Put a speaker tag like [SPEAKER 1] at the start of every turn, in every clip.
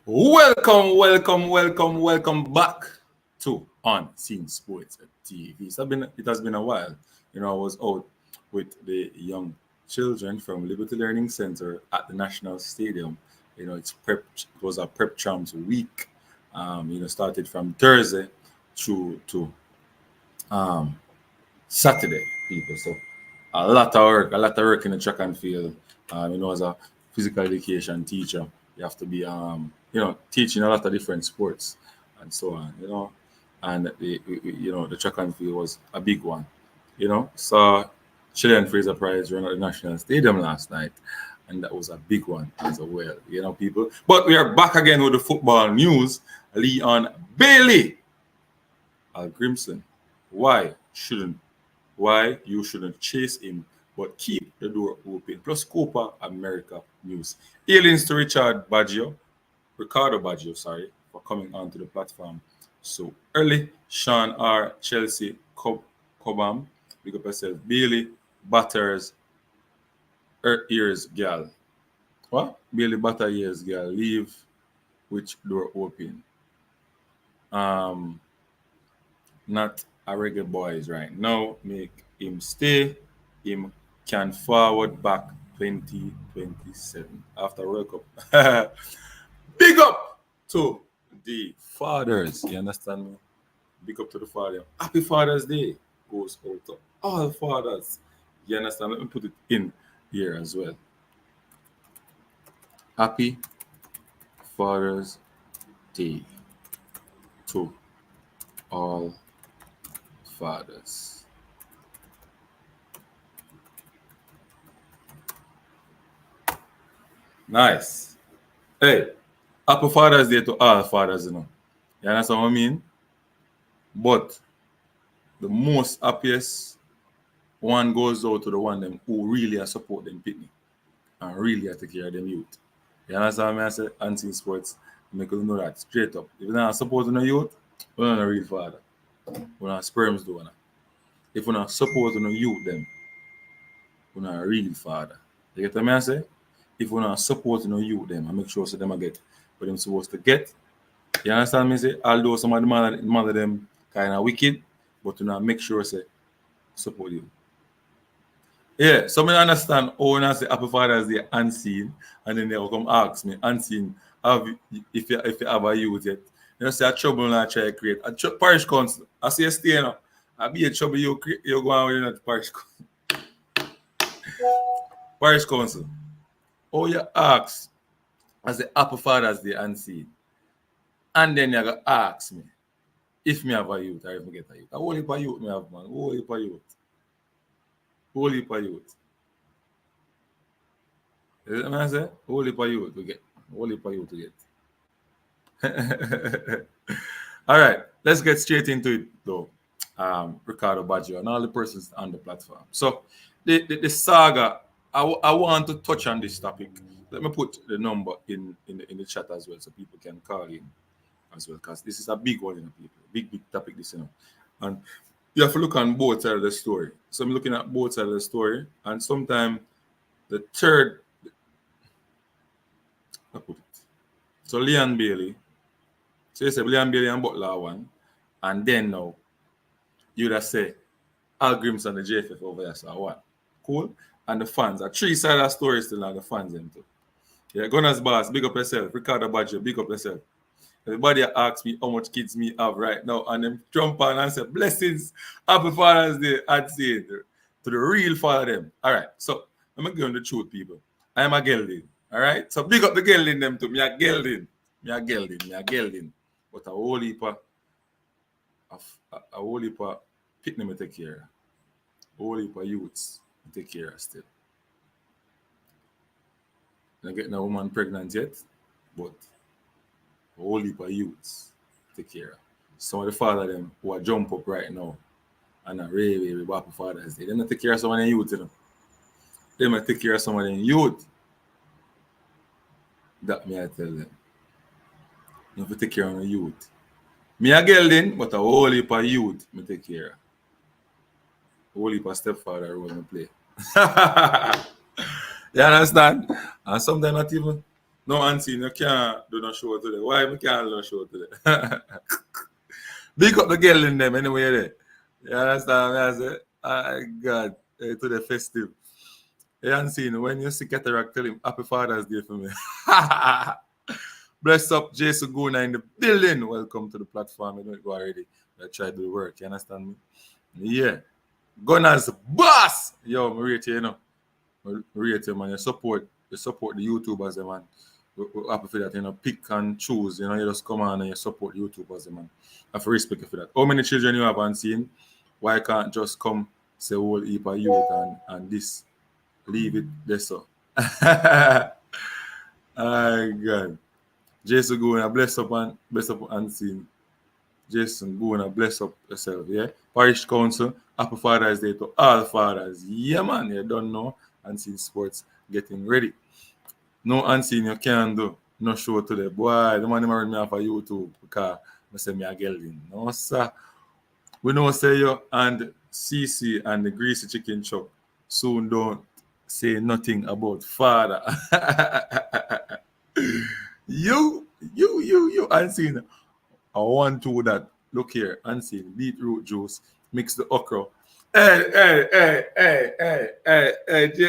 [SPEAKER 1] Welcome back to Unseen Sports TV. It has been a while. I was out with the young children from Liberty Learning Center at the National Stadium. It was a prep champs week. Started from Thursday through to um, Saturday, people. So a lot of work in the track and field. As a physical education teacher, you have to be, teaching a lot of different sports and so on. And the track and field was a big one. So Chilean Fraser Prize ran at the National Stadium last night, and that was a big one as well. People. But we are back again with the football news. Leon Bailey, Hallgrimsson. Why you shouldn't chase him, but keep the door open. Plus Copa America news. Aliens to Ricardo Baggio, sorry, for coming onto the platform so early. Sean R. Chelsea Cobham, big up yourself. Bailey Butters ears gal. What? Bailey Butter ears gal. Leave which door open? Not a reggae boys right now. Make him stay. Him can forward back 2027 after World Cup. Big up to the fathers. You understand me? Big up to the father. Happy Father's Day goes out to all fathers. You understand? Let me put it in here as well. Happy Father's Day to all fathers. Nice. Hey, happy Father's Day to all fathers, You understand what I mean? But the most happiest one goes out to the one them who really are support them pitney and really are take care of them youth. You understand what I say? Unseen Sports, make you know that straight up. If you're not supporting the youth, we're not a real father. We're not sperms do that. If we're not supporting the youth, them, we're not a real father. You get what I say? If we're not supporting the youth, them, I make sure so them I get what them supposed to get. You understand me? Say, although some of the mother them kind of wicked, but you know, make sure say support you. Yeah, so I understand when I say Happy Father's Day unseen, and then they will come ask me unseen if you have a youth yet. Say a trouble and I try to create a parish council. I say stay now. I be a trouble you go on with the parish council. Parish council. Oh, you ask as the Happy Father's Day unseen. And then you go ask me if me have a youth or if me get a youth. A whole heap of youth me have, man. Whole heap of youth. Whole heap of youth. You know what I say? Whole heap of youth to get. Whole heap of youth to get. All right. Let's get straight into it, though. Ricardo Baggio and all the persons on the platform. So, the saga, I want to touch on this topic. Let me put the number in the chat as well so people can call in as well, because this is a big one, people. Big topic, this, And you have to look on both sides of the story. So I'm looking at both sides of the story, and sometimes the third, I put it. So Leon Bailey, so you say Leon Bailey and Butler one, and then now you just say Hallgrimsson and the JFF over there, so one. Cool? And the fans are three sides of the story still, and the fans them too. Yeah, Gunners Boss, big up yourself. Ricardo Baggio, big up yourself. Everybody asks me how much kids me have right now, and them jump on and say, blessings, Happy Father's Day, I'd say to the real father them. All right, so I'm going to give you the truth, people. I am a gelding, all right? So big up the gelding them too. Me a gelding. But a whole heap of pitney me take care. A whole heap of youths me take care still. I'm not getting a woman pregnant yet, but a whole heap of youths take care of. Some of the father them who are jump up right now and are really happy Father's Day. They don't take care of some of them youth, They might take care of some of them youth. That me I tell them. You have to take care of the youth. Me a gelding, but a whole heap of youth me take care of. A whole heap of stepfather role me play. You understand? And sometimes not even No, Auntie, you can't do no show today. Why we can't do no show today? Big up the girl in them anyway there. You understand what I say? I God, to the festive. You haven't seen when you see Cataract, tell him Happy Father's Day for me. Bless up Jason Guna in the building. Welcome to the platform. You don't go already. I try to do the work. You understand me? Yeah. Gunners boss. Yo, I rate you, you know. I rate you, man. You support the YouTubers, man. We're happy for that, you know. Pick and choose, you know. You just come on and you support the YouTubers, man. I have to respect you for that. How many children you have seen? Why can't just come say whole heap of youth and this? Leave it there, so. Oh God. Jason go and bless up unseen. Jason go and bless up yourself, yeah. Parish Council, Happy Father's Day to all fathers. Yeah, man, you don't know. Unseen Sports getting ready. No unseen you can do. No show today. Boy, the man married me off of YouTube because I say me a gelding. No, sir. We know say you and CC and the greasy chicken chop soon don't say nothing about father. you unseen. I want to that. Look here, unseen beetroot juice, mix the okra. Hey,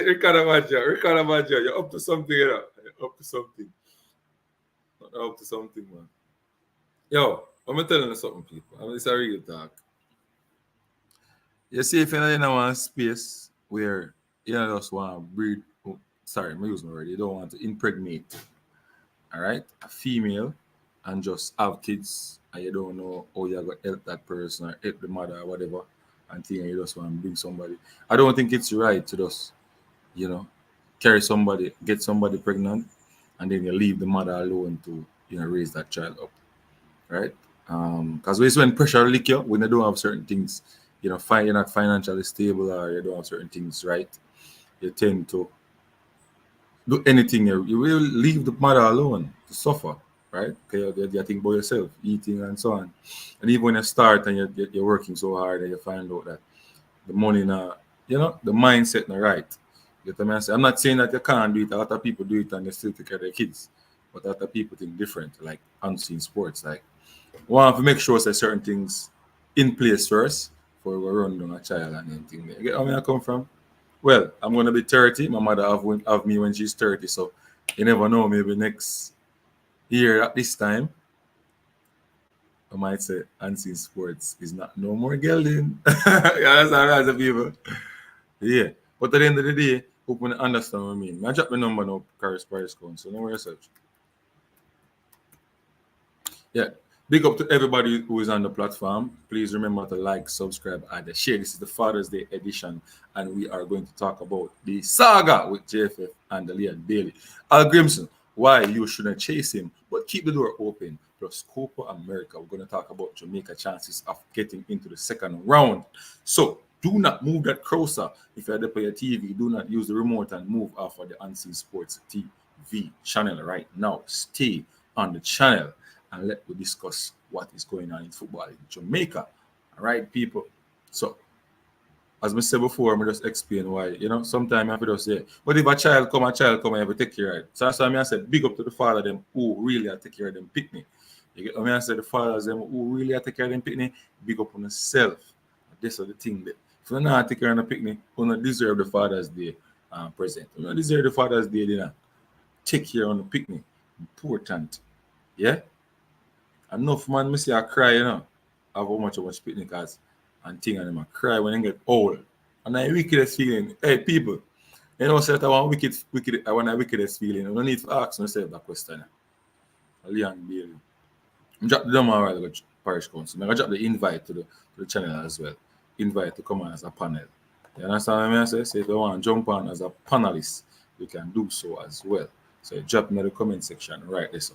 [SPEAKER 1] Ricardo Maggio, you're up to something, you know. You're up to something. You're up to something, man. Yo, I'm telling you something, people. I mean, it's a real talk. You see, if you're in one space where you just want to breed, oh, sorry, I'm using my word, you don't want to impregnate, all right, a female and just have kids and you don't know how you're going to help that person or help the mother or whatever, and think you just want to bring somebody. I don't think it's right to just, you know, carry somebody, get somebody pregnant, and then you leave the mother alone to, you know, raise that child up, right? Because when pressure lick you, when you don't have certain things, you know, you're not financially stable or you don't have certain things right, you tend to do anything. You will leave the mother alone to suffer, right? Because you think about yourself, eating and so on. And even when you start and you're working so hard and you find out that the money now, you know, the mindset not right. You get what I'm saying? I'm not saying that you can't do it. A lot of people do it and they still take care of their kids. But a lot of people think different, like unseen sports. Like, want to make sure that certain things in place first before we run down a child and anything. You get where I come from? Well, I'm gonna be 30. My mother have me when she's 30, so you never know. Maybe next year at this time, I might say unseen sports is not no more gelding. Yeah, that's how the people. Yeah. But at the end of the day, hope you understand what I mean. I drop my number now, Paris Council. No worry, search. Yeah. Big up to everybody who is on the platform. Please remember to like, subscribe, and share. This is the Father's Day edition, and we are going to talk about the saga with JFF and the Leon Bailey. Hallgrimsson, why you shouldn't chase him, but keep the door open. Plus Copa America. We're going to talk about Jamaica chances of getting into the second round. So do not move that cursor. If you're there for your TV, do not use the remote and move off of the Unseen Sports TV channel right now. Stay on the channel and let me discuss what is going on in football in Jamaica. All right, people. So, as I said before, I'm just explain why. You know, sometimes I have to just say, but if a child come, and have to take care of it. So that's why I said, big up to the father them who really are take care of them picnic. You get what I said, the fathers them who really are take care of them picnic, big up on yourself. This is the thing that if you're not take care of the picnic, you don't deserve the Father's Day present. You don't deserve the Father's Day dinner. Take care on the picnic. Important. Yeah? Enough man, me see I cry, you know. Have how much picnickers and thing and them I cry when they get old. And I wickedest feeling. Hey people, you know, say that I want a wickedest feeling. You don't need to ask myself that question. Leon Bailey. I drop the number while I Parish Council. I drop the invite to the channel as well. Invite to come on as a panel. You understand what I say? So if you want to jump on as a panelist, you can do so as well. So you drop in the comment section right there. So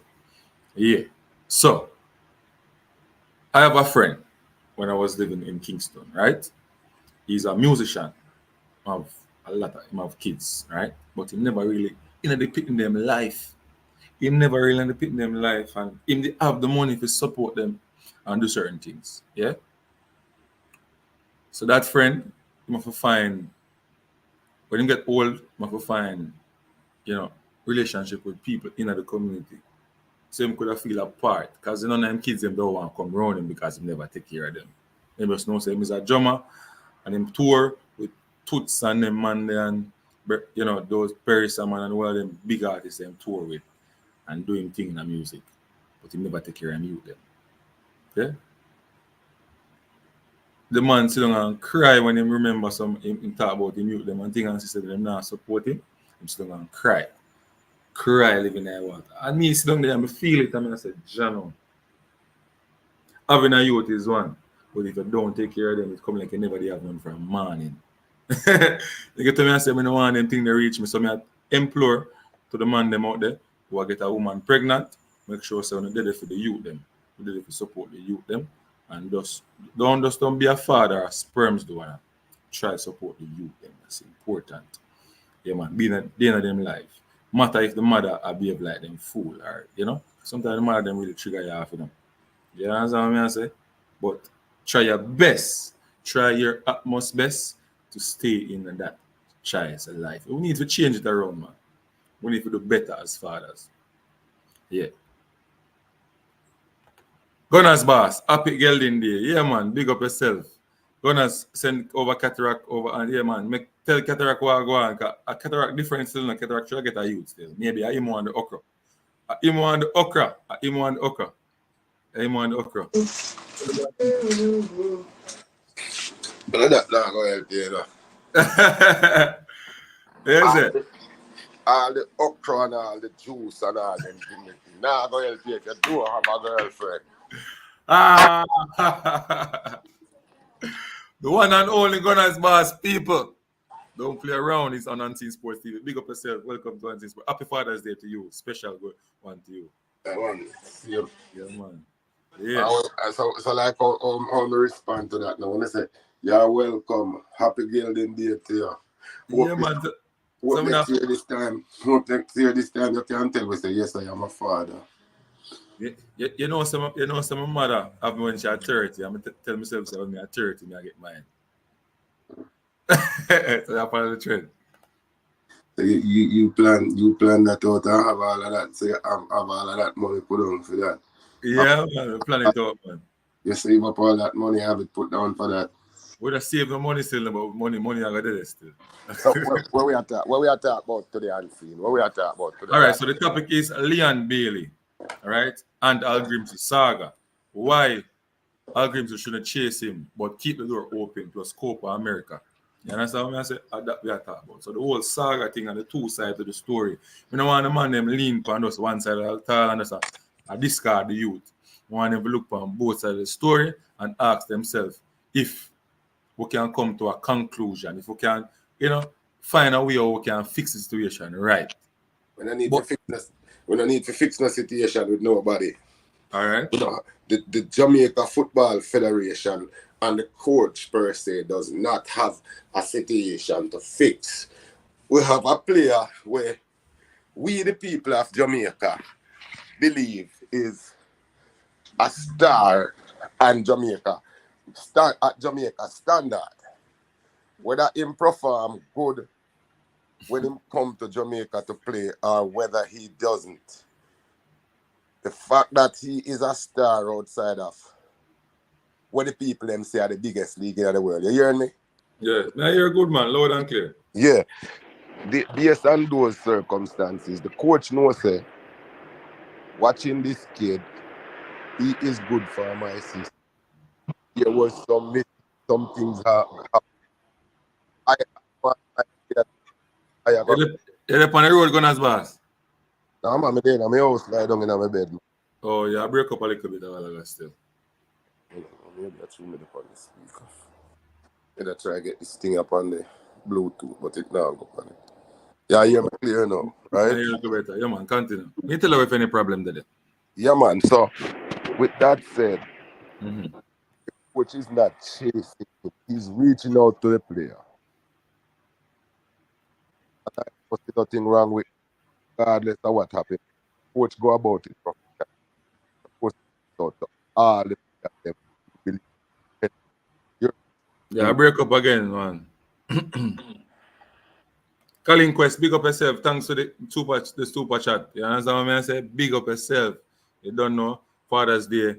[SPEAKER 1] yeah. So I have a friend when I was living in Kingston, right? He's a musician of a lot of him have kids, right? But he never really they picking them life. He never really picking them life and him they have the money to support them and do certain things. Yeah. So that friend, he must find when he get old, he must find, you know, relationship with people in the community. So him could have feel apart. Because none of them kids them don't want to come around him because he never take care of them. They just know say him is a drummer and him tour with Toots and them man there and those Perry Salmon and all them big artists them tour with and doing thing in the music. But he never take care of youth them. Yeah? The man sit down and cry when him remember him talk about him youth them and thing and he said them not support him. Him sit down and cry. Cry living in water. And me sit down there and I feel it and I said, Jano, having a youth is one. But if you don't take care of them, it come like you never have none from morning. They get to me and say, I don't want them thing to reach me. So I implore to the man them out there who get a woman pregnant, make sure so they're there for the youth them. They're there to support the youth them. And don't be a father or sperms do wanna try to support the youth them. That's important. Yeah man, being at the end of them life. Matter if the mother behave like them fool or sometimes the mother them really trigger you off of them. You understand what I say? But try your best, try your utmost best to stay in that child's life. We need to change it around, man. We need to do better as fathers. Yeah. Gunners boss, happy Gelding Day. Yeah, man, big up yourself. Gunners send over cataract over and yeah, man, tell cataract what go on. A cataract different still, no cataract should get a youth still. Maybe I imo on the okra. I imo on the okra. I imo on the okra. I imo on the okra.
[SPEAKER 2] But that not going to help you,
[SPEAKER 1] Yes,
[SPEAKER 2] all the okra and all the juice and all them things. Nah, go help you if you do have a girlfriend.
[SPEAKER 1] The one and only Gunners boss people. Don't play around. It's on Unseen Sports TV. Big up yourself. Welcome to Unseen Sports. Happy Father's Day to you. Special good one to you.
[SPEAKER 2] That one. Yeah,
[SPEAKER 1] man. Yeah.
[SPEAKER 2] So like how me respond to that now. When I say, you're welcome. Happy Gelding Day to you.
[SPEAKER 1] Yeah, man.
[SPEAKER 2] What next year this time? What next year this time you can tell me say, yes, I am a father.
[SPEAKER 1] You know some mother have me when she at 30. I'm tell myself say when me at 30, I get mine. So that's part of the trend.
[SPEAKER 2] So you plan that out and have all of that. So you have all of that money put on for that.
[SPEAKER 1] Yeah, man, plan it out, man.
[SPEAKER 2] You save up all that money, have it put down for that.
[SPEAKER 1] We just save the money still, but money I got there still.
[SPEAKER 2] So what we are talking about today, Unseen? What we are talking about today?
[SPEAKER 1] All right, so the topic is Leon Bailey, all right, and Hallgrimsson saga. Why Hallgrimsson shouldn't chase him, but keep the door open plus Copa America. You understand what I say? That we are talking about. So the whole saga thing and the two sides of the story. We don't want the man them lean on us one side of the tall and just discard the youth. We want them to look on both sides of the story and ask themselves if we can come to a conclusion, if we can, find a way how we can fix the situation right.
[SPEAKER 2] We don't need to fix the situation with nobody.
[SPEAKER 1] All right.
[SPEAKER 2] The Jamaica Football Federation and the coach per se does not have a situation to fix. We have a player where we, the people of Jamaica, believe is a star and Jamaica standard. Whether him perform good when him come to Jamaica to play or whether he doesn't. The fact that he is a star outside of what the people them say are the biggest league in the world. You hearing me?
[SPEAKER 1] Yeah, now you're a good man, loud and clear.
[SPEAKER 2] Yeah. Based on those circumstances, the coach knows watching this kid, he is good for my system. There was some things
[SPEAKER 1] You're up on the road, Gunners boss.
[SPEAKER 2] I'm at my bed, I'm house, lie down in my bed.
[SPEAKER 1] Oh, yeah, I break up a little bit of all still.
[SPEAKER 2] Maybe that's me on the speaker. Maybe I try to get this thing up on the Bluetooth, but it now go on it. Yeah, you hear me clear now, right?
[SPEAKER 1] Yeah, man, continue. Me tell you if any problem there.
[SPEAKER 2] Yeah, man. So, with that said, which is not chasing, he's reaching out to the player. And I see nothing wrong with, regardless of what happened. Coach go about it. All the players.
[SPEAKER 1] Yeah, I break up again, man. Colin Quest, big up yourself. Thanks for the super chat. You understand what I say? Big up yourself. You don't know Father's Day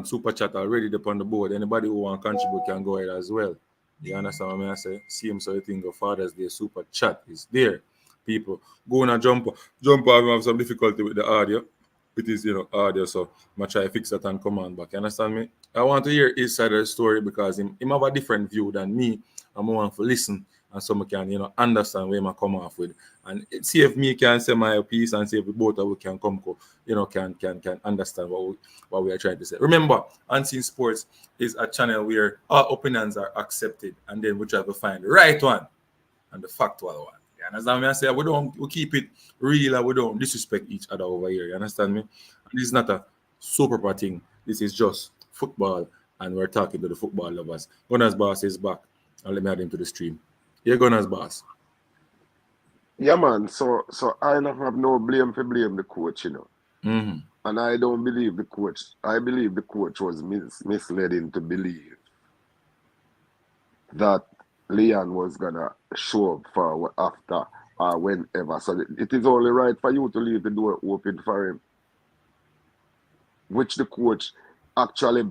[SPEAKER 1] super chat already up on the board. Anybody who want to contribute can go ahead as well. You understand what I say? See him, so you think of Father's Day super chat is there. People go on and jump off. We have some difficulty with the audio. It is audio, so I'm gonna try to fix that and come on back. You understand me? I want to hear his side of the story because him have a different view than me. I'm want to listen and so I can understand where I come off with, and see if me can say my piece and see if we both of we can come can understand what we are trying to say. Remember, Unseen Sports is a channel where our opinions are accepted, and then we try to find the right one and the factual one. You understand me? I say we keep it real and we don't disrespect each other over here. You understand me? And this is not a soap opera thing. This is just football, and we're talking to the football lovers. Gunners Boss is back, and let me add him to the stream. Yeah, Gunners Boss.
[SPEAKER 2] Yeah, man. So I don't have no blame for blame the coach,
[SPEAKER 1] Mm-hmm.
[SPEAKER 2] And I don't believe the coach. I believe the coach was misled into believe that Leon was gonna show up for after or whenever. So it is only right for you to leave the door open for him, which the coach actually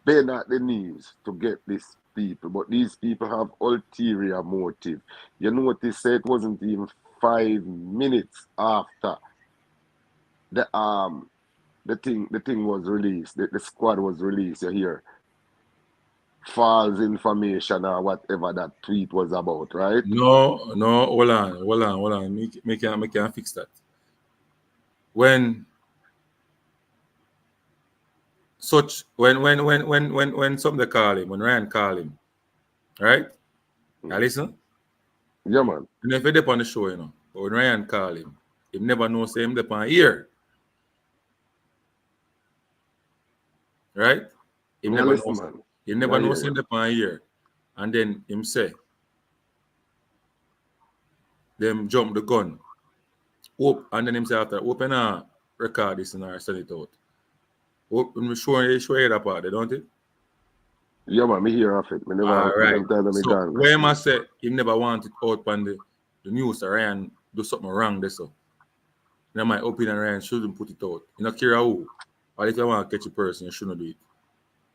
[SPEAKER 2] bent at the knees to get these people. But these people have ulterior motive. You notice it wasn't even 5 minutes after the thing was released, the squad was released. You hear false information or whatever that tweet was about, right?
[SPEAKER 1] No, hold on. Me can fix that. When something call him, when Ryan call him, right? Now listen.
[SPEAKER 2] Yeah, man.
[SPEAKER 1] And if you're on the show, but when Ryan call him, he never knows him dep on ear. Right? He
[SPEAKER 2] Yeah,
[SPEAKER 1] never
[SPEAKER 2] listen,
[SPEAKER 1] knows
[SPEAKER 2] man.
[SPEAKER 1] him dep on ear. And then him say, them jump the gun. And then him say after, open a record this and send it out. I'm show you that part, don't it?
[SPEAKER 2] Yeah, man, me hear of it. Me never,
[SPEAKER 1] All right.
[SPEAKER 2] them time me
[SPEAKER 1] So
[SPEAKER 2] gone.
[SPEAKER 1] where I say he never want it out on the news that Ryan do something wrong there. So in my opinion, Ryan shouldn't put it out. You know, care who. Or if you want to catch a person, you shouldn't do it.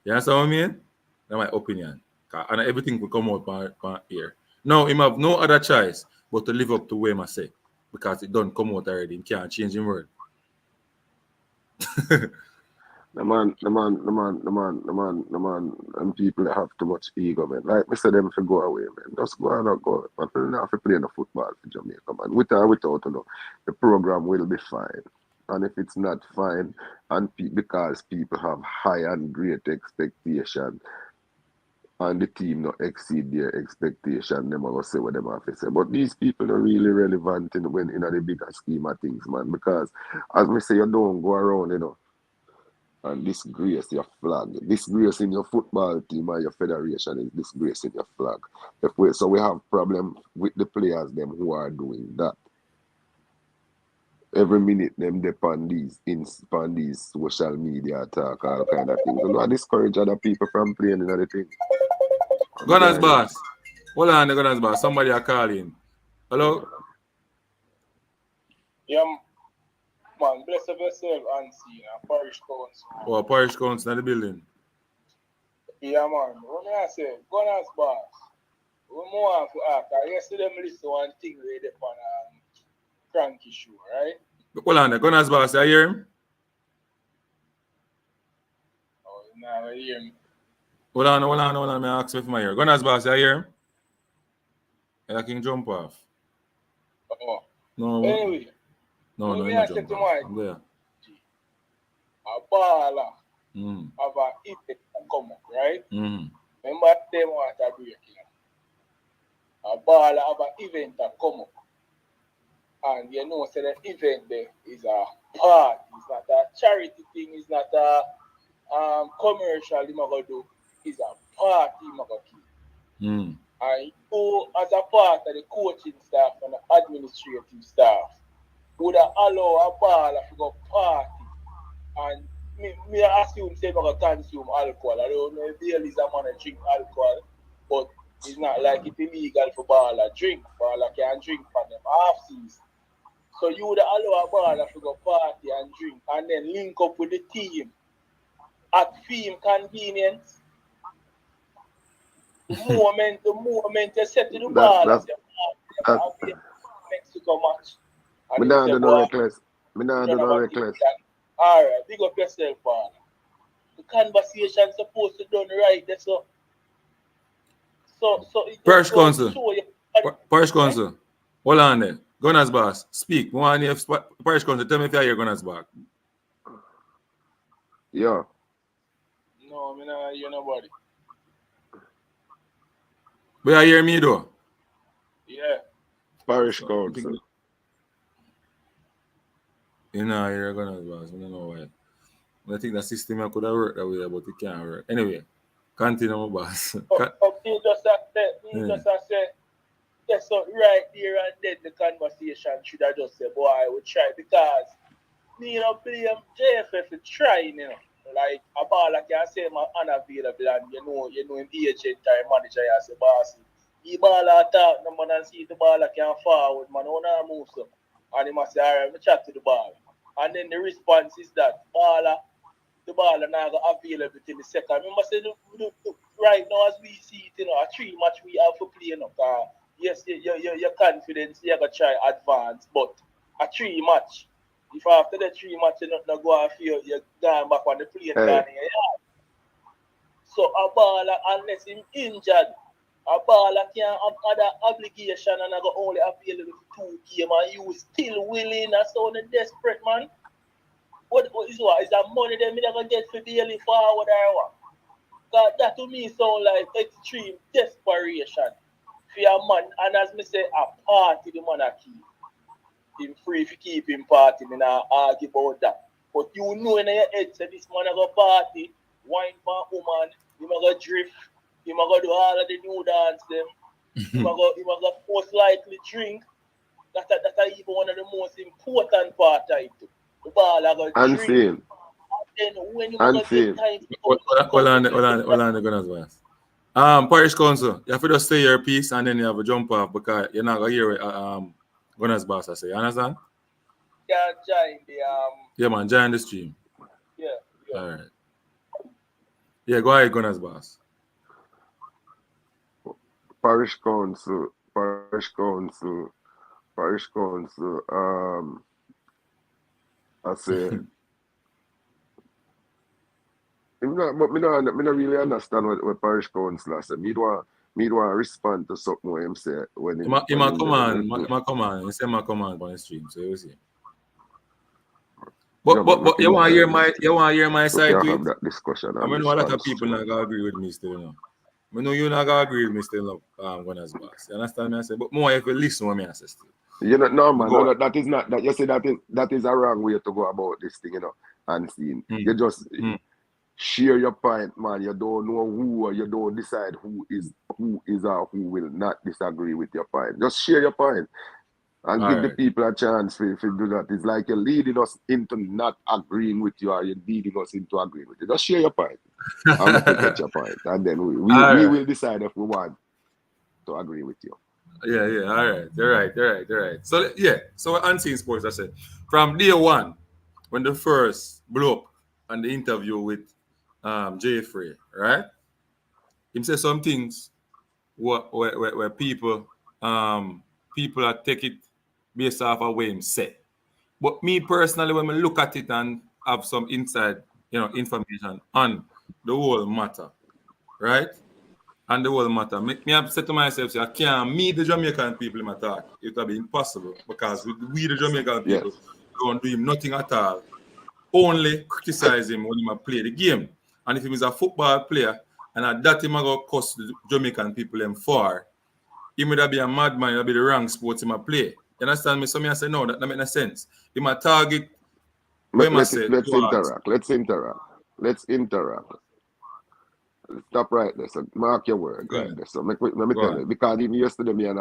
[SPEAKER 1] You understand what I mean? That's my opinion. And everything will come out by here. Now, him have no other choice but to live up to where I say. Because it don't come out already. He can't change him word.
[SPEAKER 2] The man, and people that have too much ego, man. Like, me say them to go away, man. Just go and go. But people have to play the football for Jamaica, man. With or without, the program will be fine. And if it's not fine, and because people have high and great expectation, and the team not exceed their expectation, them are going to say what them have to say. But these people are really relevant in the bigger scheme of things, man. Because, as me say, you don't go around, and disgrace your flag. Disgrace in your football team or your federation is disgrace in your flag. So we have problem with the players them who are doing that. Every minute them depend on these social media attack, all kind of things. So I discourage other people from playing in other things.
[SPEAKER 1] Gunners Boss. Hold on, the Gunners Boss. Somebody are calling. Hello?
[SPEAKER 3] Yeah, man, bless up yourself, Unseen, Parish Council.
[SPEAKER 1] Oh, Parish Council in the building.
[SPEAKER 3] Yeah, man. What I say, Gunners Boss. We more to ask. Yesterday, I listened to one thing we did on Cranky Show, right?
[SPEAKER 1] Hold on, the Gunners Boss, you hear him?
[SPEAKER 3] Oh, now I hear me.
[SPEAKER 1] Hold on, I ask if my ear. Gunners Boss, you hear him? I can jump off.
[SPEAKER 3] Oh.
[SPEAKER 1] No.
[SPEAKER 3] Anyway.
[SPEAKER 1] No,
[SPEAKER 3] me
[SPEAKER 1] no,
[SPEAKER 3] jump
[SPEAKER 1] jump
[SPEAKER 3] off.
[SPEAKER 1] I'm there.
[SPEAKER 3] A baller of an event come up, right?
[SPEAKER 1] Mm.
[SPEAKER 3] Remember them want to break, A baller of an event come up. And you know, so the event there is a part. It's not a charity thing. It's not a commercial. You going do. It's a party. You going keep.
[SPEAKER 1] Mm.
[SPEAKER 3] And you, as a part of the coaching staff and the administrative staff, would allow a baller to go party. And me assume say I'm going to consume alcohol. I don't know if Bailey is a man to drink alcohol, but It's not like it's illegal for baller drink. Baller can drink for them half season. So you would allow a baller to go party and drink and then link up with the team at film convenience. The moment you set to the baller, say, Mexico match.
[SPEAKER 2] Me nah do no reckless. Me nah do no reckless.
[SPEAKER 3] Alright, big up yourself, baller. The conversation supposed to done right there, so it
[SPEAKER 1] Parish
[SPEAKER 3] just goes to
[SPEAKER 1] Council.
[SPEAKER 3] show you.
[SPEAKER 1] Parish Council. Hold on there. Gunners boss. Speak. Parish Council, tell me if you hear Gunners back.
[SPEAKER 2] Yeah.
[SPEAKER 3] No, I don't hear nobody.
[SPEAKER 1] But you hear me though?
[SPEAKER 3] Yeah.
[SPEAKER 2] Parish Council.
[SPEAKER 1] You know, you're Gunners boss. I don't know why. I think the system could have worked that way, but it can't work. Anyway, continue, my boss.
[SPEAKER 3] He just said, yes, so right there and then the conversation should have just said, boy, I would try because me blame JFF for trying, Like a baller can say I'm unavailable and you know him agent or manager I say, boss, he baller attack no man and see the baller can forward, man, on a move so. And he must say, all right, me chat to the baller. And then the response is that the baller now got available in the second. Remember say right now as we see it, a 3 match we have to play, yes, your confidence, you gotta try advance, but a 3 match. If after the 3 match you not go and feel you're going back on the plane down here. So a baller, unless him injured, a baller can have other obligation and I got only available for 2 games and you still willing and so desperate, man. What is that money them never get for Bailey forward or what? That to me sound like extreme desperation for a man. And as me say, a party the man a keep. Him free to keep him party, me not argue about that. But you know in your head say this man a go party, wine for a woman, he a go drift, he a go do all of the new dance them, he a go most likely drink. That's even one of the most important part of it. The ball a go drink.
[SPEAKER 2] Unseen.
[SPEAKER 3] Then when you get time
[SPEAKER 1] Hold on, the Gunners boss. Parish Council, you have to just stay your piece and then you have to jump off because you're not gonna hear what Gunners boss I say. You understand?
[SPEAKER 3] Can't join the
[SPEAKER 1] Yeah man, join the stream.
[SPEAKER 3] Yeah.
[SPEAKER 1] Alright. Yeah, go ahead, Gunners boss.
[SPEAKER 2] Parish Council. I say, but me not really understand what Parish Council said. Me want respond to something what him say when
[SPEAKER 1] He might come on. He say my come on the stream, so you see. But you want to hear my side to it?
[SPEAKER 2] That discussion.
[SPEAKER 1] I mean, a lot of people not gonna agree with me still, I know you not gonna agree with me still, Gunners boss. You understand me? I say, but more if you listen what me I say still.
[SPEAKER 2] No, man. No, that is not that. You say that is a wrong way to go about this thing, unseen. You just share your point, man. You don't know who, or you don't decide who is or who will not disagree with your point. Just share your point and give the people a chance to do that. It's like you're leading us into not agreeing with you, or you're leading us into agreeing with you. Just share your point. I'm going to get your point, and then we will decide if we want to agree with you.
[SPEAKER 1] Yeah, all right. They're right. So unseen sports, I said. From day one, when the first blew up on the interview with Jeffrey, right? He said some things where people are take it based off of what he said. But me personally, when I look at it and have some inside, information on the whole matter, right? And the whole matter. Me have said to myself, I can't meet the Jamaican people in my talk. It will be impossible because we the Jamaican people don't do him nothing at all. Only criticize him when he play the game. And if he is a football player and at that him go cost the Jamaican people them for, he might be a madman, he'll be the wrong sport him play. You understand me? So me I say no, that make no sense. He might target.
[SPEAKER 2] Let's interact. Stop right there. So mark your word right there. So let me tell you, because even yesterday me and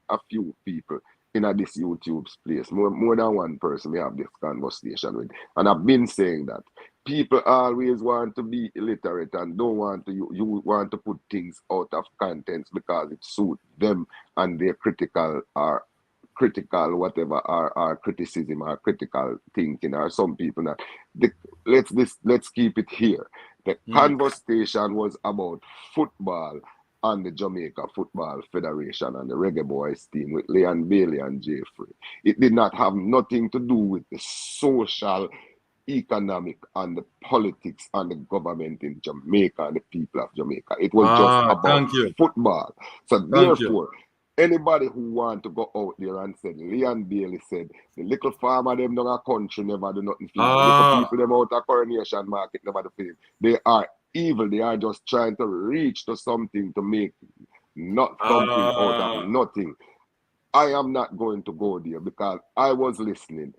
[SPEAKER 2] a few people in this YouTube place, more than one person we have this conversation with. And I've been saying that
[SPEAKER 4] people always want to be illiterate and don't want to you want to put things out of context because it suits them and their critical whatever or criticism or critical thinking or some people that let's keep it here. The conversation was about football and the Jamaica Football Federation and the Reggae Boys team with Leon Bailey and Jeffrey. It did not have nothing to do with the social, economic, and the politics and the government in Jamaica and the people of Jamaica. It was just about football. So therefore, anybody who want to go out there and said, Leon Bailey said, the little farmer them down a country never do nothing for the little people them out of Coronation Market never do for them. They are evil. They are just trying to reach to something to make not something out of nothing. I am not going to go there because I was listening.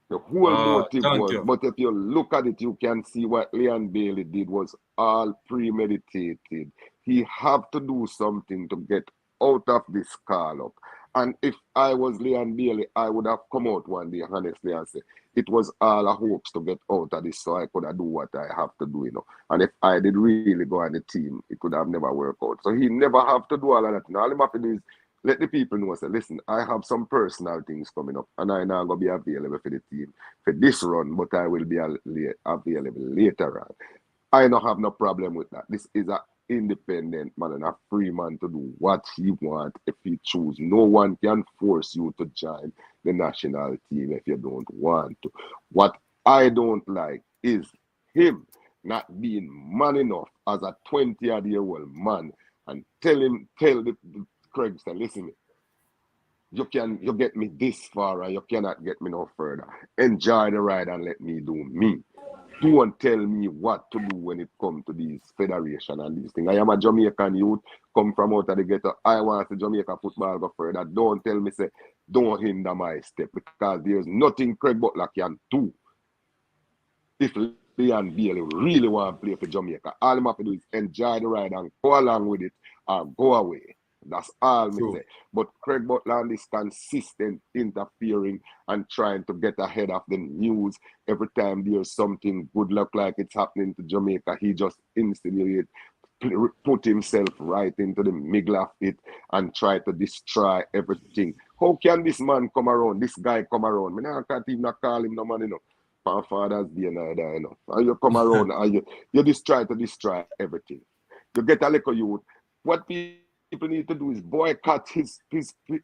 [SPEAKER 4] The whole motive was, but if you look at it, you can see what Leon Bailey did was all premeditated. He have to do something to get out of this call up. And if I was Leon Bailey, I would have come out one day honestly and say, it was all a hoax to get out of this so I could have do what I have to do, you know. And if I did really go on the team, it could have never worked out. So he never have to do all of that. Now, all he have to do is let the people know, say, listen, I have some personal things coming up and I'm not going to be available for the team for this run, but I will be available later on. I don't have no problem with that. This is a independent man and a free man to do what he wants if he choose. No one can force you to join the national team if you don't want to. What I don't like is him not being man enough as a 20-year-old man and tell the Craig say, listen, you get me this far and you cannot get me no further. Enjoy the ride and let me do me. Don't tell me what to do when it comes to these federation and these things. I am a Jamaican youth, come from out of the ghetto. I want the Jamaica football go further. Don't tell me, say, don't hinder my step because there's nothing Craig Butler can do. If Leon Bailey really want to play for Jamaica, all he have to do is enjoy the ride and go along with it or go away. That's all me say. But Craig Butler is consistent interfering and trying to get ahead of the news. Every time there's something good look like it's happening to Jamaica, he just insinuate, put himself right into the middle of it and try to destroy everything. How can this man come around, this guy come around? I can't even call him no man, you know. My father's day neither, you know. And you come around and you just try to destroy everything. You get a little youth. What people need to do is boycott his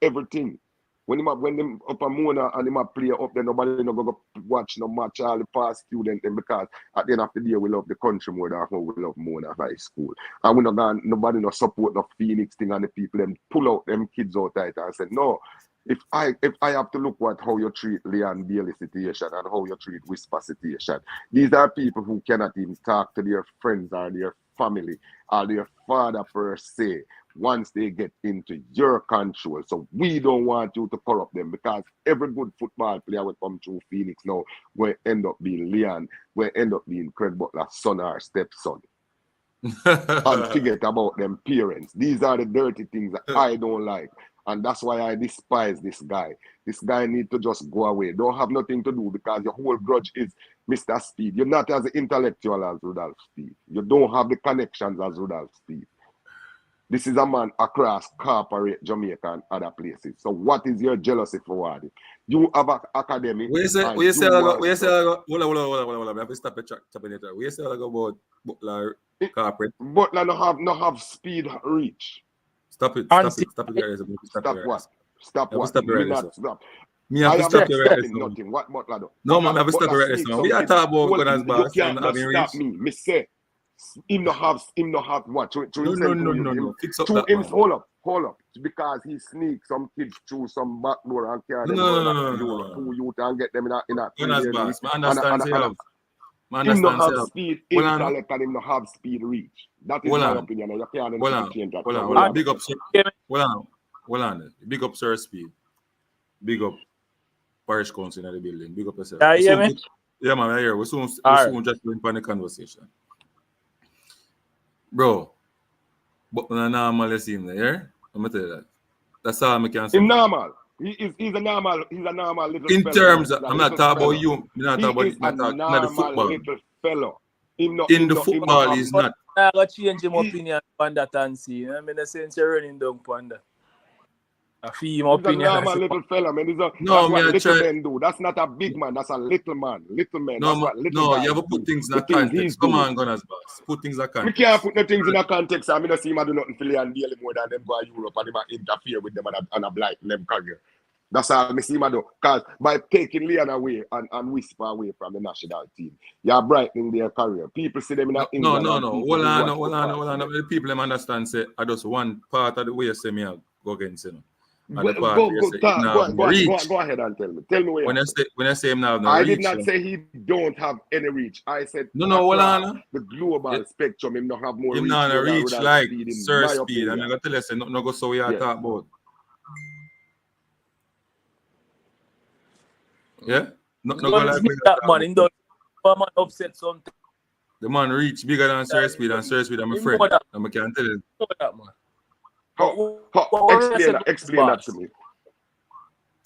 [SPEAKER 4] everything. When them up a Mona and him a play up there, nobody no go watch no match all the past student them because at the end of the day we love the country more than how we love Mona High School. And we nobody no support no Phoenix thing and the people them pull out them kids out there and say, no, if I have to look at how you treat Leon Bailey situation and how you treat Whisper situation, these are people who cannot even talk to their friends or their family or their father per se once they get into your control. So we don't want you to corrupt them because every good football player will come through Phoenix now will end up being Leon, will end up being Craig Butler's son or stepson. And forget about them parents. These are the dirty things that I don't like. And that's why I despise this guy. This guy needs to just go away. Don't have nothing to do because your whole grudge is Mr. Speed. You're not as intellectual as Rudolph Speed. You don't have the connections as Rudolph Speed. This is a man across corporate Jamaica and other places. So what is your jealousy for it? You have an academy.
[SPEAKER 1] We say, hold on. We have to stop chopping it. We say about Butler corporate.
[SPEAKER 4] Butler no have speed reach.
[SPEAKER 1] Stop it. Stop what?
[SPEAKER 4] Stop.
[SPEAKER 1] Me have to stop you right now.
[SPEAKER 4] Nothing. What Butler do?
[SPEAKER 1] No man, I have to stop you right now. We are talking about Gunners Boss.
[SPEAKER 4] You can't stop me. Me say him no have what?
[SPEAKER 1] No. Fix up that.
[SPEAKER 4] Hold up. Because he sneaks some kids through some back door and carry them to youth and get them in a
[SPEAKER 1] Gunners Boss. I understand.
[SPEAKER 4] Him no have speed intellect and him no have speed reach. That is my opinion. You can't change that.
[SPEAKER 1] Hold on. Big up, sir. Hold on. Big up, Sir Speed. Big up, Parish Council in the building. Big up yourself. Yeah, man, I hear. We soon just going for the conversation. Bro, but when I normally see him there, I'm going to tell you that. That's all I can say.
[SPEAKER 4] He's normal. He's a normal little
[SPEAKER 1] in terms of, I'm not talking about you. I'm not talking about the football.
[SPEAKER 4] little fellow.
[SPEAKER 1] In the football, he's not.
[SPEAKER 3] I got change him opinion on that and see. I mean, the sense you're running down on that. I feel him opinion.
[SPEAKER 4] He's a normal little fella, man.
[SPEAKER 1] No,
[SPEAKER 4] that's what little
[SPEAKER 1] try.
[SPEAKER 4] men do. That's not a big man. That's a little man. Little man.
[SPEAKER 1] No,
[SPEAKER 4] that's what little guys
[SPEAKER 1] you have to put
[SPEAKER 4] do.
[SPEAKER 1] things in
[SPEAKER 4] The
[SPEAKER 1] a
[SPEAKER 4] things
[SPEAKER 1] context.
[SPEAKER 4] he's
[SPEAKER 1] Come
[SPEAKER 4] doing.
[SPEAKER 1] on, Gunners boss. Put things in a
[SPEAKER 4] We
[SPEAKER 1] context.
[SPEAKER 4] can't put no things in a context. I mean, I see him do nothing for and daily more than them go to Europe and him interfere with them and a blight them career. That's all I see him do. Because by taking Leon away and Whisper away from the national team, you're brightening their career. People see them in England.
[SPEAKER 1] No. Hold on. The people them understand say I just one part of the way you say me I go against him.
[SPEAKER 4] Go ahead and tell me. Tell me where
[SPEAKER 1] when I say him now,
[SPEAKER 4] I did not say he don't have any reach. I said
[SPEAKER 1] hold on.
[SPEAKER 4] The global spectrum, him not have more
[SPEAKER 1] him
[SPEAKER 4] reach.
[SPEAKER 1] Not reach like Sir Speed.
[SPEAKER 4] Opinion.
[SPEAKER 1] I'm gonna tell you, say no go so we are talk about. Yeah? No go like
[SPEAKER 3] that man in the man upset something.
[SPEAKER 1] The man reach bigger than Sir Speed, and Sir Speed, I'm a friend. I can't tell you.
[SPEAKER 3] That man.
[SPEAKER 4] Explain that to me.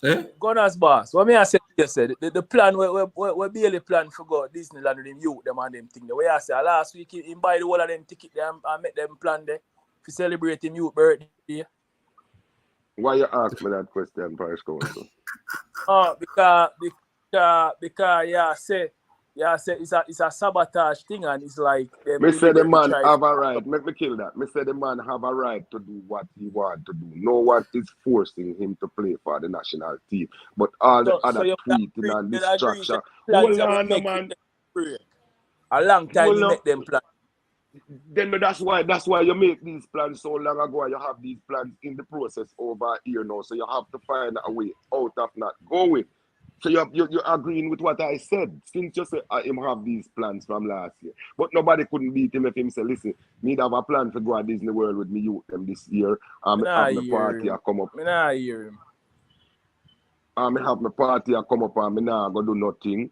[SPEAKER 1] Eh?
[SPEAKER 3] Gunners boss. What me I said the plan we Bailey plan for go Disneyland with them youth them and them thing. The way I say last week he buy the whole of them ticket them and make them plan there to celebrate him youth birthday.
[SPEAKER 4] Why you ask me that question, Parish Council?
[SPEAKER 3] Because it's a sabotage thing and it's like
[SPEAKER 4] me say the man have a right. Make me kill that. Me say the man have a right to do what he want to do. No one is forcing him to play for the national team. But all the other tweeting and distraction. Hold on, man.
[SPEAKER 3] A long time you make them plan.
[SPEAKER 4] Then that's why you make these plans so long ago. You have these plans in the process over here now. So you have to find a way out of not going. So you're agreeing with what I said. Since you say him have these plans from last year. But nobody couldn't beat him if him say, listen, me have a plan to go at Disney World with me youth them this year. Have the party I come up.
[SPEAKER 3] Me nah hear him.
[SPEAKER 4] Me have my party I come up and me nah go do nothing.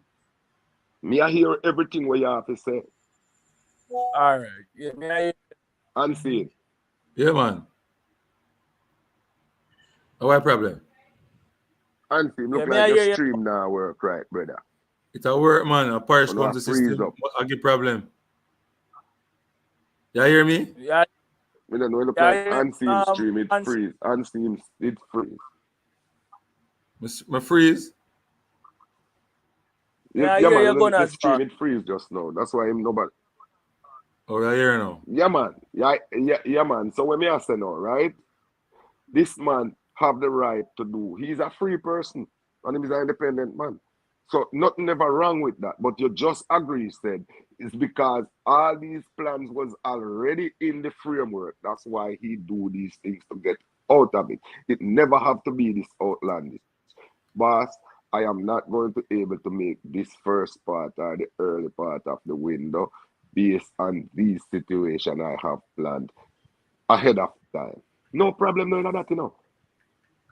[SPEAKER 4] Me I hear everything what you have to say.
[SPEAKER 3] Alright. Yeah, me I hear.
[SPEAKER 4] And see it.
[SPEAKER 1] Yeah, man. What problem?
[SPEAKER 4] And see, look like your stream now work right, brother.
[SPEAKER 1] It's a work, man. A Parish Council system. I get problem. You hear me?
[SPEAKER 3] Yeah.
[SPEAKER 4] We don't know. Look like unseen stream. It freeze. Unseen, it freeze.
[SPEAKER 1] My freeze.
[SPEAKER 4] Yeah, man. The stream it freeze just now. That's why him nobody.
[SPEAKER 1] Oh, I hear now.
[SPEAKER 4] Yeah, man. Yeah, man. So when me I say now, right? This man have the right to do. He's a free person and he's an independent man. So nothing ever wrong with that. But you just agree, said, it's because all these plans was already in the framework. That's why he do these things to get out of it. It never have to be this outlandish. Boss, I am not going to be able to make this first part or the early part of the window based on these situations I have planned ahead of time. No problem, none of that, you know.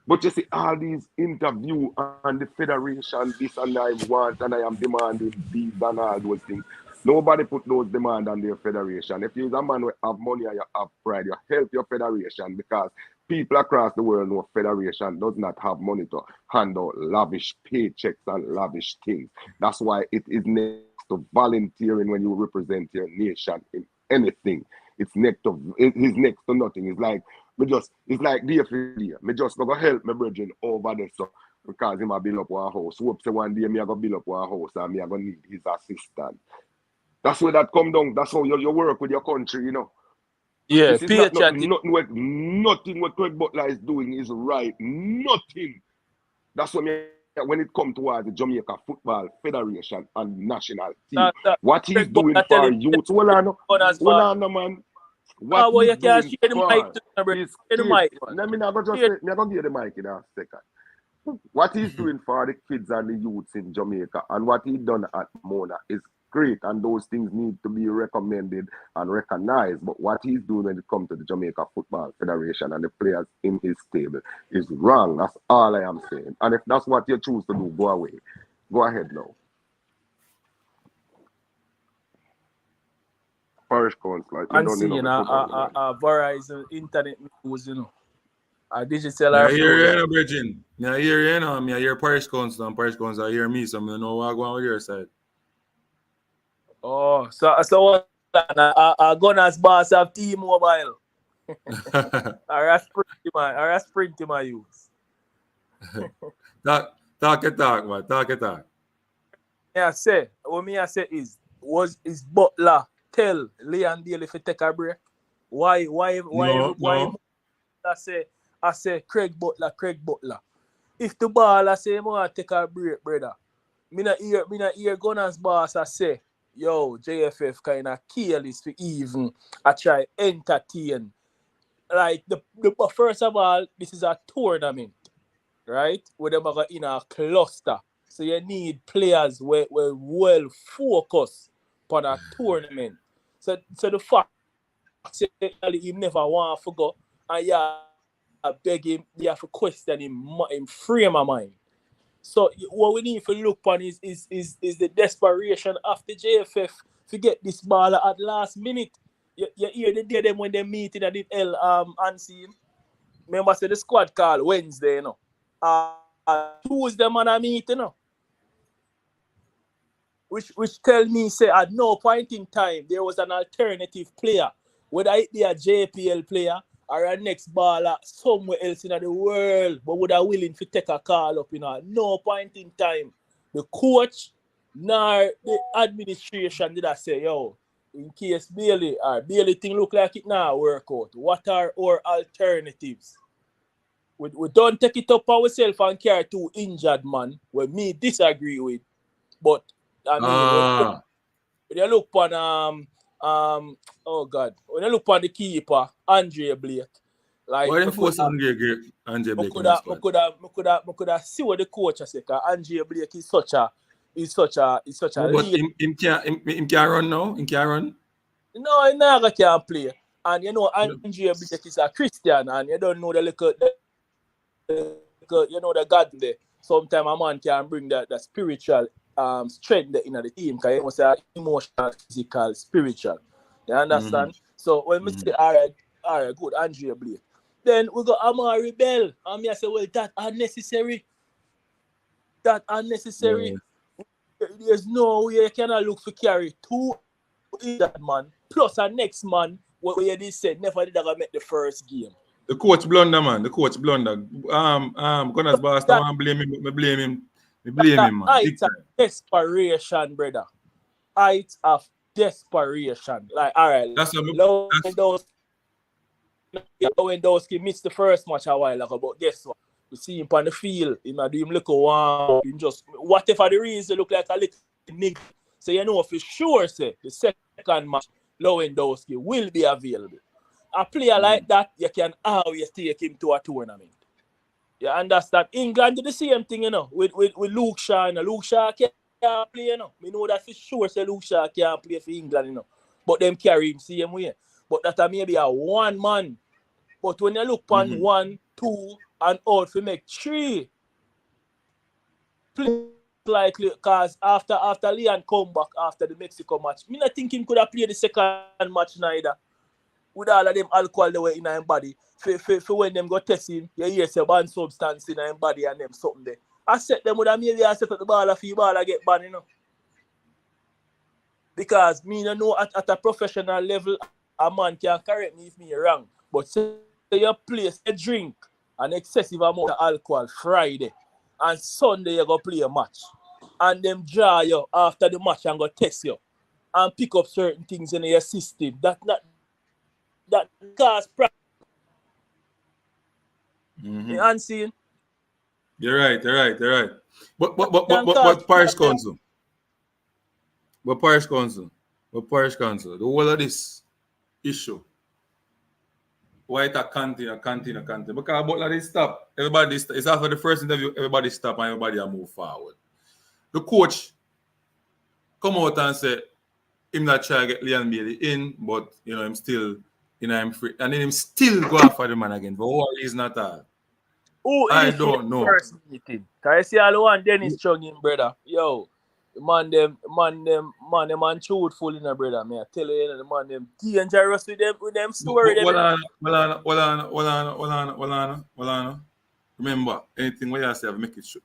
[SPEAKER 4] But you see, all these interview and the federation, this and I want and I am demanding these and all those things. Nobody put those demands on their federation. If you're a man who have money and you have pride, you help your federation because people across the world know federation does not have money to handle lavish paychecks and lavish things. That's why it is next to volunteering when you represent your nation in anything. It's next to nothing. It's like me just go help my brethren over there so because him a build up one house. Hope say one day me a go build up one house and me a go need his assistance. That's where that come down. That's how you work with your country, you know.
[SPEAKER 3] Yeah,
[SPEAKER 4] nothing what Craig Butler is doing is right. Nothing. That's when it comes towards the Jamaica Football Federation and national team. What he's doing for youth. Hold on, man. What he's doing for his kids. Let me go give you the mic in a second. What he's doing for the kids and the youths in Jamaica and what he done at Mona is great, and those things need to be recommended and recognized. But what he's doing when it comes to the Jamaica Football Federation and the players in his table is wrong. That's all I am saying. And if that's what you choose to do, go away. Go ahead now. Parish Council.
[SPEAKER 3] And see, Verizon internet news, a digital.
[SPEAKER 1] I hear you, Virgin. I hear you, I hear Parish Council and Parish Council. I hear me, so I know what I'm going on with your side.
[SPEAKER 3] Oh, so what? Gunners boss have T-Mobile. Or a sprint in my use.
[SPEAKER 1] Talk it talk, man. Talk it talk.
[SPEAKER 3] What I say is Butler tell Leon Bailey to take a break? Why
[SPEAKER 1] No.
[SPEAKER 3] I say Craig Butler. If the ball I say want to take a break, brother. Me not hear Gunners boss I say, yo, JFF kind of careless for even I try entertain. Like the first of all, this is a tournament, right? Where them are in a cluster. So you need players where well focused on a tournament. So the fact he never want to go and you beg him, you have to question him frame of mind. So what we need to look on is the desperation of the JFF to get this ball at last minute. You hear the day them when they meeting at the unseen. Remember say the squad call Wednesday, you know. Tuesday man a meet, you know. Which tell me say at no point in time there was an alternative player, whether it be a JPL player or a next baller somewhere else in the world, but would are willing to take a call up, you know. At no point in time the coach nor the administration did I say, yo, in case Bailey thing look like it now work out, what are our alternatives? We don't take it up ourselves and carry two injured man when me disagree with. But I mean when you look on oh God, when you look on the keeper, Andre Blake, like
[SPEAKER 1] Why didn't force Andre Blake on the squad?
[SPEAKER 3] could have see what the coach has said. Andre Blake is such a
[SPEAKER 1] No, but
[SPEAKER 3] leader.
[SPEAKER 1] him can't run now. Him can't run.
[SPEAKER 3] No, he never can play. And you know, Andre Blake is a Christian, and you don't know the little you know the God there. Sometimes a man can bring the spiritual strength in the team, because you must say emotional, physical, spiritual. You understand? So when we say all right, good, Andre Blake. Then we got Amari Bell. And I say, well, that unnecessary. There's no way you cannot look for carry two in that man, plus a next man where you said never did I make the first game.
[SPEAKER 1] The coach blunder, man. The coach blunder. Gunners boss don't want to blame him, but blame him, man.
[SPEAKER 3] Heights of desperation, brother. Heights of desperation. Like, all right,
[SPEAKER 1] That's what
[SPEAKER 3] Lewandowski missed the first match a while ago, but guess what? We see him on the field. He might do him look wow. Just whatever the reason, look like a little nigga. So you know for sure, say the second match, Lewandowski will be available. A player like that, you can always take him to a tournament. You understand? England do the same thing, you know, with Luke Shaw. You know, Luke Shaw can't play, you know. We know that for sure, say Luke Shaw can't play for England, you know. But them carry him same way. But that maybe a one man. But when you look on 1, 2, and out to make 3, play likely, because after Leon come back after the Mexico match, me not think him could have played the second match neither. With all of them alcohol they were in his body. For when them go test him, you hear say banned substance in his body and them something there. I set them with a maybe I set up the ball for you ball I get banned, you know. Because me don't know at a professional level, a man can correct me if me wrong. But say you place a drink an excessive amount of alcohol Friday and Sunday you go play a match. And them draw you after the match and go test you and pick up certain things in your system. That cause problem. You unseen?
[SPEAKER 1] You're right. But Parish Council. The whole of this issue. Why it continue? Because Butler did stop. It's after the first interview, everybody stop and everybody move forward. The coach come out and say him not try to get Leon Bailey in, but you know him still, you know, him free. And then him still go after the man again. But what is not all? I don't know.
[SPEAKER 3] First meeting. Can you see all the one Dennis Chung in, brother? Yo, the man truthful in a brother. Me I tell you, the man them dangerous with them story.
[SPEAKER 1] Hold on. Remember, anything what you say,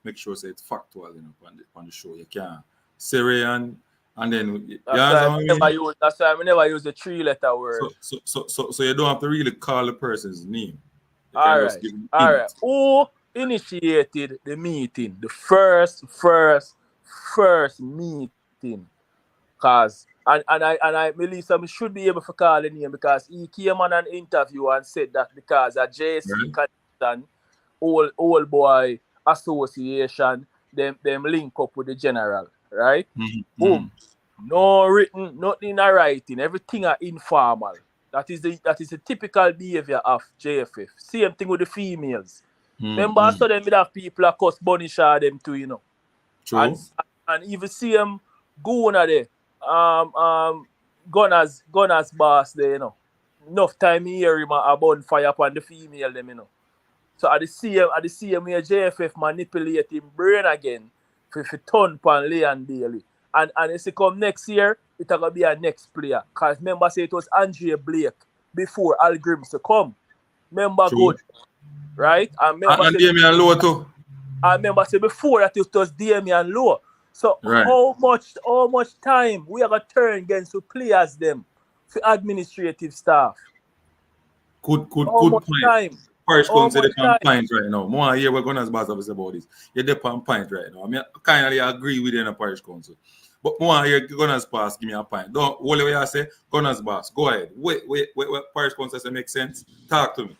[SPEAKER 1] make sure say it's factual, you know, on the show. You can't say and And then you
[SPEAKER 5] That's
[SPEAKER 1] understand what I mean?
[SPEAKER 5] that's why I never use the 3-letter word.
[SPEAKER 1] So you don't have to really call the person's name. You can
[SPEAKER 5] All
[SPEAKER 1] just
[SPEAKER 5] right.
[SPEAKER 1] give him
[SPEAKER 5] All right.
[SPEAKER 1] hint.
[SPEAKER 5] Who initiated the meeting? The first meeting. Cause and I believe some should be able to call the name because he came on an interview and said that because a JC
[SPEAKER 1] Right?
[SPEAKER 5] connection, old boy association, them link up with the general, right?
[SPEAKER 1] Mm-hmm. Mm-hmm.
[SPEAKER 5] Boom. No written, nothing in a writing, everything are informal. That is the typical behavior of JFF. Same thing with the females. Remember, I
[SPEAKER 1] Mm-hmm.
[SPEAKER 5] saw them with have people across Bunny Shaw them too, you know. And
[SPEAKER 1] True.
[SPEAKER 5] and even see them go on there. Gunners boss there, you know. Enough time you hear him a bonfire upon the female them, you know. So at the same way JFF manipulate him brain again for turn pan Leon Bailey. And it's come next year, it's gonna be a next player. Cause remember say it was Andre Blake before Hallgrimsson come. Remember
[SPEAKER 1] True.
[SPEAKER 5] good, right?
[SPEAKER 1] And Damian Lowe too.
[SPEAKER 5] I remember say before that it was Damian Lowe. So
[SPEAKER 1] Right.
[SPEAKER 5] how much time we are gonna turn against to players them for administrative staff?
[SPEAKER 1] Good
[SPEAKER 5] How much
[SPEAKER 1] point.
[SPEAKER 5] time?
[SPEAKER 1] First
[SPEAKER 5] How
[SPEAKER 1] comes to
[SPEAKER 5] much
[SPEAKER 1] the
[SPEAKER 5] time?
[SPEAKER 1] point right now. More here we're gonna boss us about this. You're the point right now. I mean, I kind of agree with you in the parish council. But more here, Gunners boss, give me a point. Don't all the way I say, Gunners boss, go ahead. Wait, parish council say make sense. Talk to me.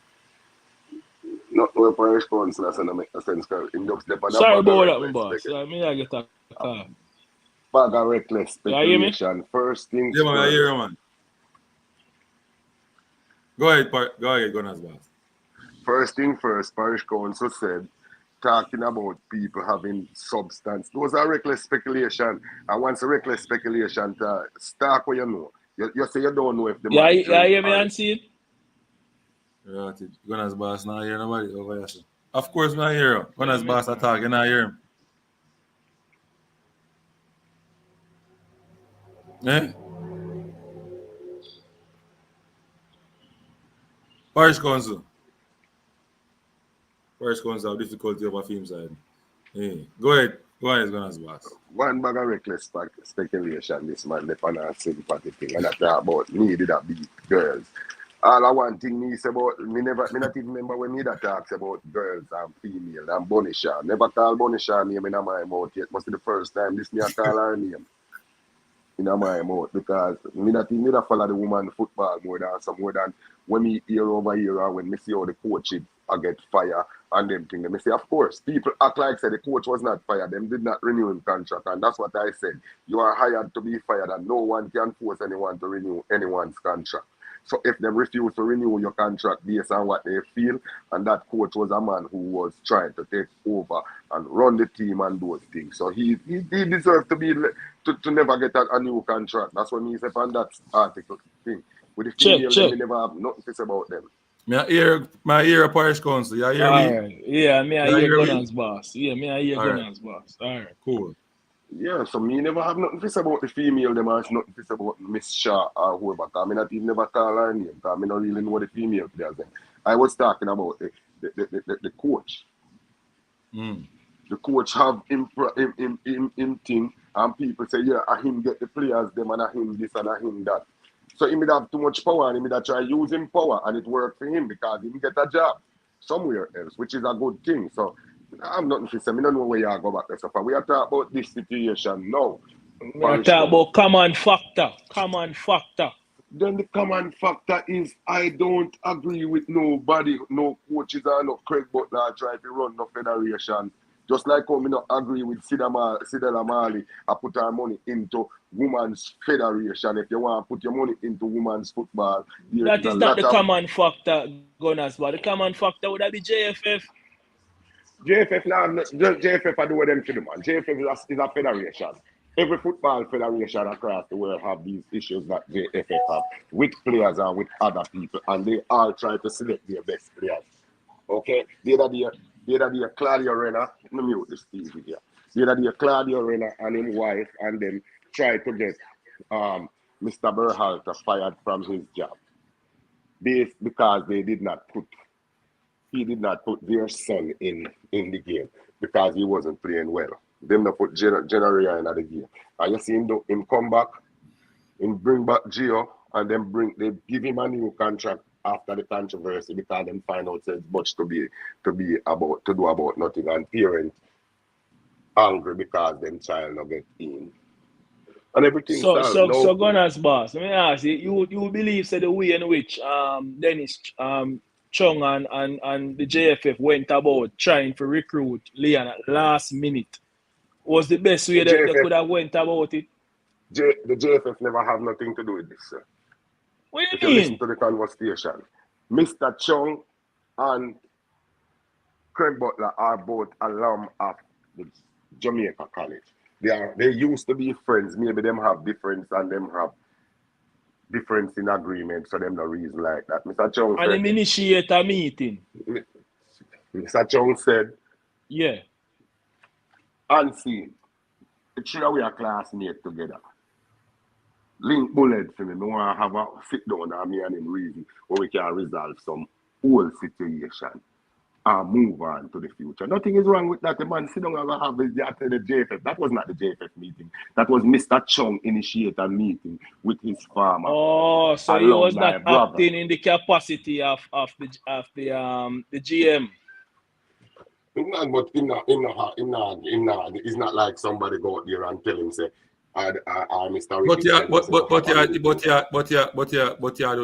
[SPEAKER 4] Not no for response, that's not make no sense because him just dep on a
[SPEAKER 5] Sorry
[SPEAKER 4] bag of
[SPEAKER 5] about that, my
[SPEAKER 4] reckless
[SPEAKER 5] boss. I mean, I get a call.
[SPEAKER 4] bag of reckless
[SPEAKER 5] You hear me?
[SPEAKER 4] speculation. First things
[SPEAKER 1] Yeah, man, I
[SPEAKER 4] first.
[SPEAKER 1] hear you, man. Go ahead, Gunners boss.
[SPEAKER 4] First thing first, parish council said talking about people having substance. Those are reckless speculation. And once a reckless speculation start where you know. You say you don't know if the
[SPEAKER 5] Yeah,
[SPEAKER 4] man
[SPEAKER 5] you
[SPEAKER 4] drink
[SPEAKER 5] hear me
[SPEAKER 4] or
[SPEAKER 5] and see it?
[SPEAKER 1] Right. Gunners boss not hear nobody over here. So. Of course, I hear him. Gunners
[SPEAKER 5] Yeah, me.
[SPEAKER 1] boss attack, you not hear him. Eh? Parish council. Parish council have difficulty over film side. Hey, go ahead, Gunners boss.
[SPEAKER 4] one bag of reckless speculation this man left on a sympathy thing and I talk about me did that beat girls. All I want thing me say about me not even remember when me that talks about girls and female and Bunny Shaw. Never call Bunny Shaw name in my mouth yet. Must be the first time this me I call her name in my mouth because me not follow the woman football more than when me hear over here or when me see how the coach I get fire and them thing. Me say, of course, people act like say the coach was not fired. Them did not renew him contract, and that's what I said. You are hired to be fired, and no one can force anyone to renew anyone's contract. So if they refuse to renew your contract based on what they feel, and that coach was a man who was trying to take over and run the team and those things. So he deserves to be to never get a new contract. That's what me say on that article thing. With the female, them,
[SPEAKER 5] Check.
[SPEAKER 4] me never have nothing to say about them.
[SPEAKER 1] I hear a parish council. You hear
[SPEAKER 5] All
[SPEAKER 1] we?
[SPEAKER 5] right. Yeah, me I
[SPEAKER 1] You
[SPEAKER 5] hear
[SPEAKER 1] hear we?
[SPEAKER 5] Gunners boss. Yeah, me I hear
[SPEAKER 1] All right,
[SPEAKER 5] Gunners boss. All right.
[SPEAKER 1] cool.
[SPEAKER 4] Yeah, so me never have nothing to say about the female, them or nothing to say about Miss Shaw or whoever, because I not even never call her name, because I don't really know the female players. Then. I was talking about the coach.
[SPEAKER 1] Mm.
[SPEAKER 4] The coach have him thing, and people say, yeah, I him get the players, them, and I him this and I him that. So he may have too much power, and he may try use him power, and it worked for him because he get a job somewhere else, which is a good thing. So I'm not interested. I don't know where you go back there. So we are talking about this situation now.
[SPEAKER 5] Me I
[SPEAKER 4] Parish
[SPEAKER 5] talk
[SPEAKER 4] Council.
[SPEAKER 5] about common factor. Common factor.
[SPEAKER 4] Then the common factor is I don't agree with nobody, no coaches or no Craig Butler try to run no federation. Just like how me not agree with Sidela Mali, I put our money into women's federation. If you want to put your money into women's football, there
[SPEAKER 5] That
[SPEAKER 4] is a
[SPEAKER 5] is not
[SPEAKER 4] lot
[SPEAKER 5] the
[SPEAKER 4] of
[SPEAKER 5] common factor, Gunners, but the common factor would be JFF.
[SPEAKER 4] JFF now. JFF I do what them to do, man. JFF is a federation. Every football federation across the world have these issues that JFF have with players and with other people, and they all try to select their best players. Okay? The other day, Claudio Renner, let me mute this TV here. The other day, Claudio Renner and his wife and them tried to get Mr. Berhalter fired from his job because he did not put their son in the game because he wasn't playing well. Them not put January in the game. And you see him come back, him bring back Gio, and they give him a new contract after the controversy because them find out there's much to do about nothing, and parents angry because them child not get in. And everything
[SPEAKER 5] so Gunners boss, let me ask you, you believe the way in which Dennis Chung and the JFF went about trying to recruit Leon at last minute was the best way that they could have went about it?
[SPEAKER 4] The JFF never have nothing to do with this, sir.
[SPEAKER 5] What do
[SPEAKER 4] if
[SPEAKER 5] you mean?
[SPEAKER 4] Listen to the conversation. Mr. Chung and Craig Butler are both alum of the Jamaica College. They used to be friends. Maybe them have difference and them have difference in agreement, so them no reason like that. Mr. Chung
[SPEAKER 5] and them initiate a meeting.
[SPEAKER 4] Mr. Chung said,
[SPEAKER 5] yeah.
[SPEAKER 4] Unseen. The three of we are classmates together. Link bullet for me. I want to have a sit down and me and him reason where we can resolve some old situation and move on to the future. Nothing is wrong with that. The man sit down and have the JFF. That was not the JFF meeting. That was Mr. Chung initiate a meeting with his farmer.
[SPEAKER 5] Oh, so he was not acting in the capacity of the GM.
[SPEAKER 4] But it's not like somebody go out there and tell him say, Mr.
[SPEAKER 1] But the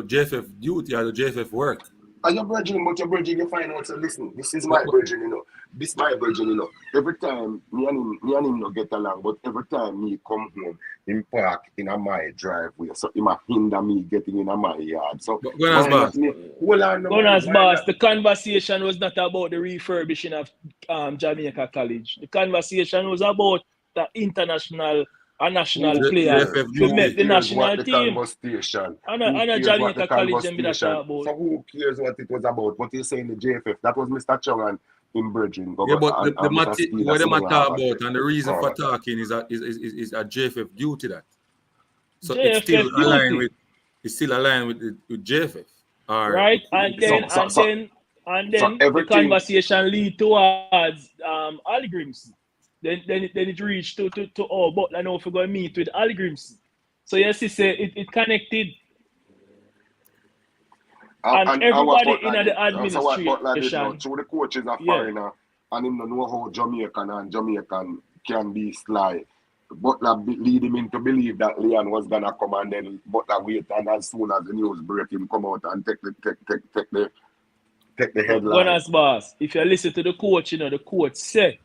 [SPEAKER 1] JFF duty, the JFF work.
[SPEAKER 4] Are you bridging? But you're bridging, you find out, so listen, this is my bridging, you know. This is my bridging, you know. Every time, me and him not get along, but every time me come home, him park in my driveway, so he might hinder me getting in my yard. So,
[SPEAKER 1] Gunners boss,
[SPEAKER 5] the conversation was not about the refurbishing of Jamaica College. The conversation was about the international and national players to make the national team. And Jamaica College them that about.
[SPEAKER 4] So who cares what it was about? What you saying the JFF? That was Mr. Chung and him bridging.
[SPEAKER 1] Yeah, but the what they talk about and the reason for talking is a JFF duty that. So it's still aligned with JFF.
[SPEAKER 5] Right, and then the conversation lead towards Hallgrimsson. Then it reached to Butler now if we're going to meet with Hallgrimsson. So yes, it connected. And everybody in the administration.
[SPEAKER 4] So the coaches are foreigner and him don't know how Jamaican can be sly. Butler lead him into believe that Leon was gonna come and then Butler wait, and as soon as the news break him come out and take the headline.
[SPEAKER 5] Gunners boss, if you listen to the coach, you know the coach said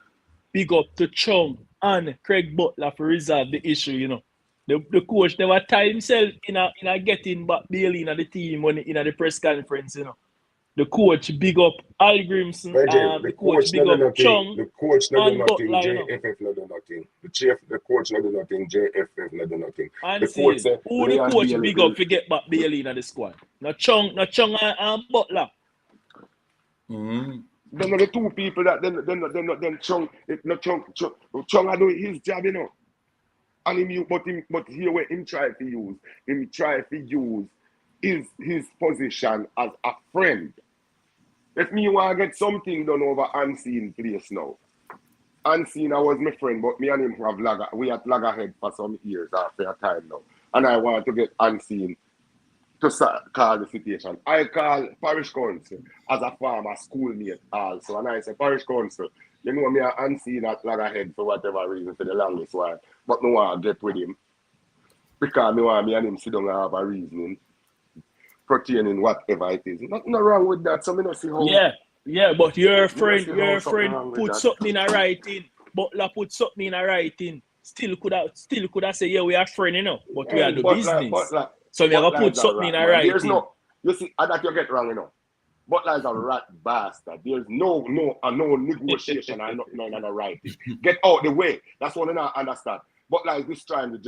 [SPEAKER 5] big up to Chung and Craig Butler for resolve the issue, you know. The coach never tied himself in a getting back Bailey in the team when in the press conference, you know. The coach big up Hallgrimsson, the coach big up Chung.
[SPEAKER 4] The coach not do nothing,
[SPEAKER 5] Butler,
[SPEAKER 4] JFF not do nothing. The coach not do nothing, JFF not do nothing.
[SPEAKER 5] And the coach say, who the coach big up to get back Bailey in the squad? Not Chung and Butler.
[SPEAKER 1] Mm-hmm.
[SPEAKER 4] Then the two people that then Chung I do his job, you know. And but here where him try to use his position as a friend. If me want to get something done over Unseen place now. Unseen I was my friend, but me and him we at loggerhead for some years after a time now. And I want to get Unseen to call the situation. I call Parish Council as a farmer schoolmate also. And I say, Parish Council, you know me are Unseen at loggerhead for whatever reason for the longest while. But me want to get with him. Because me want me and him sit down and have a reasoning pertaining whatever it is. Nothing wrong with that. So me not see how.
[SPEAKER 5] Yeah, but your friend put something in a writing. Butler put something in a writing. Still could have say, yeah, we are friends, you know, but we are the business. So we have to put something in a writing.
[SPEAKER 4] There's no, you see, that you get wrong, you know. Butler is a rat bastard. There's no negotiation and nothing in a writing. Get out the way. That's what I don't understand. Butler is destroying the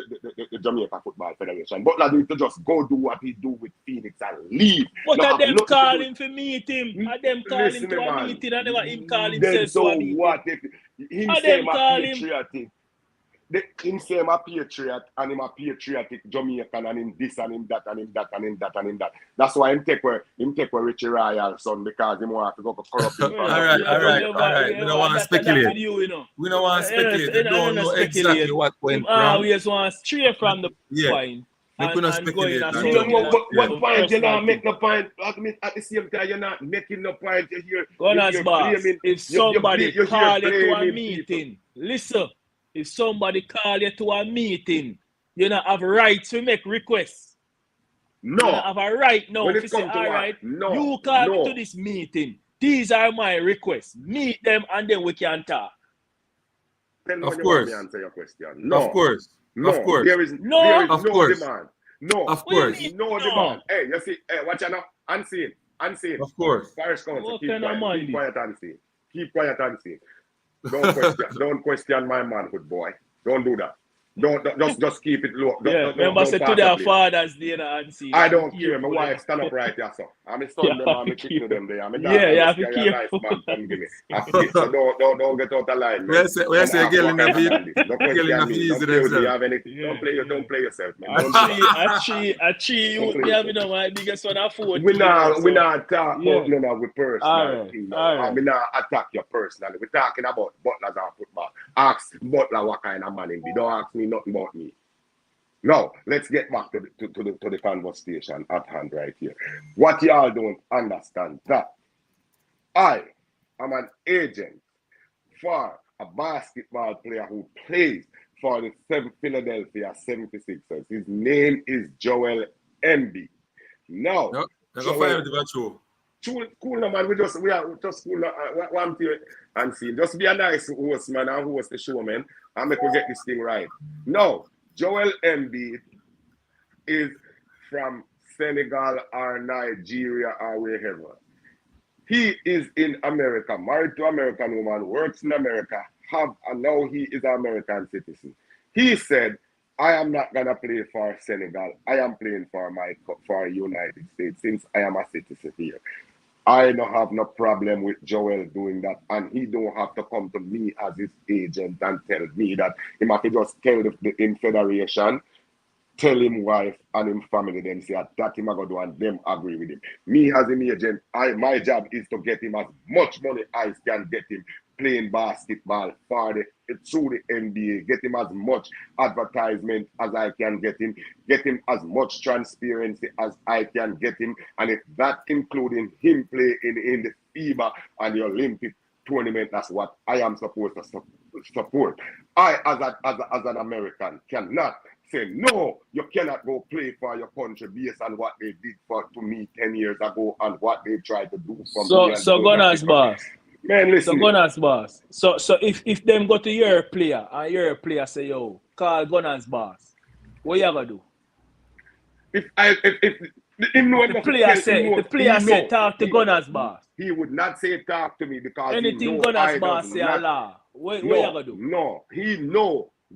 [SPEAKER 4] Jamaica Football Federation. Butler need to just go do what he do with Phoenix and leave.
[SPEAKER 5] But are them calling for meet him? Are them calling to a meeting and never him call himself to a meeting?
[SPEAKER 4] So what if him say patriotic? him say him a patriot and him a patriotic Jamaican and him this and him that and him that and him that and him that. That's why him take where Richie Royal son because him want to go corrupt him.
[SPEAKER 1] All right. We don't want to speculate. We don't want to speculate. We don't know exactly what went wrong.
[SPEAKER 5] We just want to stray from the point.
[SPEAKER 1] We could not speculate.
[SPEAKER 4] What point? You not make no point. At the same time, you're not making no point. You're
[SPEAKER 5] boss. If somebody call you to a meeting,
[SPEAKER 4] people.
[SPEAKER 5] listen. If somebody call you to a meeting, you don't have a right to make requests.
[SPEAKER 4] No.
[SPEAKER 5] You don't have a right now to say, all right, you call me to this meeting. These are my requests. Meet them and then we can talk.
[SPEAKER 4] Of course. Answer your question. No.
[SPEAKER 1] Of course.
[SPEAKER 4] No.
[SPEAKER 1] Of course.
[SPEAKER 4] There is no demand. No.
[SPEAKER 1] Of course.
[SPEAKER 4] No demand. Hey, you see, watch out now. Unseen.
[SPEAKER 1] Of course.
[SPEAKER 4] Parish Council, keep quiet and see. Keep quiet and see. Don't question my manhood, boy. Don't do that. Don't just keep it low.
[SPEAKER 5] Remember say to their fathers day and see.
[SPEAKER 4] I don't care. My wife stand up right here, so I'm a son them, I'm a kick to them there. I'm a dad.
[SPEAKER 5] Yeah,
[SPEAKER 4] I'm a nice man. Come give me. So don't get out of line.
[SPEAKER 1] Where's the girl in the feed?
[SPEAKER 4] Don't question me. Don't play yourself, man.
[SPEAKER 5] Actually, you have no my biggest one afford.
[SPEAKER 4] We not talk about no with personal thing. We not attack your personally. We're talking about Butlers and football. Ask Butler what kind of man he be. Don't ask me nothing about me. Now, let's get back to the conversation at hand right here. What y'all don't understand that I am an agent for a basketball player who plays for the Philadelphia 76ers. His name is Joel Embiid. Now, cool, no, man. We are just cool. One thing and see. Just be a nice host, man, and host the show, man, and make we get this thing right. Now, Joel Embiid is from Senegal or Nigeria or wherever. He is in America, married to an American woman, works in America, and now he is an American citizen. He said, I am not gonna play for Senegal. I am playing for United States since I am a citizen here. I don't have no problem with Joel doing that, and he don't have to come to me as his agent and tell me that he might just tell the federation, tell him wife and him family, them say that him go do and them agree with him. Me as an agent, my job is to get him as much money as I can get him playing basketball through the NBA, get him as much advertisement as I can get him as much transparency as I can get him, and if that including him playing in the FIBA and the Olympic tournament, that's what I am supposed to support. I, as an American, cannot say, no, you cannot go play for your country based on what they did to me 10 years ago and what they tried to do from me.
[SPEAKER 5] So Gunners boss.
[SPEAKER 4] Man, listen.
[SPEAKER 5] So Gunners boss. So if them go to your player and your player say, yo, call Gunners boss, what you gonna do?
[SPEAKER 4] If the
[SPEAKER 5] player say talk to Gunners boss,
[SPEAKER 4] he would not say talk to me because
[SPEAKER 5] anything Gunners boss say Allah. What you gonna do?
[SPEAKER 4] No,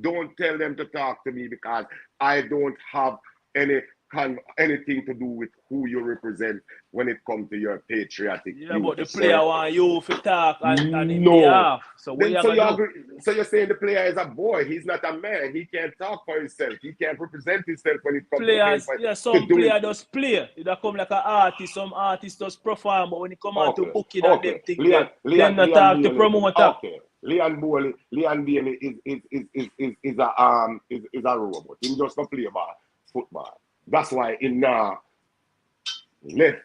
[SPEAKER 4] don't tell them to talk to me because I don't have anything to do with who you represent when it comes to your patriotic.
[SPEAKER 5] Yeah, but the player want you to talk and
[SPEAKER 4] no.
[SPEAKER 5] Off. So what you do?
[SPEAKER 4] So you're saying the player is a boy, he's not a man, he can't talk for himself, he can't represent himself when it comes to
[SPEAKER 5] some player does play. It come like an artist, some artist does perform, but when it come out to book it and them things, them not talk to promoter.
[SPEAKER 4] Okay. Leon Bailey is a robot. He just don't play football. That's why him now left.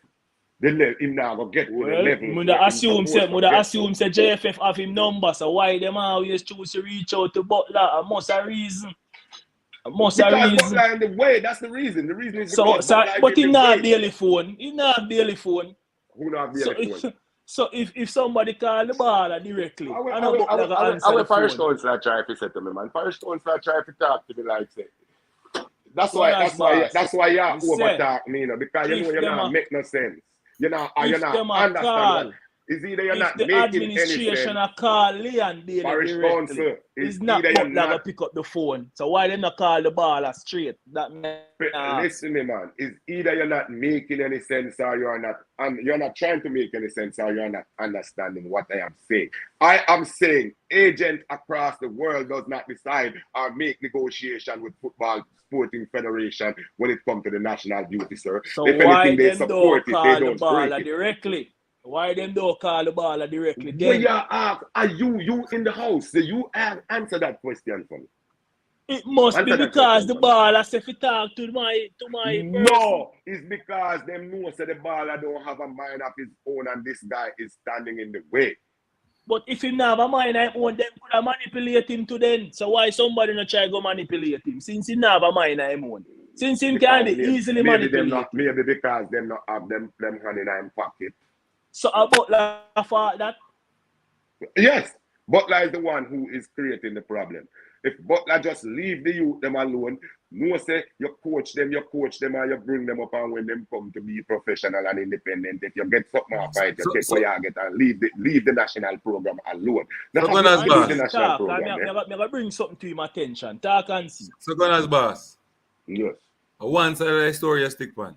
[SPEAKER 4] Him now go get with the level.
[SPEAKER 5] Muda assume say JFF have him number, so why them always choose to reach out to Butler? A must a reason.
[SPEAKER 4] Butler in the way. That's the reason. The reason is
[SPEAKER 5] but he not daily phone.
[SPEAKER 4] Who not daily phone?
[SPEAKER 5] So if somebody call the baller directly,
[SPEAKER 4] I will Parish Council try to say to me, man. Parish Council try to talk to me like say. That's why you over talk me, because you know not make no sense. You're not understand. It's either you're
[SPEAKER 5] if
[SPEAKER 4] not
[SPEAKER 5] the
[SPEAKER 4] making any
[SPEAKER 5] administration
[SPEAKER 4] sense.
[SPEAKER 5] are call Leon Bailey
[SPEAKER 4] Parish
[SPEAKER 5] directly,
[SPEAKER 4] council,
[SPEAKER 5] it's not
[SPEAKER 4] either you're
[SPEAKER 5] Butler
[SPEAKER 4] not.
[SPEAKER 5] pick up the phone. So why they not call the baller straight?
[SPEAKER 4] Listen, me, man. It's either you're not making any sense or you're not, and you're not trying to make any sense or you're not understanding what I am saying. I am saying agents across the world does not decide or make negotiation with football sporting federation when it comes to the national duty, sir.
[SPEAKER 5] So
[SPEAKER 4] If
[SPEAKER 5] why
[SPEAKER 4] anything, they
[SPEAKER 5] them
[SPEAKER 4] support
[SPEAKER 5] don't
[SPEAKER 4] it, they
[SPEAKER 5] call the
[SPEAKER 4] don't break
[SPEAKER 5] baller
[SPEAKER 4] it.
[SPEAKER 5] directly? Why them don't call the baller directly?
[SPEAKER 4] When
[SPEAKER 5] Then
[SPEAKER 4] you ask, are you in the house? So you answer that question for me.
[SPEAKER 5] it must
[SPEAKER 4] Answer
[SPEAKER 5] be
[SPEAKER 4] that
[SPEAKER 5] because the
[SPEAKER 4] question for me.
[SPEAKER 5] baller say if he talk to my person.
[SPEAKER 4] No, it's because them know that the baller don't have a mind of his own and this guy is standing in the way.
[SPEAKER 5] But if he not have a mind of his own, them could have manipulate him to then. So why somebody not try go manipulate him? Since he not have a mind of his own. Since him can be easily manipulated.
[SPEAKER 4] Maybe because them not have them hand in their pocket.
[SPEAKER 5] So about that fault that?
[SPEAKER 4] Yes, Butler is the one who is creating the problem. If Butler just leave the youth them alone, no say you coach them, and you bring them up, and when them come to be professional and independent, if you get something off it, you take what you get and leave the national program alone.
[SPEAKER 1] So Gunners boss.
[SPEAKER 5] I'm going to bring something to him attention. Talk and see.
[SPEAKER 1] So Gunners boss.
[SPEAKER 4] Yes.
[SPEAKER 1] One side of the story you stick on.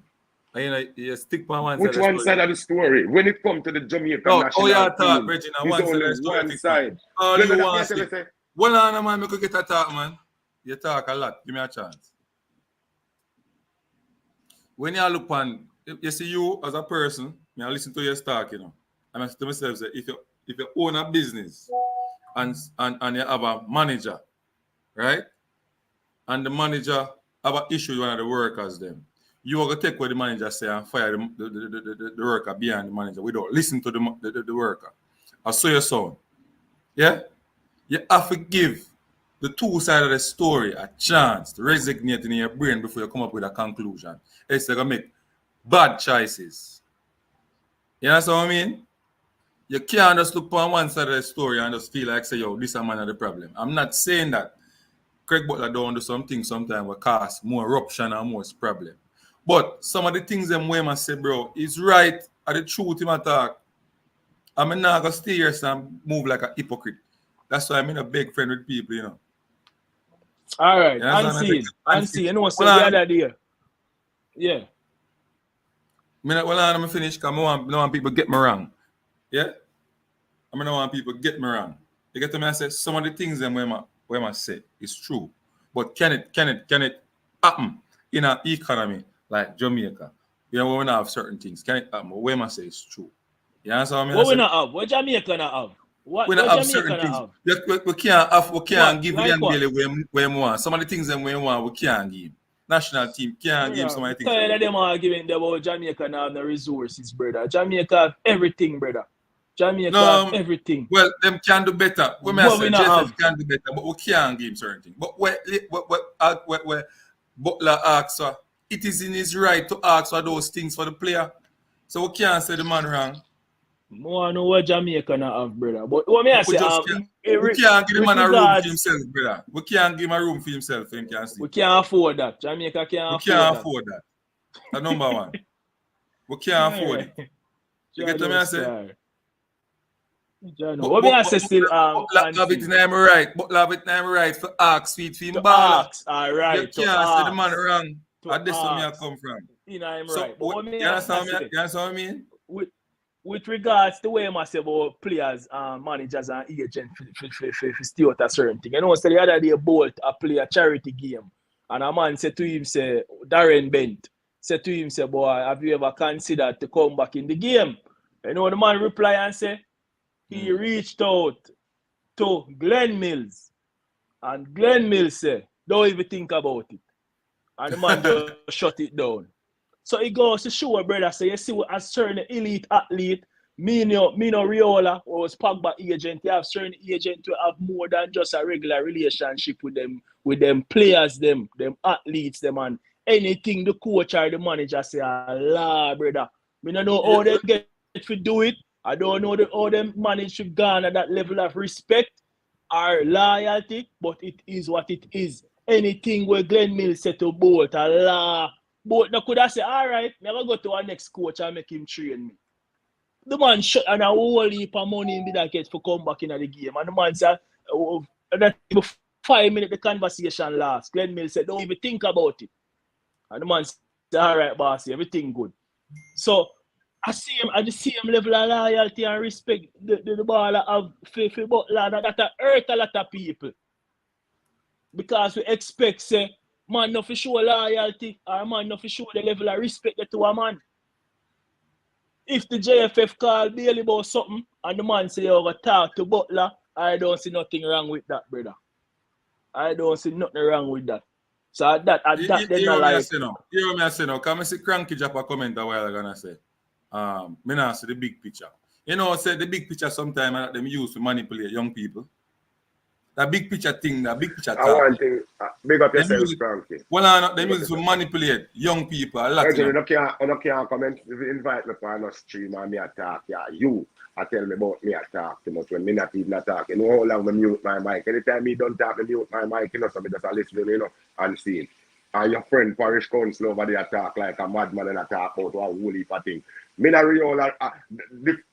[SPEAKER 1] You stick on one
[SPEAKER 4] Which
[SPEAKER 1] side
[SPEAKER 4] one side of the story? When it comes to the Jamaican national team,
[SPEAKER 1] Regina,
[SPEAKER 4] it's
[SPEAKER 1] one
[SPEAKER 4] only
[SPEAKER 1] side of the story.
[SPEAKER 4] one side.
[SPEAKER 1] Only one side. Well, on, man, we could get a talk, man. You talk a lot. Give me a chance. When you look on, you see you as a person, I listen to your talk, you know. And I say to myself, say, if you own a business and you have a manager, right? And the manager have an issue with one of the workers, them. You are going to take what the manager say and fire the worker behind the manager. We don't listen to the worker. I saw your son. Yeah? You have to give the two sides of the story a chance to resonate in your brain before you come up with a conclusion. It's like make bad choices. You know what I mean? You can't just look on one side of the story and just feel like, say, yo, this is a man of the problem. I'm not saying that Craig Butler don't do something sometimes will cause more eruption and more problem. But some of the things them way I say, bro, is right at the truth in my talk. I'm not going to stay here and move like a hypocrite. That's why I'm in a big friend with people, you know.
[SPEAKER 5] All right, unseen. You know what's the other day? Yeah.
[SPEAKER 1] Well, I'm finished because I don't want people get me wrong. Yeah? I don't want people get me wrong. You get to me, I say, some of the things them where I say is true. But can it happen in an economy like Jamaica? You know, when we not have certain things. Can it happen? Where I say it's true. You understand what I
[SPEAKER 5] mean? What we not have? What Jamaica not have?
[SPEAKER 1] We don't have certain things. We can't give Leon Bailey where we want. Some of the things that we want, we can't give. National team can't give some of the things.
[SPEAKER 5] Tired of them arguing about Jamaica now have the resources, brother. Jamaica have everything, brother. Jamaica have everything.
[SPEAKER 1] Well, them can do better. We JFF can do better, but we can't give certain things. But where Butler asks, it is in his right to ask for those things for the player. So we can't say the man wrong.
[SPEAKER 5] I know what Jamaica not have, brother. But what me I say,
[SPEAKER 1] we can't give the man a room for himself, brother. We can't give him a room for himself. Him can sleep.
[SPEAKER 5] We can't afford that. Jamaica can't afford that.
[SPEAKER 1] That's number one. We can't afford it. You get what I say?
[SPEAKER 5] What me I say still
[SPEAKER 1] Butler have it in him right. Butler have it in him right for ask sweet for him baller.
[SPEAKER 5] All right.
[SPEAKER 1] You can't say the man wrong. That's where me I come from.
[SPEAKER 5] You know I'm
[SPEAKER 1] so,
[SPEAKER 5] right.
[SPEAKER 1] But you understand what I mean?
[SPEAKER 5] With regards to the way I say about players, managers and agents for stay out a certain thing. You know, so the other day Bolt play a charity game and a man said to him, say, Darren Bent, said to him, say, boy, have you ever considered to come back in the game? You know, the man reply and say, he reached out to Glenn Mills. And Glenn Mills say, don't even think about it. And the man just shut it down. So he goes to show, brother, so you see a certain elite athlete, Mino Riola, or was Pogba agent, you have certain agent to have more than just a regular relationship with them players, them athletes, them, and anything the coach or the manager say, Allah, brother. I don't know how they get to do it. I don't know how they manage to garner that level of respect or loyalty, but it is what it is. Anything where Glenn Mills said to Bolt, Allah. But no could I say, all right, never go to our next coach and make him train me. the man shot and a whole heap of money in that case for come back in the game. And the man said, that 5 minutes the conversation last. Glenn Mill said, don't even think about it. And the man said, all right, boss, everything good. So I see him at the same level of loyalty and respect the ball of for Butler that hurt a lot of people. Because we expect, say, man not for show loyalty or man not for show the level of respect to a man. If the JFF call Bailey about something and the man say, oh, talk to Butler, I don't see nothing wrong with that, brother. I don't see nothing wrong with that. So at that, then
[SPEAKER 1] you
[SPEAKER 5] like...
[SPEAKER 1] hear me I say now, come and see Cranky drop a comment a while ago and I say, me not see the big picture. You know, I said the big picture sometimes them use to manipulate young people. That big picture thing, that big picture
[SPEAKER 4] I want to big up yourself, Cranky.
[SPEAKER 1] Well, they use to manipulate young people a lot.
[SPEAKER 4] Actually, you can't comment. If you invite me for a stream and me attack, you tell me about me attack too much when me not even attack. You know how long I mute my mic. Anytime me don't talk, me mute my mic, you know, so me just listen, you know, and see. And your friend Parish Council over there attack like a madman and attack out a whole heap of thing. Me not really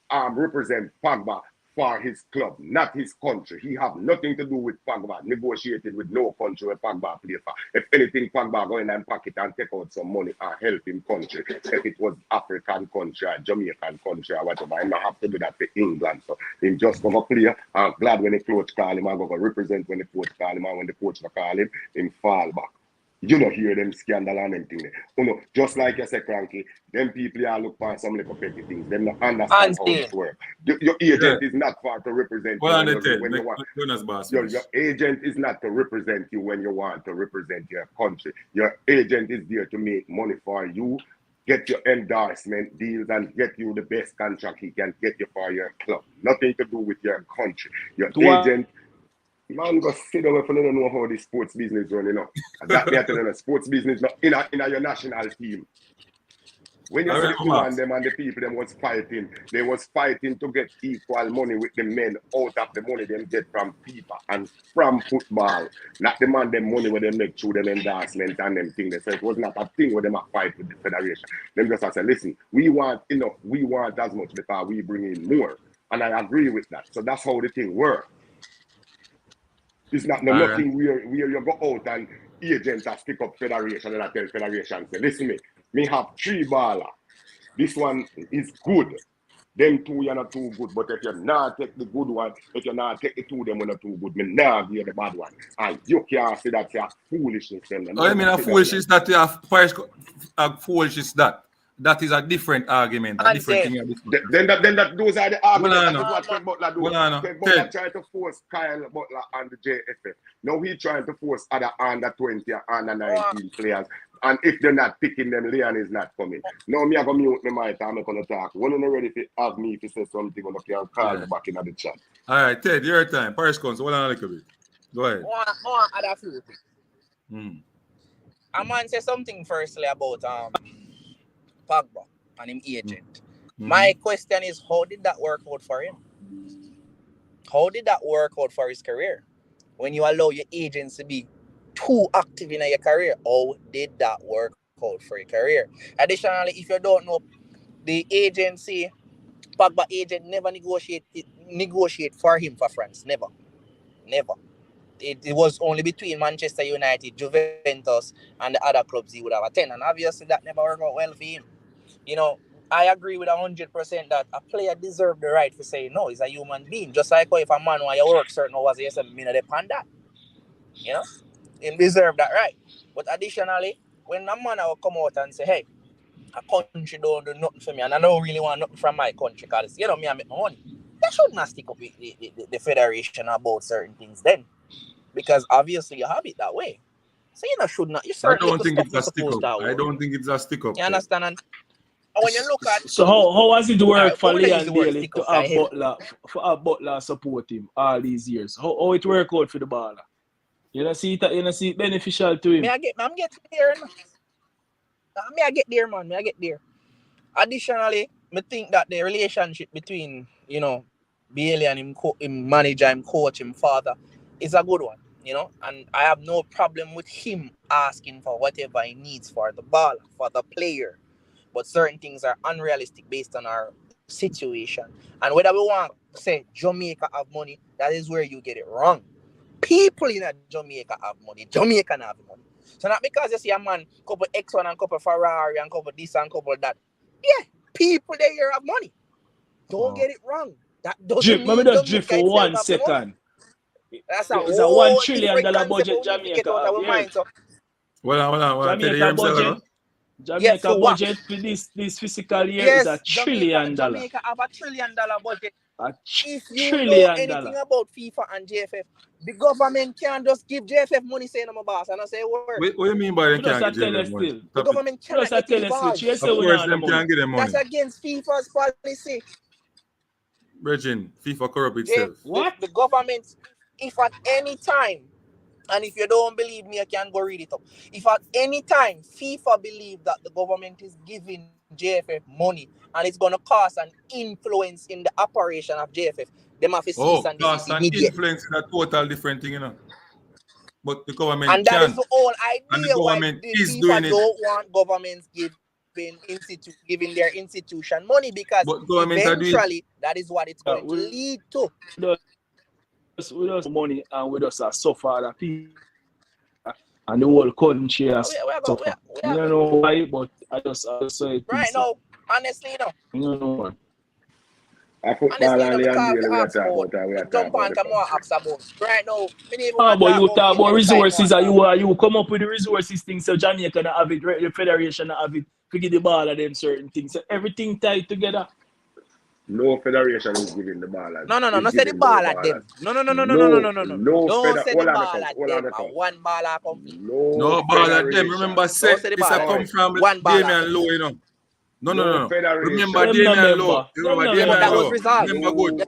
[SPEAKER 4] represent Pogba for his club, not his country. He have nothing to do with Pogba. Negotiated with no country where Pogba play for. If anything, Pogba go in and pocket and take out some money and help him country. If it was African country or Jamaican country or whatever, I don't have to do that for England. So he just go play. I'm glad when the coach call him, I go represent when the coach call him, and when the coach call him fall back. You don't hear them scandal and them thing there. You know, just like you say, Cranky, them people are look for some little petty things. Them not understand how this works. Your agent is not for to represent you when you want. Your agent is not to represent you when you want to represent your country. Your agent is there to make money for you, get your endorsement deals, and get you the best contract he can get you for your club. Nothing to do with your country. Your agent... Man, go sit down if you don't know how the sports business run, you know. That me tell you, sports business in your national team. When you see and them and the people them was fighting, they was fighting to get equal money with the men out of the money them get from FIFA and from football. Not the man them money where they make through them endorsement and them things. So it was not a thing where them a fight with the federation. Them just say, listen, we want enough, we want as much because we bring in more. And I agree with that. So that's how the thing works. It's not nothing where you go out and agents that stick up federation and I tell federation, say, listen me have 3 ballers. This one is good. Them 2 you're not too good. But if you not take the good one, if you not take the 2 them when not too good, me not give you the bad one. And you can't say that you're foolishness.
[SPEAKER 1] I mean a foolishness that you have foolishness that. That is a different argument. A different thing.
[SPEAKER 4] Then those are the arguments. What Butler do? Butler trying to force Kyle Butler and the JFF. Now he trying to force other under 20 and under 19 players. And if they're not picking them, Leon is not coming. Now me I go mute my mic and I'm gonna talk. When you're ready to have me to say something, I'm gonna call you back in the chat.
[SPEAKER 1] All right, Ted, your time. Parish Council, hold on a little bit. Go ahead.
[SPEAKER 6] More other few things. A man say something firstly about Pogba and him agent. My question is, how did that work out for him? How did that work out for his career? When you allow your agents to be too active in your career, how did that work out for your career? Additionally, if you don't know, the agency, Pogba agent never negotiate for him for France. Never. It was only between Manchester United, Juventus, and the other clubs he would have attended. And obviously that never worked out well for him. You know, I agree with 100% that a player deserves the right to say no. He's a human being. Just like if a man want to work certain hours, he says, "Me not depend that." You know, he deserve that right. But additionally, when a man will come out and say, "Hey, a country don't do nothing for me, and I don't really want nothing from my country because you know me, I make my money," they should not stick up with the federation about certain things then, because obviously you have it that way. So you know, should not. You certainly
[SPEAKER 1] I don't think it's a stick up. I don't think it's a stick up.
[SPEAKER 6] You understand? And when you look at
[SPEAKER 5] so how has it worked for Leon Bailey to have Butler support him all these years? How it work out for the baller? You know, see it beneficial to him.
[SPEAKER 6] I'm getting there. I get there, man. I get there. Additionally, I think that the relationship between, you know, Bailey and him manager, him coach, him father is a good one, you know, and I have no problem with him asking for whatever he needs for the baller, for the player. But certain things are unrealistic based on our situation. And whether we want to say Jamaica have money, that is where you get it wrong. People in Jamaica have money. Jamaican have money. So not because you see a man, couple X1 and couple Ferrari and couple this and couple that. Yeah, people there have money. Don't get it wrong. That doesn't
[SPEAKER 5] Let me
[SPEAKER 6] mean
[SPEAKER 5] just drift
[SPEAKER 6] Jamaica
[SPEAKER 5] for
[SPEAKER 6] itself
[SPEAKER 5] 1
[SPEAKER 6] have the money.
[SPEAKER 5] second.
[SPEAKER 6] That's a
[SPEAKER 5] It's a
[SPEAKER 6] whole
[SPEAKER 5] $1 trillion
[SPEAKER 6] different concept
[SPEAKER 5] budget
[SPEAKER 6] we need to
[SPEAKER 5] Jamaica
[SPEAKER 6] get out
[SPEAKER 5] have.
[SPEAKER 6] of our mind. So
[SPEAKER 1] Hold on. Tell you
[SPEAKER 5] Jamaica
[SPEAKER 1] himself,
[SPEAKER 5] budget.
[SPEAKER 1] no?
[SPEAKER 5] Jamaica
[SPEAKER 6] for what?
[SPEAKER 5] budget for this fiscal year
[SPEAKER 6] Yes,
[SPEAKER 5] is $1 trillion.
[SPEAKER 6] Jamaica have $1 trillion budget.
[SPEAKER 5] $1
[SPEAKER 6] If you know
[SPEAKER 5] trillion.
[SPEAKER 6] anything about FIFA and JFF, the government can't just give JFF money saying I'm a boss and I say word.
[SPEAKER 1] What do you mean by they
[SPEAKER 5] We just
[SPEAKER 1] can't
[SPEAKER 5] tell
[SPEAKER 1] give
[SPEAKER 5] us
[SPEAKER 1] them money?
[SPEAKER 5] still.
[SPEAKER 6] The government
[SPEAKER 5] We
[SPEAKER 6] cannot
[SPEAKER 5] just
[SPEAKER 6] get
[SPEAKER 5] tell us
[SPEAKER 6] involved.
[SPEAKER 5] still.
[SPEAKER 1] Of course, them can't give them money.
[SPEAKER 6] That's against FIFA's policy.
[SPEAKER 1] Virgin, FIFA corrupt itself.
[SPEAKER 5] What?
[SPEAKER 6] The government, if at any time, and if you don't believe me, you can go read it up. If at any time FIFA believe that the government is giving JFF money and it's going to cause an influence in the operation of JFF, they have to cease and
[SPEAKER 1] Cause
[SPEAKER 6] desist
[SPEAKER 1] an
[SPEAKER 6] immediately.
[SPEAKER 1] influence is a total different thing, you know. But the government
[SPEAKER 6] And that
[SPEAKER 1] can.
[SPEAKER 6] is the whole idea
[SPEAKER 1] And the
[SPEAKER 6] why
[SPEAKER 1] government
[SPEAKER 6] the
[SPEAKER 1] is
[SPEAKER 6] FIFA
[SPEAKER 1] doing it.
[SPEAKER 6] don't want governments giving their institution money because
[SPEAKER 1] But government are doing it.
[SPEAKER 6] eventually that is what it's going to lead to.
[SPEAKER 5] We just money and we just suffer the people and the whole country has suffer. I don't know why, but I just say it.
[SPEAKER 6] Right now, honestly, no.
[SPEAKER 5] You know.
[SPEAKER 4] I football and the NBA we are talking about. We are
[SPEAKER 6] jump on, come on, ask about. Right now,
[SPEAKER 5] but you talk about resources and you come up with the resources things so Jamaica have it, the federation have it, to give the ball of them certain things. So everything tied together.
[SPEAKER 4] No federation is giving the ball.
[SPEAKER 6] No, say the ball at them. No. Don't say the ball at them. One ball at come.
[SPEAKER 1] No ball at them. Remember, say this come from Damian Lowe, you know. No. Remember Damian Lowe.
[SPEAKER 6] That was resolved. Remember good.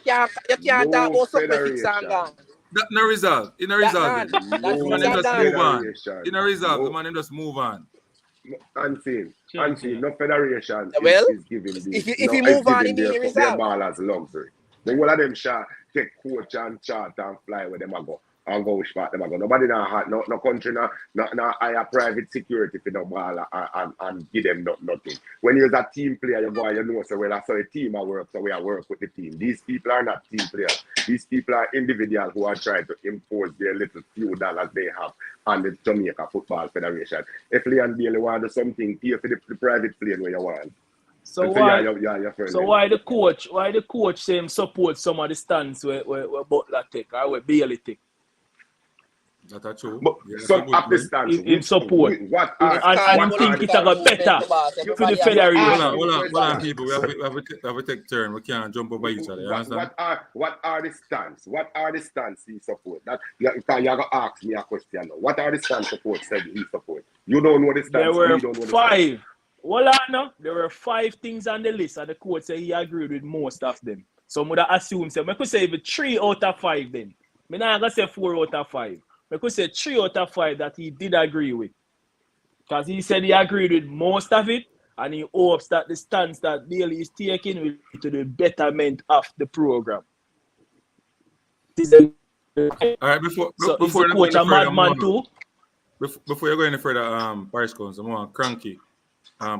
[SPEAKER 6] You can't talk about something fix and gone.
[SPEAKER 1] That no result. In a result. The man just move on. In a result, the man just move on.
[SPEAKER 4] Unseen. No federation is giving
[SPEAKER 6] if you move on, it means
[SPEAKER 4] their ball as luxury. The whole of them shall take coach and chart and fly where them go. And go spot them go. Nobody no country no hire private security for no ball and give them nothing. When you're a team player, you go and you know so well that's how a team works, so we work with the team. These people are not team players. These people are individuals who are trying to impose their little few dollars they have on the Jamaica Football Federation. If Leon Bailey want to do something, pay for the private plane where you want.
[SPEAKER 5] So why the coach say him support some of the stands where Butler take or where Bailey take?
[SPEAKER 1] That's true.
[SPEAKER 4] But some of the stands
[SPEAKER 5] in support. And think it's better for the federation.
[SPEAKER 1] Hold on, people. We have to take turn. We can't jump over each other. You understand?
[SPEAKER 4] What are the stands? What are the stands he support? That you have to ask me a question now. What are the stands support said he support? You don't know the stands.
[SPEAKER 5] There were 5. Well, no, there were 5 things on the list, and the coach said he agreed with most of them. Some would assume, I could say even 3 out of 5 then. I'm not going to say 4 out of 5. I could say 3 out of 5 that he did agree with. Because he said he agreed with most of it, and he hopes that the stance that Bailey is taking will to the betterment of the program.
[SPEAKER 1] All right, before
[SPEAKER 5] the coach a madman too.
[SPEAKER 1] Before you go any further, Paris Council, more Cranky.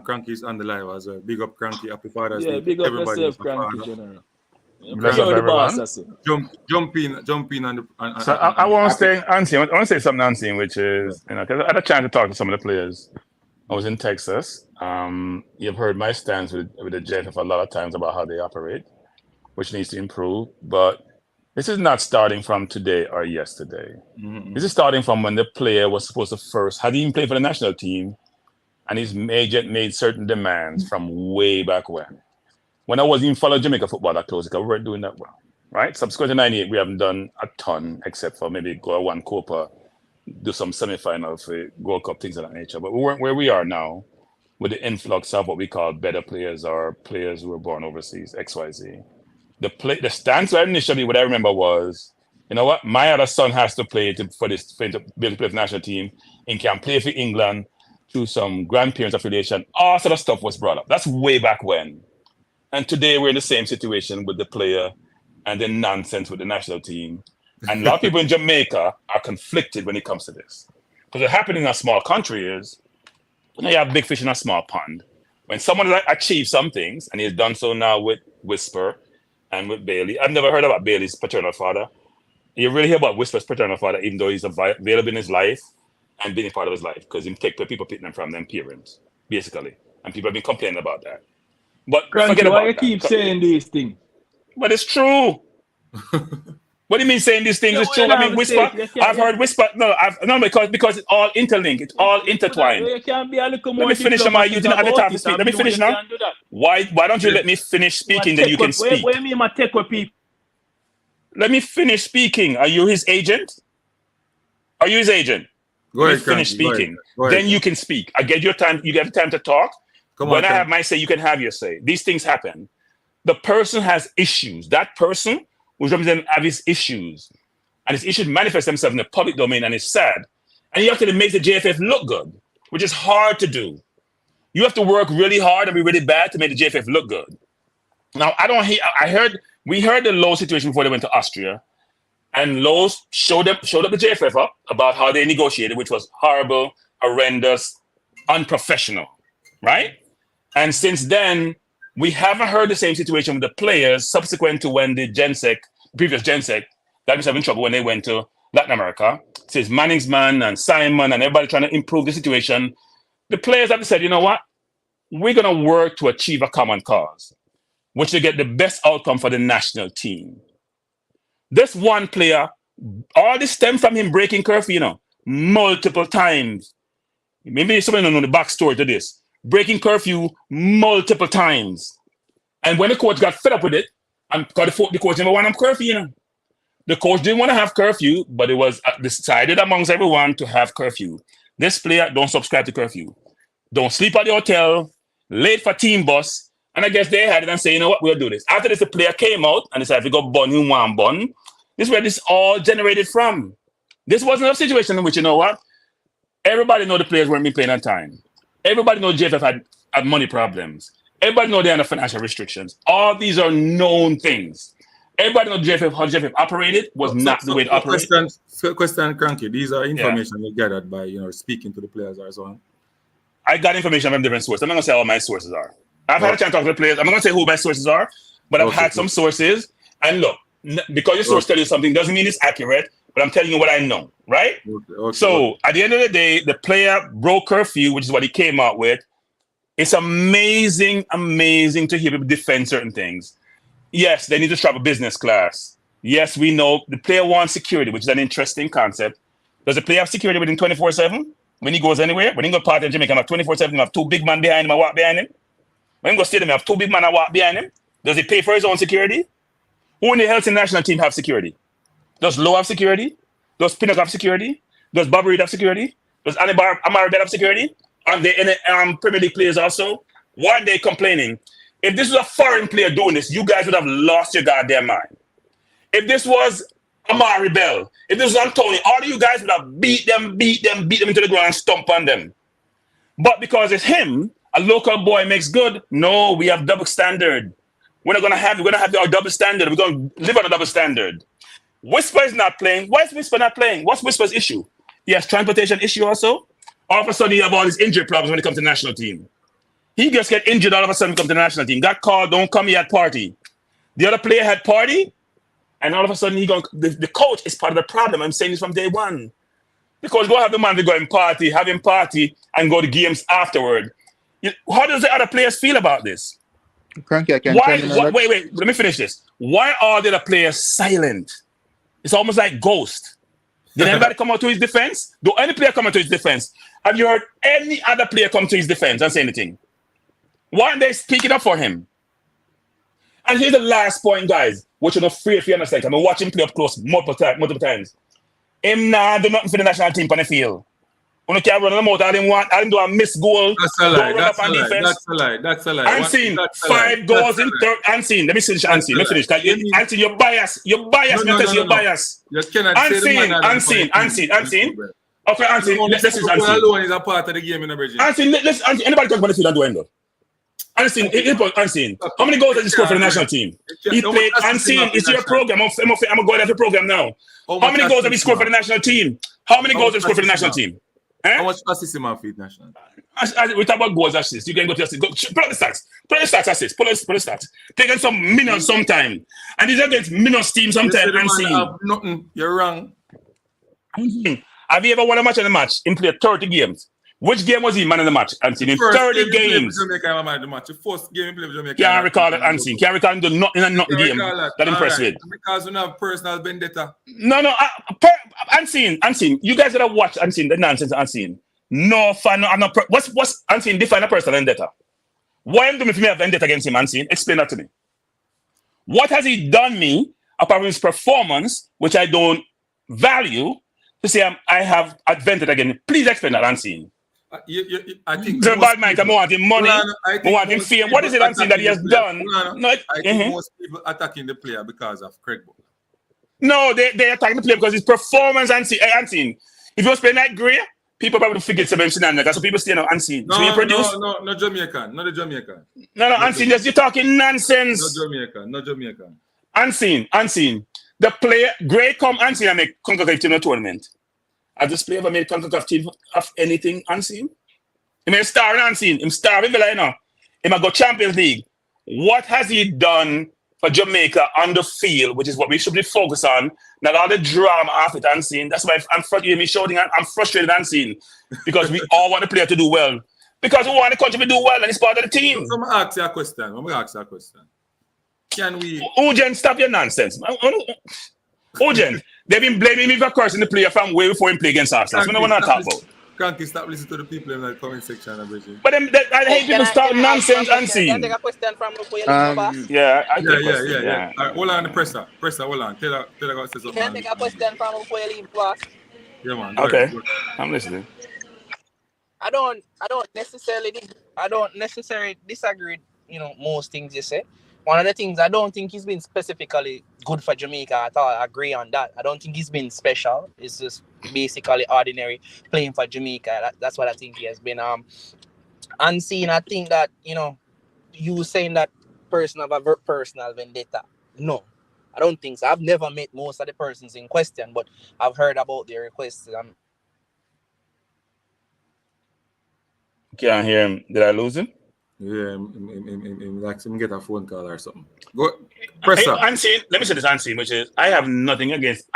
[SPEAKER 1] Cranky's on the live as well. Big up Cranky, happy Father's Day.
[SPEAKER 5] Yeah, big up
[SPEAKER 1] everybody
[SPEAKER 5] yourself, Cranky General.
[SPEAKER 7] Bless up everyone.
[SPEAKER 1] Jump in on the.
[SPEAKER 7] So I want to say, Anthony, I want to say something, Anthony, which is, because I had a chance to talk to some of the players. I was in Texas. You've heard my stance with the JFF a lot of times about how they operate, which needs to improve. But this is not starting from today or yesterday. Mm-hmm. This is starting from when the player was supposed to first, had he even played for the national team, and his agent made certain demands from way back when. When I wasn't even following Jamaica football that close, because we weren't doing that well, right? Subsequent to 98, we haven't done a ton, except for maybe go one Copa, do some semi-final for World Cup, things of that nature. But we weren't where we are now with the influx of what we call better players or players who were born overseas, XYZ. The stance initially, what I remember was, you know what? My other son has to play to be able to play for the national team and can play for England through some grandparents affiliation. All sort of stuff was brought up. That's way back when. And today we're in the same situation with the player and the nonsense with the national team. And a lot of people in Jamaica are conflicted when it comes to this. Because what happened in a small country is, you have big fish in a small pond. When someone achieves some things, and he's done so now with Whisper and with Bailey. I've never heard about Bailey's paternal father. You really hear about Whisper's paternal father, even though he's available in his life and being a part of his life, because he take people picking them from them parents, basically. And people have been complaining about that. But forget
[SPEAKER 5] why
[SPEAKER 7] about
[SPEAKER 5] you
[SPEAKER 7] that.
[SPEAKER 5] keep saying these things?
[SPEAKER 7] But it's true. What do you mean saying these things? It's true. I mean, Whisper. I've heard Whisper. No, because it's all interlinked. It's all intertwined.
[SPEAKER 5] You can be a little more.
[SPEAKER 7] Let me finish. Am I using other time to speak? Let me finish now. Why don't you let me finish speaking? Then you can speak.
[SPEAKER 5] What do you mean, my tech with people?
[SPEAKER 7] Let me finish speaking. Are you his agent? Are you his agent?
[SPEAKER 1] Go ahead,
[SPEAKER 7] finish speaking.
[SPEAKER 1] Go ahead.
[SPEAKER 7] Then you can speak. I get your time. You get the time to talk. When I have my say, you can have your say. These things happen. The person has issues. That person who's representing have his issues. And his issues manifest themselves in the public domain, and it's sad. And you have to make the JFF look good, which is hard to do. You have to work really hard and be really bad to make the JFF look good. Now, we heard the Lowe situation before they went to Austria, and Lowe showed up the JFF up about how they negotiated, which was horrible, horrendous, unprofessional, right? And since then, we haven't heard the same situation with the players subsequent to when the previous GenSec, got themselves in trouble when they went to Latin America. Since Manningsman and Simon and everybody trying to improve the situation, the players have said, you know what? We're going to work to achieve a common cause, which to get the best outcome for the national team. This one player, all this stemmed from him breaking curfew, multiple times. Maybe somebody don't know the backstory to this. Breaking curfew multiple times. And when the coach got fed up with it, and because the coach never wanted curfew, the coach didn't want to have curfew, but it was decided amongst everyone to have curfew. This player don't subscribe to curfew. Don't sleep at the hotel, late for team bus. And I guess they had it and say, you know what, we'll do this. After this, the player came out and decided, if you got bun, you want bun. This is where this all generated from. This wasn't a situation in which, you know what, everybody know the players weren't playing on time. Everybody know JFF had money problems. Everybody know they're under financial restrictions. All these are known things. Everybody know how JFF operated was not the way it operated.
[SPEAKER 1] Question, Cranky. These are information you gathered by speaking to the players or so on.
[SPEAKER 7] I got information from different sources. I'm not going to say all my sources are. I've had a chance to talk to the players. I'm not going to say who my sources are, but I've had some sources. And look, because your source tells you something doesn't mean it's accurate, but I'm telling you what I know, right? So at the end of the day, the player broke curfew, which is what he came out with. It's amazing to hear people defend certain things. Yes, they need to travel business class. Yes, we know the player wants security, which is an interesting concept. Does the player have security within 24/7? When he goes anywhere? When he go party in Jamaica, have 24/7, he have two big men behind him and walk behind him? When he go stadium, have two big men and walk behind him? Does he pay for his own security? Who in the Helsinki national team have security? Does Lowe have security? Does Pinnock have security? Does Bob Reid have security? Does Amari Bell have security? Are they in Premier League players also? Why are they complaining? If this was a foreign player doing this, you guys would have lost your goddamn mind. If this was Amari Bell, if this was Antonio, all of you guys would have beat them into the ground and stomp on them. But because it's him, a local boy makes good. No, we have double standard. We're going to have our double standard. We're going to live on a double standard. Whisper is not playing. Why is Whisper not playing? What's Whisper's issue? He has transportation issue also. All of a sudden, you have all these injury problems when it comes to the national team. He just get injured all of a sudden when it comes to the national team. Got called, don't come, he had party. The other player had party, and all of a sudden, the coach is part of the problem. I'm saying this from day one. The coach go have the man to go and party, have him party, and go to games afterward. How does the other players feel about this?
[SPEAKER 8] Cranky, I can
[SPEAKER 7] wait, let me finish this. Why are the other players silent? It's almost like Ghost. Did anybody come out to his defense? Do any player come out to his defense? Have you heard any other player come to his defense and say anything? Why aren't they speaking up for him? And here's the last point, guys, which you're not free if you understand. I've been watching him play up close multiple times. Him nah do nothing for the national team on the field. When you can't run them out, I didn't do a missed goal.
[SPEAKER 1] That's a lie. That's a lie.
[SPEAKER 7] I'm seeing 5 goals in third. I'm seeing. Let me finish. I'm seeing. I'm seeing. You're biased. You're biased. You're biased. I'm seeing. Okay, I'm seeing. Let's see.
[SPEAKER 1] Alone is a part of the game in the bridge.
[SPEAKER 7] I'm seeing. Anybody come on the field and do end up? I'm seeing. How many goals has he scored for the national team? He played. I'm seeing. It's your program. I'm going to go at the program now. How many goals have he scored for the national team? How many goals have he scored for the national team?
[SPEAKER 1] How much assists him have for international?
[SPEAKER 7] We talk about goals, assists. You can go to assist. Pull up the stats. Pull up the stats, assists. Pull up the stats. Taking some minutes sometime. And these are against minus teams sometimes.
[SPEAKER 1] Have nothing. You're wrong.
[SPEAKER 7] Have you ever won a match in a match? He played 30 games. Which game was he man in the match? Unseen. In 30 games.
[SPEAKER 1] Jamaica man in the match. The first game he played for Jamaica.
[SPEAKER 7] Can't recall it, Unseen. Can't recall him do nothing in a game that impressed with.
[SPEAKER 1] Because we have personal vendetta.
[SPEAKER 7] No. Unseen. You guys gotta watch Unseen. The nonsense Unseen. No fan. What's Unseen? Define a personal vendetta. Why am I doing if you have vendetta against him, Unseen? Explain that to me. What has he done me apart from his performance, which I don't value, to say I have advented again? Please explain that, Unseen.
[SPEAKER 1] I think
[SPEAKER 7] the bad Mike, I want him money, I want him fame. What is it Unseen that he has done?
[SPEAKER 1] I think most people attacking the player because of Craig Butler.
[SPEAKER 7] No, they attacking the player because his performance, Unseen. If he was playing like Gray, people probably forget some shenanigans. That's what people say now, Unseen.
[SPEAKER 1] No,
[SPEAKER 7] so
[SPEAKER 1] no Jamaican. Not the Jamaican.
[SPEAKER 7] No, Unseen, you're talking nonsense.
[SPEAKER 1] No Jamaican.
[SPEAKER 7] Unseen. The player, Gray come Unseen and make CONCACAF team in the tournament. Has this player ever made CONCACAF team of anything, Unseen? He may star Unseen. Him starving like now. He might go Champions League. What has he done for Jamaica on the field, which is what we should be focused on, not all the drama of it, Unseen. That's why I'm frustrated, Unseen, because we all want the player to do well. Because we want the country to do well, and it's part of the team.
[SPEAKER 1] So I'm going to ask you a question. Can we...
[SPEAKER 7] Ojen, stop your nonsense. Ojen, they've been blaming me for cursing the player from way before he played against Arsenal. That's what I want to talk about.
[SPEAKER 1] Can't you stop listening to the people in the comment section?
[SPEAKER 7] But I hate people start nonsense, Unseen.
[SPEAKER 6] Can I take a question from before you leave,
[SPEAKER 7] Yeah.
[SPEAKER 1] All right, hold on, presser, hold on. Tell her what to say something.
[SPEAKER 6] Can I take a question from before you leave, boss?
[SPEAKER 1] Yeah, man.
[SPEAKER 7] Okay, I'm listening.
[SPEAKER 6] I don't necessarily disagree. Most things you say. One of the things I don't think he's been specifically good for Jamaica at all. I agree on that. I don't think he's been special. It's just basically ordinary playing for Jamaica. That's what I think he has been. Unseen, I think that, you saying that person have a personal vendetta. No, I don't think so. I've never met most of the persons in question, but I've heard about their requests.
[SPEAKER 7] Can't hear him. Did I lose him?
[SPEAKER 1] Yeah, like him get a phone call or something. Go, presser.
[SPEAKER 7] Unseen. Let me say this, Unseen, which is I have nothing against.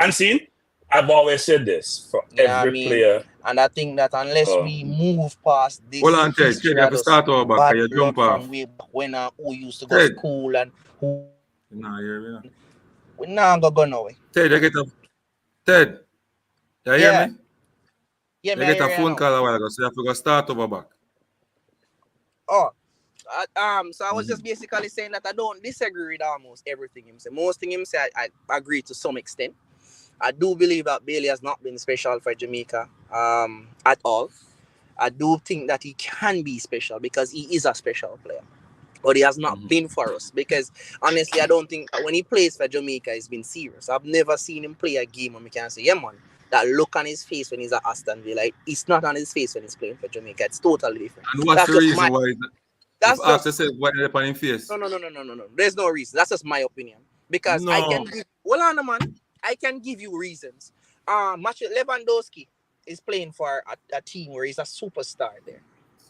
[SPEAKER 7] Unseen. I've always said this for every player.
[SPEAKER 6] And I think that unless we move past this,
[SPEAKER 1] hold on, Ted. You have to start over back. You jump off.
[SPEAKER 6] When who used to go to school and who.
[SPEAKER 1] Nah, you're
[SPEAKER 6] we now go nowhere.
[SPEAKER 1] Ted, you get a Ted. You hear me?
[SPEAKER 6] Yeah,
[SPEAKER 1] you get a phone call a while ago, so you have to go start over back.
[SPEAKER 6] So I was just basically saying that I don't disagree with almost everything him say. Most thing him say, I agree to some extent. I do believe that Bailey has not been special for Jamaica at all. I do think that he can be special because he is a special player. But he has not been for us because honestly, I don't think when he plays for Jamaica, he's been serious. I've never seen him play a game and we can say, yeah, man, that look on his face when he's at Aston Villa, it's not on his face when he's playing for Jamaica. It's totally different.
[SPEAKER 1] And what's the reason why? That's just why they're on his face.
[SPEAKER 6] No. There's no reason. That's just my opinion. Because I can give, I can give you reasons. Lewandowski is playing for a team where he's a superstar there,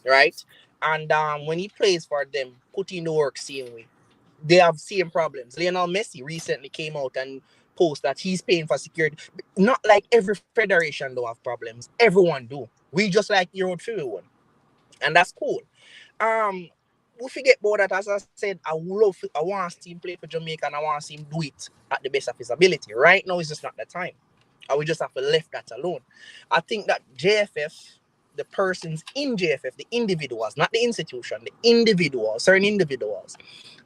[SPEAKER 6] right? And when he plays for them, put in the work same way. They have same problems. Lionel Messi recently came out and post that he's paying for security. Not like every federation don't have problems. Everyone do. We just like your own everyone. And that's cool. We forget about that. As I said, I want to see him play for Jamaica and I want to see him do it at the best of his ability. Right now, it's just not the time. And we just have to leave that alone. I think that JFF, the persons in JFF, the individuals, not the institution, the individuals, certain individuals,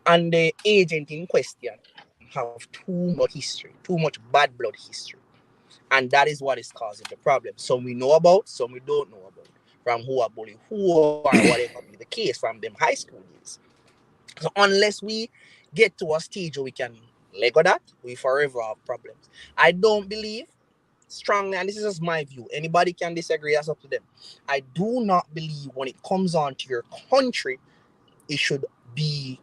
[SPEAKER 6] and the agent in question have too much history, too much bad blood history. And that is what is causing the problem. Some we know about, some we don't know about. From who are bullying, who or whatever be the case from them high school years. So unless we get to a stage where we can let go that, we forever have problems. I don't believe strongly, and this is just my view. Anybody can disagree, that's up to them. I do not believe when it comes on to your country, it should be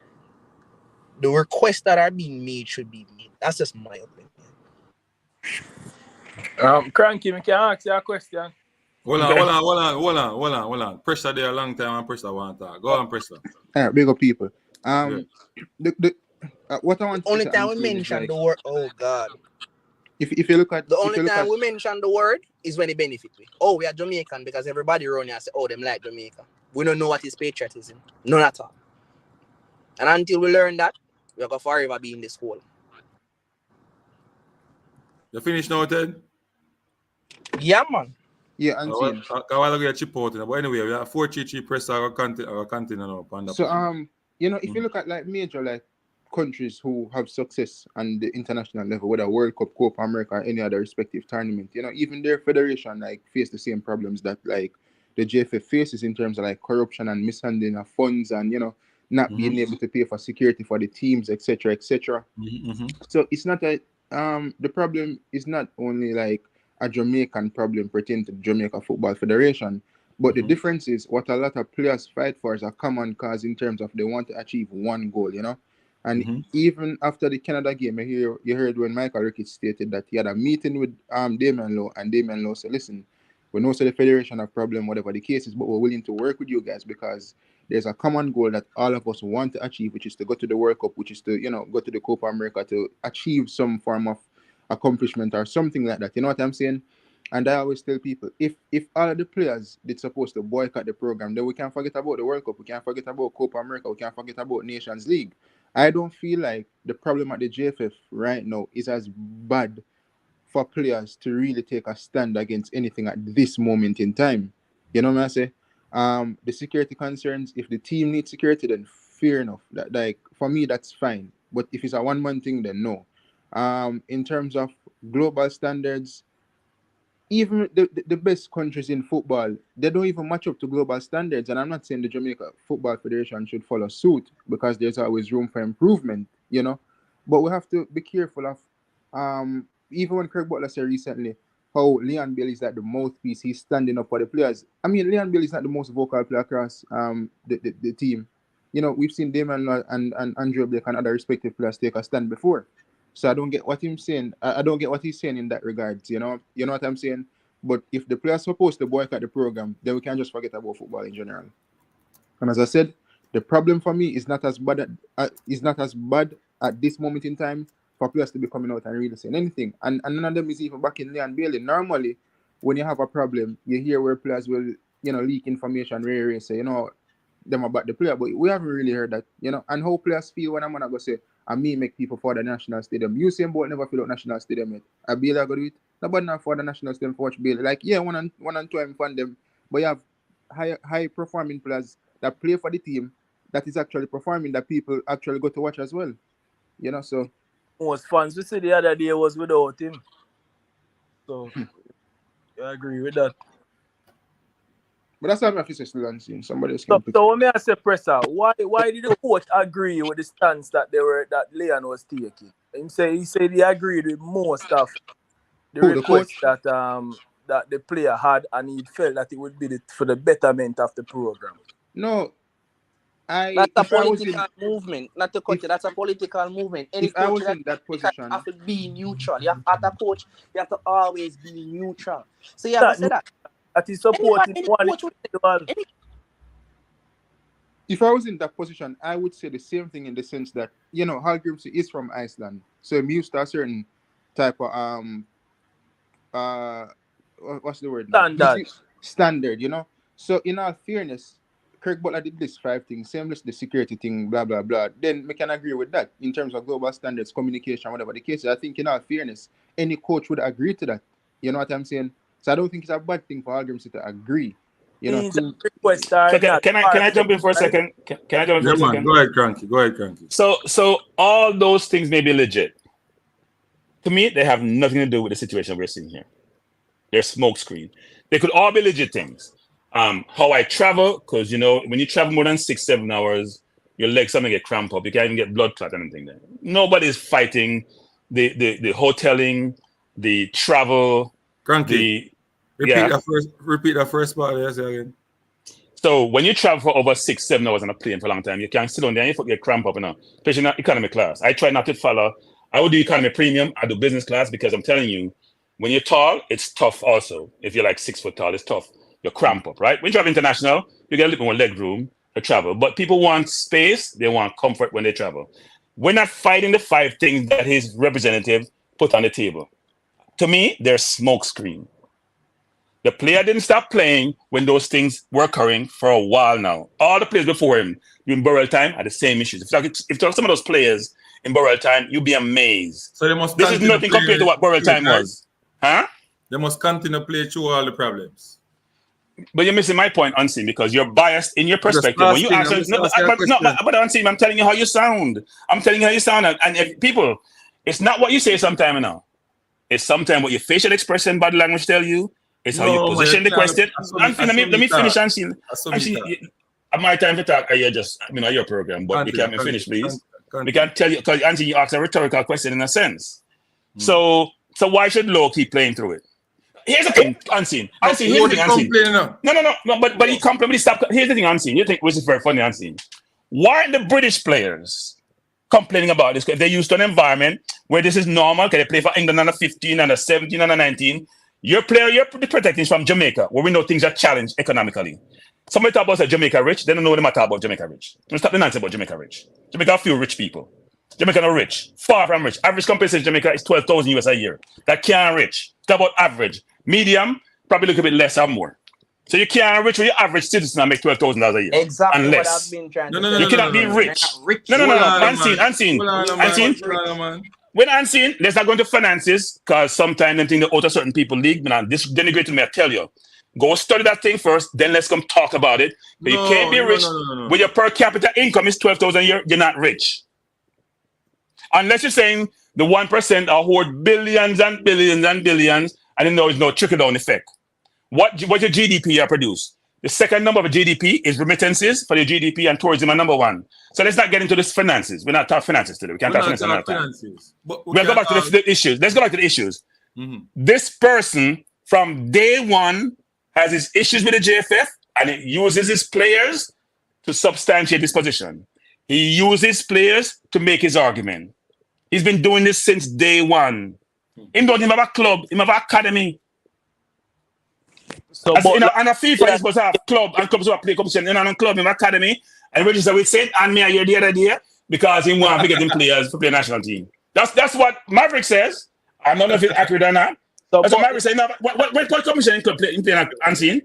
[SPEAKER 6] the requests that are being made should be made. That's just my opinion.
[SPEAKER 5] Cranky, I can ask you a question.
[SPEAKER 1] Hold
[SPEAKER 7] Okay.
[SPEAKER 1] on. Pressure there a long time and pressure one talk. Go on, pressure.
[SPEAKER 8] All right, big up people.
[SPEAKER 1] Yeah.
[SPEAKER 8] What I want to
[SPEAKER 6] Only
[SPEAKER 8] say,
[SPEAKER 6] time we
[SPEAKER 8] Anthony, is
[SPEAKER 6] mention
[SPEAKER 8] like,
[SPEAKER 6] the word, oh God.
[SPEAKER 8] if you look at,
[SPEAKER 6] The only time we mention the word is when it benefit we. Oh, we are Jamaican because everybody around here say, oh, them like Jamaica. We don't know what is patriotism. None at all. And until we learn that, we're going to forever be in this hole.
[SPEAKER 1] You finished now, Ted?
[SPEAKER 6] Yeah, man.
[SPEAKER 8] yeah, Anthony.
[SPEAKER 1] I want to get chip out. But anyway, we have 4-3-3 pressure or continue now.
[SPEAKER 8] So if you look at like major like countries who have success on the international level, whether World Cup, Copa America, or any other respective tournament, even their federation like face the same problems that like the JFF faces in terms of like corruption and mishandling of funds and not being able to pay for security for the teams, etc., etc. So it's not a the problem is not only like a Jamaican problem pertaining to the Jamaica Football Federation, but the difference is what a lot of players fight for is a common cause in terms of they want to achieve one goal, And even after the Canada game, you heard when Michael Ricketts stated that he had a meeting with Damien Lowe, and Damien Lowe said, listen, we know the federation have problem, whatever the case is, but we're willing to work with you guys because there's a common goal that all of us want to achieve, which is to go to the World Cup, which is to, go to the Copa America to achieve some form of accomplishment or something like that. You know what I'm saying? And I always tell people, if all of the players did supposed to boycott the program, then we can't forget about the World Cup, we can't forget about Copa America, we can't forget about Nations League. I don't feel like the problem at the JFF right now is as bad for players to really take a stand against anything at this moment in time. You know what I say? The security concerns, if the team needs security, then fair enough. That, like, for me, that's fine. But if it's a one-man thing, then no. In terms of global standards, even the best countries in football, they don't even match up to global standards. And I'm not saying the Jamaica Football Federation should follow suit because there's always room for improvement, But we have to be careful of, even when Craig Butler said recently how Leon Bailey is like the mouthpiece, he's standing up for the players. I mean, Leon Bailey is not the most vocal player across the team. We've seen Damon and Andrew Blake and other respective players take a stand before. So I don't get what he's saying. I don't get what he's saying in that regard. You know what I'm saying? But if the players are supposed to boycott the program, then we can't just forget about football in general. And as I said, the problem for me is not as bad at this moment in time for players to be coming out and really saying anything. And none of them is even back in Leon Bailey. Normally, when you have a problem, you hear where players will, leak information, really say, them about the player. But we haven't really heard that, and how players feel when I'm gonna go say, and me make people for the national stadium. Usain Bolt never fill out national stadium yet. I Bailey I go do it. Nobody not for the national stadium for watch Bailey. Like, yeah, one and two I'm fun them, but you have high performing players that play for the team that is actually performing that people actually go to watch as well. So
[SPEAKER 5] most fans we see the other day was without him. So I agree with that.
[SPEAKER 8] But that's how my officer still unseen. Somebody else
[SPEAKER 5] So when I say presser, why did the coach agree with the stance that Leon was taking? He said he agreed with most of the requests that the player had, and he felt that it would be for the betterment of the program.
[SPEAKER 8] No,
[SPEAKER 6] that's a political movement. Not to cut you, that's a political movement. Any
[SPEAKER 8] if I was in that position,
[SPEAKER 6] have to be neutral. You have as a coach, you have to always be neutral. So you have to say that.
[SPEAKER 5] That is supporting one individual.
[SPEAKER 8] If I was in that position, I would say the same thing in the sense that, Hallgrimsson is from Iceland. So I'm used to a certain type of what's the word? Standard, So in all fairness, Craig Butler did this 5 things, same as the security thing, blah, blah, blah. Then we can agree with that in terms of global standards, communication, whatever the case is. I think in all fairness, any coach would agree to that. You know what I'm saying? So I don't think it's a bad thing for Hallgrimsson to agree. Can
[SPEAKER 7] I jump in for a second? Can I jump in for a second?
[SPEAKER 1] Go ahead, Cranky.
[SPEAKER 7] So all those things may be legit. To me, they have nothing to do with the situation we're seeing here. They're smokescreen. They could all be legit things. How I travel, because when you travel more than 6-7 hours, your legs suddenly get cramped up. You can't even get blood clot or anything there. Nobody's fighting the hoteling, the travel.
[SPEAKER 1] Cranky. Repeat that first part there again.
[SPEAKER 7] So when you travel for over 6-7 hours on a plane for a long time, you can't sit down there and your foot get cramped up, especially in economy class. I try not to follow. I would do economy premium. I do business class because I'm telling you, When you're tall, it's tough also. If you're like 6 foot tall, it's tough. You cramp up, right? When you travel international, you get a little more leg room to travel. But people want space, they want comfort when they travel. We're not fighting the 5 things that his representative put on the table. To me, they're smoke screen. The player didn't stop playing when those things were occurring for a while now. All the players before him during burial time had the same issues. If you talk to some of those players in burial time, you'll be amazed.
[SPEAKER 1] So they must.
[SPEAKER 7] This is nothing compared to what burial time was. Huh?
[SPEAKER 1] They must continue to play through all the problems.
[SPEAKER 7] But you're missing my point, Unseen, because you're biased in your perspective. When you ask, but Unseen, I'm telling you how you sound. I'm telling you how you sound. And if people, it's not what you say sometimes now. It's sometimes what your facial expression, body language tell you. It's how you position the question. Let me finish, Unseen. My time to talk. You're just, your program, but we can't finish, please. We can't tell you, because Unseen, you asked a rhetorical question in a sense. So why should Low keep playing through it? Here's the thing, Unseen. Here's the thing, Unseen. No, but he complimented. Stop. Here's the thing, Unseen. You think, which is very funny, Unseen. Why aren't the British players complaining about this? If they're used to an environment where this is normal, can they play for England under 15, under 17, under 19? Your player, you're protecting from Jamaica, where we know things are challenged economically. Somebody talk about Jamaica rich, they don't know what they matter about Jamaica rich. Let's stop the nonsense about Jamaica rich. Jamaica a few rich people. Jamaica not rich, far from rich. Average compensation in Jamaica is 12,000 US a year. That can't rich. It's about average. Medium, probably look a bit less or more. So you can't rich with your average citizen and make $12,000 a year.
[SPEAKER 6] Exactly
[SPEAKER 7] Unless.
[SPEAKER 6] what I've been trying to
[SPEAKER 7] say. You cannot be rich. Unseen. When Unseen, let's not go into finances, because sometimes they think they out a certain people league. This denigrating me, I tell you. Go study that thing first, then let's come talk about it. But you can't be rich when your per capita income is 12,000 a year. You're not rich. Unless you're saying the 1% are hoard billions and billions and billions, and then there is no trickle-down effect. What your GDP are produce? The second number of GDP is remittances for the GDP, and tourism are number 1. So let's not get into this finances. We're not talking finances today. We can't talk finances. We'll go back to the issues. Let's go back to the issues. Mm-hmm. This person from day one has his issues with the JFF, and he uses his players to substantiate his position. He uses players to make his argument. He's been doing this since day one. He don't even have a club, he have an academy. So, and a FIFA is supposed to have club, and clubs will play competition in a club, in an academy, and register with St. Anne a year the other day because he want to get him players to play national team. That's what Maverick says. I don't know if it's accurate or not. So that's what Maverick says. Now, when competition in club play Unseen?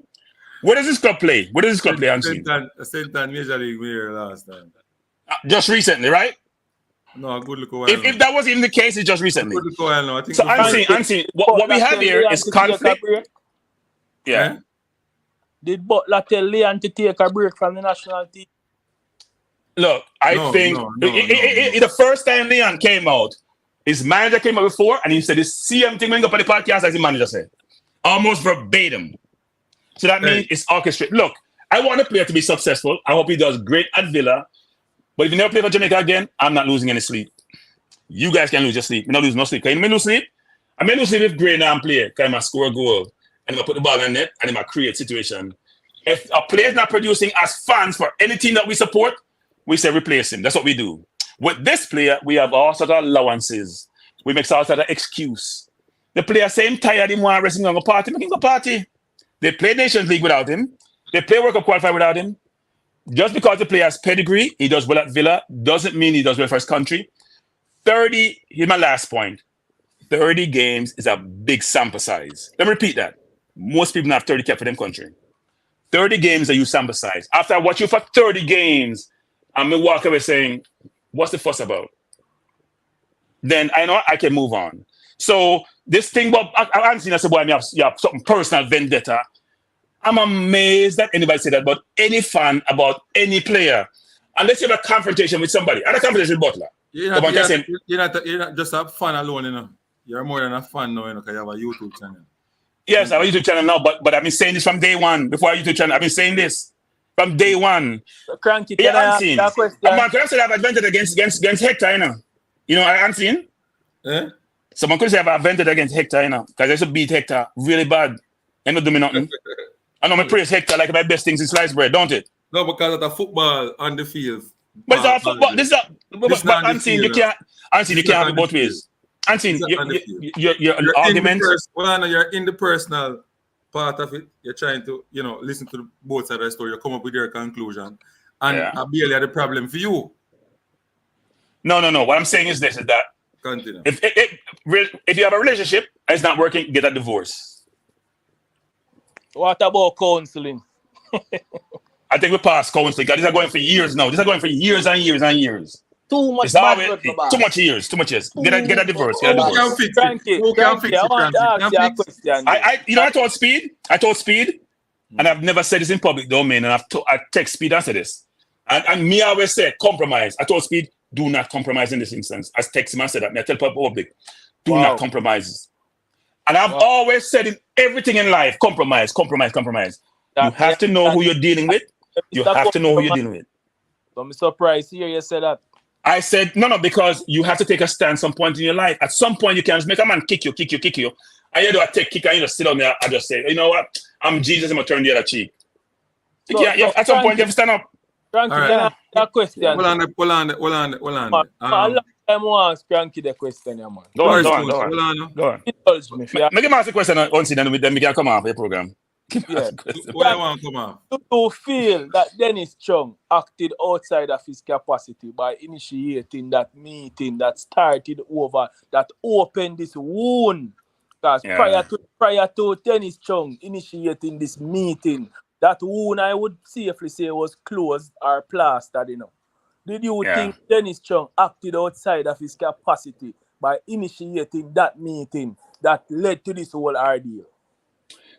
[SPEAKER 7] Where does this club play? Unseen?
[SPEAKER 1] St. Anne Major League Mayor last time.
[SPEAKER 7] Just recently, right?
[SPEAKER 1] No, good look away.
[SPEAKER 7] If that was even the case, it's just recently.
[SPEAKER 1] Good look away now. I think
[SPEAKER 7] so Unseen, what we have here is conflict. Yeah.
[SPEAKER 5] Did Butler tell Leon to take a break from the national team?
[SPEAKER 7] Look, I think the first time Leon came out, his manager came out before and he said the same thing when he got on the podcast as the manager said. Almost verbatim. So that means it's orchestrated. Look, I want a player to be successful. I hope he does great at Villa. But if you never play for Jamaica again, I'm not losing any sleep. You guys can lose your sleep. You're not losing no sleep. Can you lose sleep? I may lose sleep if Gray now play. Can I might score a goal? And I put the ball in the net and I might create situation. If a player is not producing as fans for any team that we support, we say replace him. That's what we do. With this player, we have all sorts of allowances. We make all sorts of excuse. The player say him tired, him want wrestling on a party, make him go party. They play Nations League without him. They play World Cup qualifier without him. Just because the player has pedigree, he does well at Villa, doesn't mean he does well for his country. 30, here's my last point. 30 games is a big sample size. Let me repeat that. Most people don't have 30 cap for them country. 30 games are you sample size. After I watch you for 30 games, I'm going to walk away saying, what's the fuss about? Then I know I can move on. So this thing about, I'm seeing as a boy, you have something personal vendetta. I'm amazed that anybody say that about any fan, about any player. Unless you have a confrontation with somebody. I had a confrontation with Butler.
[SPEAKER 1] You're not just a fan alone, you know. You're more than a fan now, you know, because you have a YouTube channel.
[SPEAKER 7] Yes, I have a YouTube channel now, but I've been saying this from day one. Before our YouTube channel, I've been saying this from day one.
[SPEAKER 5] Cranky,
[SPEAKER 7] can I say I've advented against Hector, you know? You know, I Unseen?
[SPEAKER 1] Eh?
[SPEAKER 7] Someone could say I've advented against Hector, you know, because I used to beat Hector really bad. Ain't not doing nothing. I know my praise Hector like my best things in sliced bread, don't it?
[SPEAKER 1] No, because of the football on the field.
[SPEAKER 7] But it's all football. But Unseen, you can't have it both ways. Anthony,
[SPEAKER 1] It's on the field.
[SPEAKER 7] your
[SPEAKER 1] You're in the
[SPEAKER 7] argument.
[SPEAKER 1] you're in the personal part of it. You're trying to, listen to both sides of the story. You come up with your conclusion. And
[SPEAKER 7] Yeah.
[SPEAKER 1] Bailey had a problem for you.
[SPEAKER 7] No. What I'm saying is this: is that
[SPEAKER 1] Continue.
[SPEAKER 7] if you have a relationship and it's not working, get a divorce.
[SPEAKER 5] What about counseling?
[SPEAKER 7] I think we passed counseling. These are going for years now. These are going for years and years and years.
[SPEAKER 6] Too much
[SPEAKER 7] It's
[SPEAKER 6] bad
[SPEAKER 7] always
[SPEAKER 6] blood for
[SPEAKER 7] too much years. Get a divorce. Get a
[SPEAKER 1] Who can
[SPEAKER 7] divorce.
[SPEAKER 1] fix it?
[SPEAKER 5] Frankie,
[SPEAKER 1] Who can fix
[SPEAKER 5] I
[SPEAKER 1] it,
[SPEAKER 5] want to
[SPEAKER 1] Frankie?
[SPEAKER 5] ask you a question.
[SPEAKER 7] I told Speed, and I've never said this in public domain, and I text Speed and said this. And me always say compromise. I told Speed, do not compromise in this instance. I text him and said that. I tell public, do not compromise. And I've always said in everything in life, compromise. You have to know who you're dealing with. You have to know who you're dealing with.
[SPEAKER 5] So I'm surprised here you said that.
[SPEAKER 7] I said, no, because you have to take a stand some point in your life. At some point, you can just make a man kick you. And you do a take kick and you just sit down there and just say, you know what? I'm Jesus, I'm going to turn the other cheek.
[SPEAKER 5] So,
[SPEAKER 7] at some point, you have to stand up.
[SPEAKER 5] Frankie,
[SPEAKER 1] All right.
[SPEAKER 5] can I ask you a question?
[SPEAKER 1] Hold on.
[SPEAKER 5] A long time I ask Frankie the question, yeah, man.
[SPEAKER 7] Go on.
[SPEAKER 5] Indulge me.
[SPEAKER 7] Make him ask the question once, then we can come off the program.
[SPEAKER 5] Yeah.
[SPEAKER 1] Why you want to come on?
[SPEAKER 5] Do you feel that Dennis Chung acted outside of his capacity by initiating that meeting that started over, that opened this wound? Because prior to Dennis Chung initiating this meeting, that wound I would safely say was closed or plastered, Did you think Dennis Chung acted outside of his capacity by initiating that meeting that led to this whole ordeal?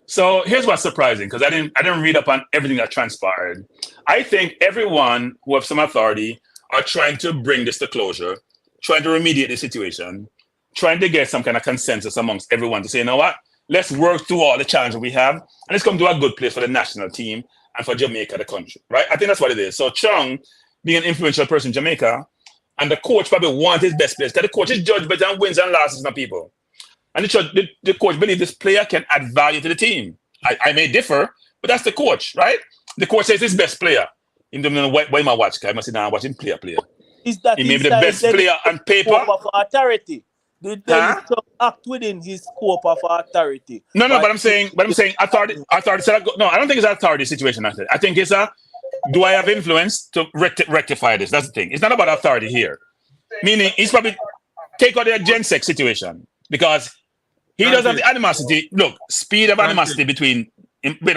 [SPEAKER 7] So here's what's surprising, because I didn't read up on everything that transpired. I think everyone who have some authority are trying to bring this to closure, trying to remediate the situation, trying to get some kind of consensus amongst everyone to say, you know what, let's work through all the challenges we have, and let's come to a good place for the national team and for Jamaica, the country, right? I think that's what it is. So Chung, being an influential person in Jamaica, and the coach probably wants his best players, because the coach is judged better on wins and losses than people. And the coach believes this player can add value to the team. I may differ, but that's the coach, right? The coach says his best player. He don't know why am I watch? I must sit down and watch him player.
[SPEAKER 5] Is that
[SPEAKER 7] he may be the best player on paper?
[SPEAKER 5] Scope of authority. Did Dennis Chung act within his scope of authority?
[SPEAKER 7] No, but I'm saying authority. No, I don't think it's an authority situation. I think it's do I have influence to rectify this? That's the thing. It's not about authority here. Meaning, he's probably take out the Gen 6 situation, because he does have the animosity. Look, Speed of animosity between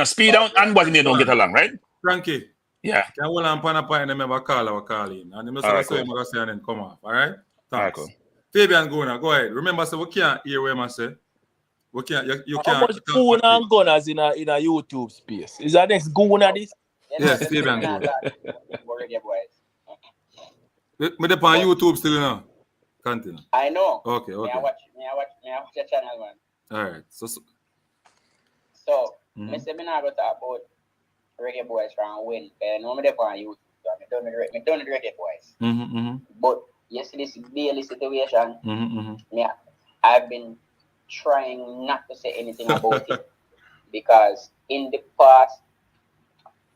[SPEAKER 7] Speed and Wasn't they don't get along, right?
[SPEAKER 1] Frankie.
[SPEAKER 7] Yeah.
[SPEAKER 1] Can hold on pan a point and remember call our call in. And you must say and then come off. All right? Thanks.
[SPEAKER 7] All right, cool.
[SPEAKER 1] Fabian, go ahead. Remember, we can't hear what I say. We can't. You can't.
[SPEAKER 5] How much goon and gunners in a YouTube space? Is that next goon at this?
[SPEAKER 1] Yes, Fabian. Me up on YouTube still now. Continue.
[SPEAKER 3] I know.
[SPEAKER 1] Okay.
[SPEAKER 3] Me I watch your channel, man.
[SPEAKER 1] All right. So
[SPEAKER 3] I say me not go talk about reggae boys from win. I know me dey on YouTube. Me done the reggae boys. But you see this Bailey situation. I've been trying not to say anything about it, because in the past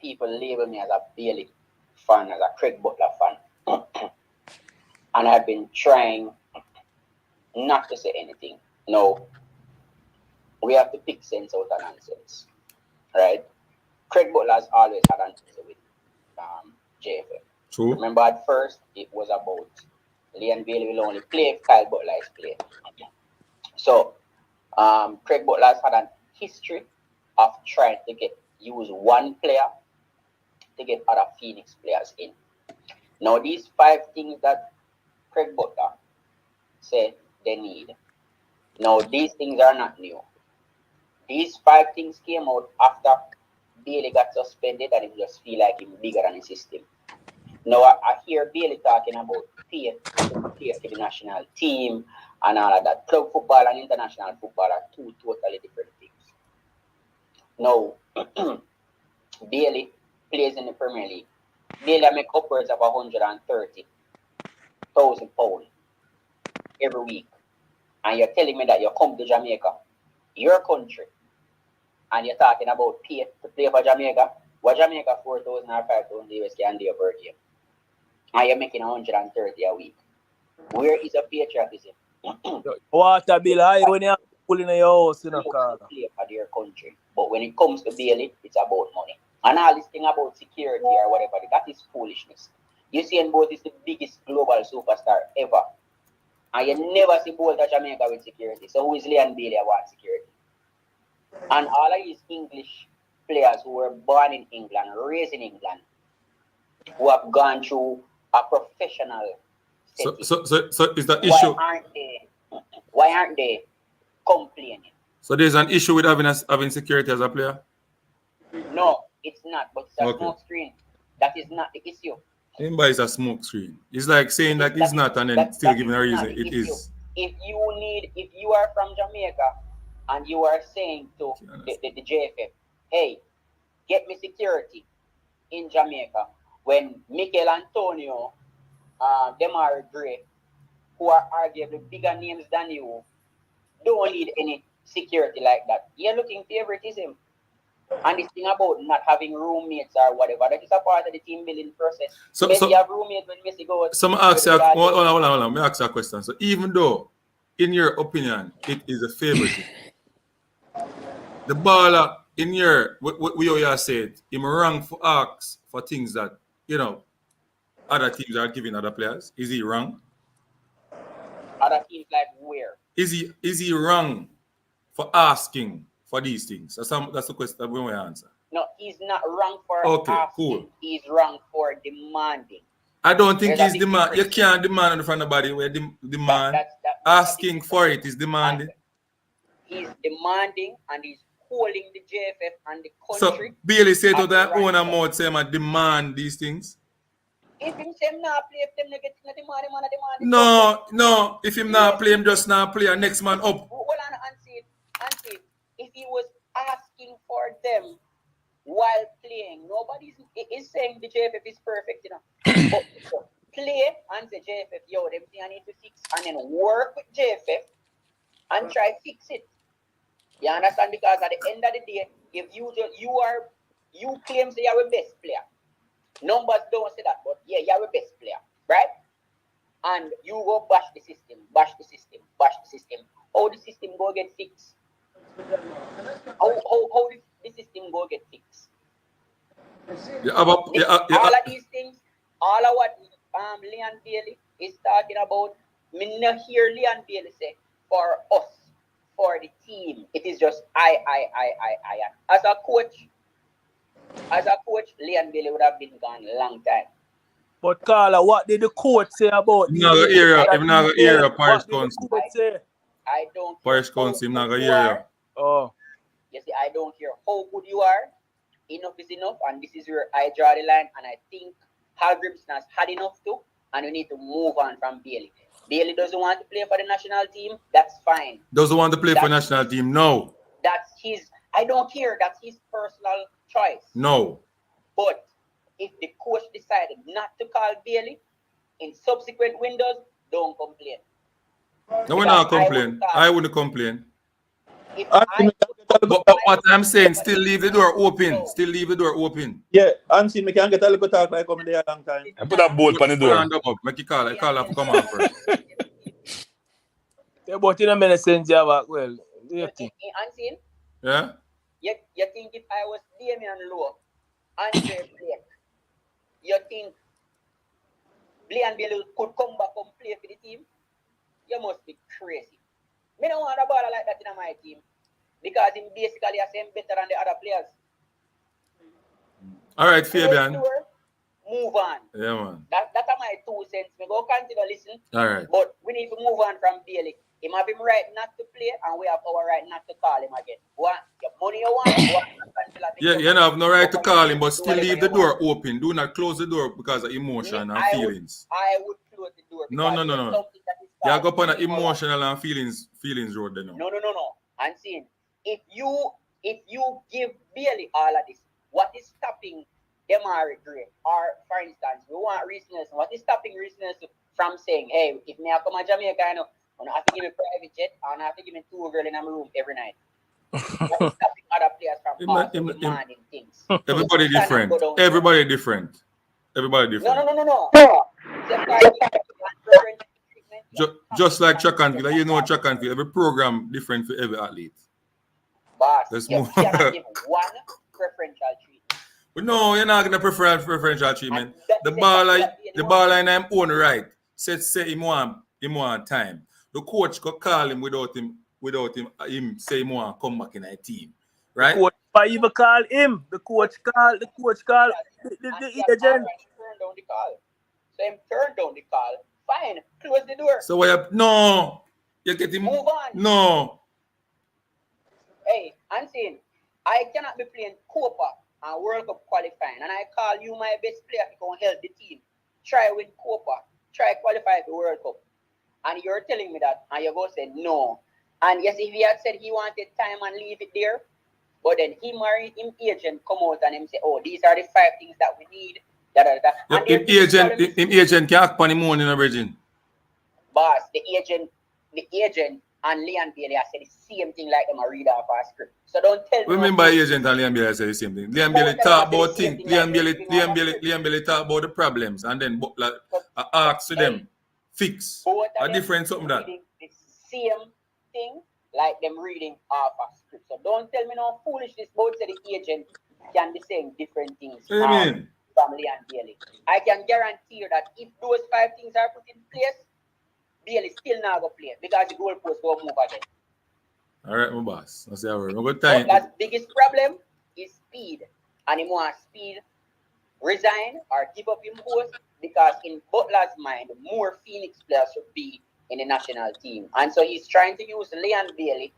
[SPEAKER 3] people label me as a Bailey fan, as a Craig Butler fan. And I've been trying not to say anything. No, we have to pick sense out of nonsense, right? Craig Butler has always had an issue with JFF.
[SPEAKER 1] True.
[SPEAKER 3] Remember, at first it was about Leon Bailey will only play if Kyle Butler is playing. So Craig Butler has had a history of trying to use one player to get other Phoenix players in. Now, these 5 things that Craig Butler said they need. Now, these things are not new. These 5 things came out after Bailey got suspended, and he just feel like he's bigger than the system. Now, I hear Bailey talking about pay for the national team and all of that. Club football and international football are 2 totally different things. Now, Bailey plays in the Premier League. Bailey make upwards of £130,000 every week. And you're telling me that you come to Jamaica, your country, and you're talking about pay to play for Jamaica. What Jamaica 4,000 or 5,000 US can do per game. And you're making 130 a week. Where is your patriotism?
[SPEAKER 5] Water bill high when you're pulling in your house in a car.
[SPEAKER 9] Play for their country. But when it comes to Bailey, it's about money. And all this thing about security or whatever, that is foolishness. Usain Bolt is the biggest global superstar ever. And you never see Bolt at Jamaica with security. So who is Leon Bailey about security? And all of these English players who were born in England, raised in England, who have gone through a professional setting.
[SPEAKER 1] So is the issue?
[SPEAKER 9] Why aren't they complaining?
[SPEAKER 1] So there's an issue with having security as a player?
[SPEAKER 9] No, it's not. But it's a smoke screen. That is not the issue.
[SPEAKER 1] Anybody is a smoke screen. It's like saying that it's not and then still giving a reason it is.
[SPEAKER 9] If you are from Jamaica and you are saying to the JFF, hey, get me security in Jamaica, when Mikel Antonio, Demar Gray, who are arguably bigger names than you, don't need any security like that. You're looking favoritism. And this thing about not having roommates or whatever, that is a part of the team building process. So Messi have roommates when Messi goes.
[SPEAKER 1] So I ask you, hold on. Let me ask you a question. So even though, in your opinion, it is a favoritism, the baller, in your, what we always said, him wrong for ask for things that, other teams are giving other players. Is he wrong?
[SPEAKER 9] Other teams like where?
[SPEAKER 1] Is he wrong for asking for these things? That's the question that we want to answer.
[SPEAKER 9] No, he's not wrong for asking.
[SPEAKER 1] Cool.
[SPEAKER 9] He's wrong for demanding.
[SPEAKER 1] I don't think he's demand. You can't demand in front of nobody where demand. Asking for it is demanding.
[SPEAKER 9] He's demanding and he's holding the JFF and the country.
[SPEAKER 1] So Bailey said to that owner mode, say, I demand these things.
[SPEAKER 9] If him say him not play, if them not get demand, him
[SPEAKER 1] No. If him not play, him just not play. And next man up.
[SPEAKER 9] Hold on and see. If he was asking for them while playing, nobody is saying the JFF is perfect, But play and say JFF, them thing I need to fix, and then work with JFF and try fix it. You understand? Because at the end of the day, if you claim say you're the best player. Numbers don't say that, but yeah, you're the best player, right? And you go bash the system. How the system go get fixed? How the system go get fixed? All of these things, all of what Leon Bailey is talking about, me not hear Leon Bailey say for us, for the team. It is just I. As a coach, Leon Bailey would have been gone a long time.
[SPEAKER 5] But Carla, what did the coach say about
[SPEAKER 1] him? Not gonna hear a Parish Council.
[SPEAKER 9] I don't.
[SPEAKER 1] Parish Council, him not gonna hear.
[SPEAKER 5] Oh.
[SPEAKER 9] You see, I don't care how good you are. Enough is enough, and this is where I draw the line. And I think Hallgrimsson has had enough too, and we need to move on from Bailey. Bailey doesn't want to play for the national team. That's fine.
[SPEAKER 1] Doesn't want to play for the national team. No.
[SPEAKER 9] That's his. I don't care. That's his personal choice.
[SPEAKER 1] No.
[SPEAKER 9] But if the coach decided not to call Bailey in subsequent windows, don't complain.
[SPEAKER 1] No, we're not complain. I wouldn't complain. But what I'm saying, still leave the door open. Still leave the door open.
[SPEAKER 10] Yeah, Ansi, me can get a little talk like come there a long time.
[SPEAKER 7] I put a bolt on the door.
[SPEAKER 1] Make you call. I call up. Come on first.
[SPEAKER 5] Yeah, but in a minute, sense, yeah, well, do you think?
[SPEAKER 9] Ansi?
[SPEAKER 1] Yeah.
[SPEAKER 9] You think if I was Damian Lowe, Andre Blake, you think Leon Bailey could come back and play for the team? You must be crazy. Me don't want a baller like that in my team because him basically I say better than the other players.
[SPEAKER 1] All right, Fabian.
[SPEAKER 9] Move on.
[SPEAKER 1] Yeah, man.
[SPEAKER 9] That's my 2 cents. Me go continue listen.
[SPEAKER 1] All right.
[SPEAKER 9] But we need to move on from Bailey. Him have him right not to play, and we have our right not to call him again. What? Your money you want?
[SPEAKER 1] Yeah, you have no right to call him, but still leave the door open. Do not close the door because of emotion and feelings.
[SPEAKER 9] I would close the door.
[SPEAKER 1] No. You go upon an emotional and feelings road then.
[SPEAKER 9] No. I'm saying if you give Bailey all of this, what is stopping Demar Gray? Or for instance, we want Reece Nelson. What is stopping Reece Nelson from saying, hey, if me I come to Jamaica, I don't have to give me a private jet, I don't have to give me 2 girls in my room every night. What is stopping other players from demanding things?
[SPEAKER 1] Everybody different. Everybody different.
[SPEAKER 9] No.
[SPEAKER 1] Just like track and field, you know track and field, every program different for every athlete.
[SPEAKER 9] Boss,
[SPEAKER 1] Let's
[SPEAKER 9] you
[SPEAKER 1] move.
[SPEAKER 9] cannot give one preferential treatment.
[SPEAKER 1] But no, you're not gonna prefer preferential treatment.
[SPEAKER 9] And
[SPEAKER 1] The ball line I'm own right. Say him want time. The coach could call him without him say him want come back in a team. Right?
[SPEAKER 5] The coach might even call him. The coach call the agent.
[SPEAKER 9] Turned down the call. So him turned down the call. Fine, close the door.
[SPEAKER 1] So you get him.
[SPEAKER 9] Move on.
[SPEAKER 1] No.
[SPEAKER 9] Hey, Unseen, I cannot be playing Copa and World Cup qualifying, and I call you my best player to go and help the team. Try win Copa, try qualify for World Cup. And you're telling me that, and you go say no. And yes, if he had said he wanted time and leave it there, but then him or him agent come out and him say, oh, these are the 5 things that we need. And
[SPEAKER 1] him agent can act on him own in a virgin.
[SPEAKER 9] Boss, the agent and Leon Bailey I said the same thing like them a read off our script. So don't tell me.
[SPEAKER 1] Remember agent and Leon Bailey say the same thing. Leon Bailey talk about things. Leon Bailey talk about the problems and then Butler ask to them fix a different something that.
[SPEAKER 9] The same thing like them reading off a script. So don't tell me no foolishness about say the agent can be saying different things from Leon Bailey. I can guarantee you that if those 5 things are put in place, Bailey still not going to play because the goalpost will move again.
[SPEAKER 1] All right, my boss. That's our good time.
[SPEAKER 9] Butler's biggest problem is speed. And he wants speed, resign, or give up his post because in Butler's mind, more Phoenix players should be in the national team. And so he's trying to use Leon Bailey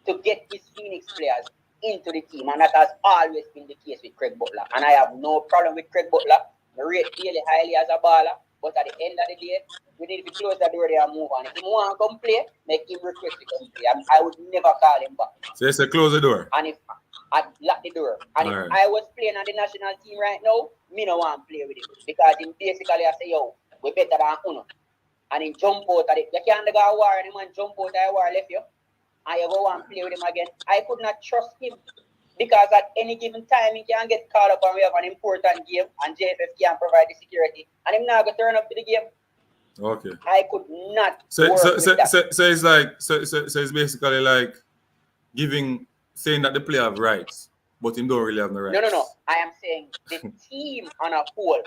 [SPEAKER 9] to get his Phoenix players into the team. And that has always been the case with Craig Butler. And I have no problem with Craig Butler. I rate Bailey highly as a baller. But at the end of the day, we need to close the door there and move on. If he want to come play, make him request to come play. I would never call him back.
[SPEAKER 1] So you say close the door?
[SPEAKER 9] And if I lock the door. And if I was playing on the national team right now, me no want to play with him. Because him basically I say, yo, we better than Uno. And he jump out of it. You can't go a war and him and jump out of a war left you. And you go and play with him again. I could not trust him. Because at any given time, he can get called up and we have an important game and JFF can provide the security. And him not going to turn up to the game.
[SPEAKER 1] Okay.
[SPEAKER 9] I could not
[SPEAKER 1] So it's like so it's basically like saying that the player have rights, but him don't really have no rights.
[SPEAKER 9] No. I am saying the team on a whole.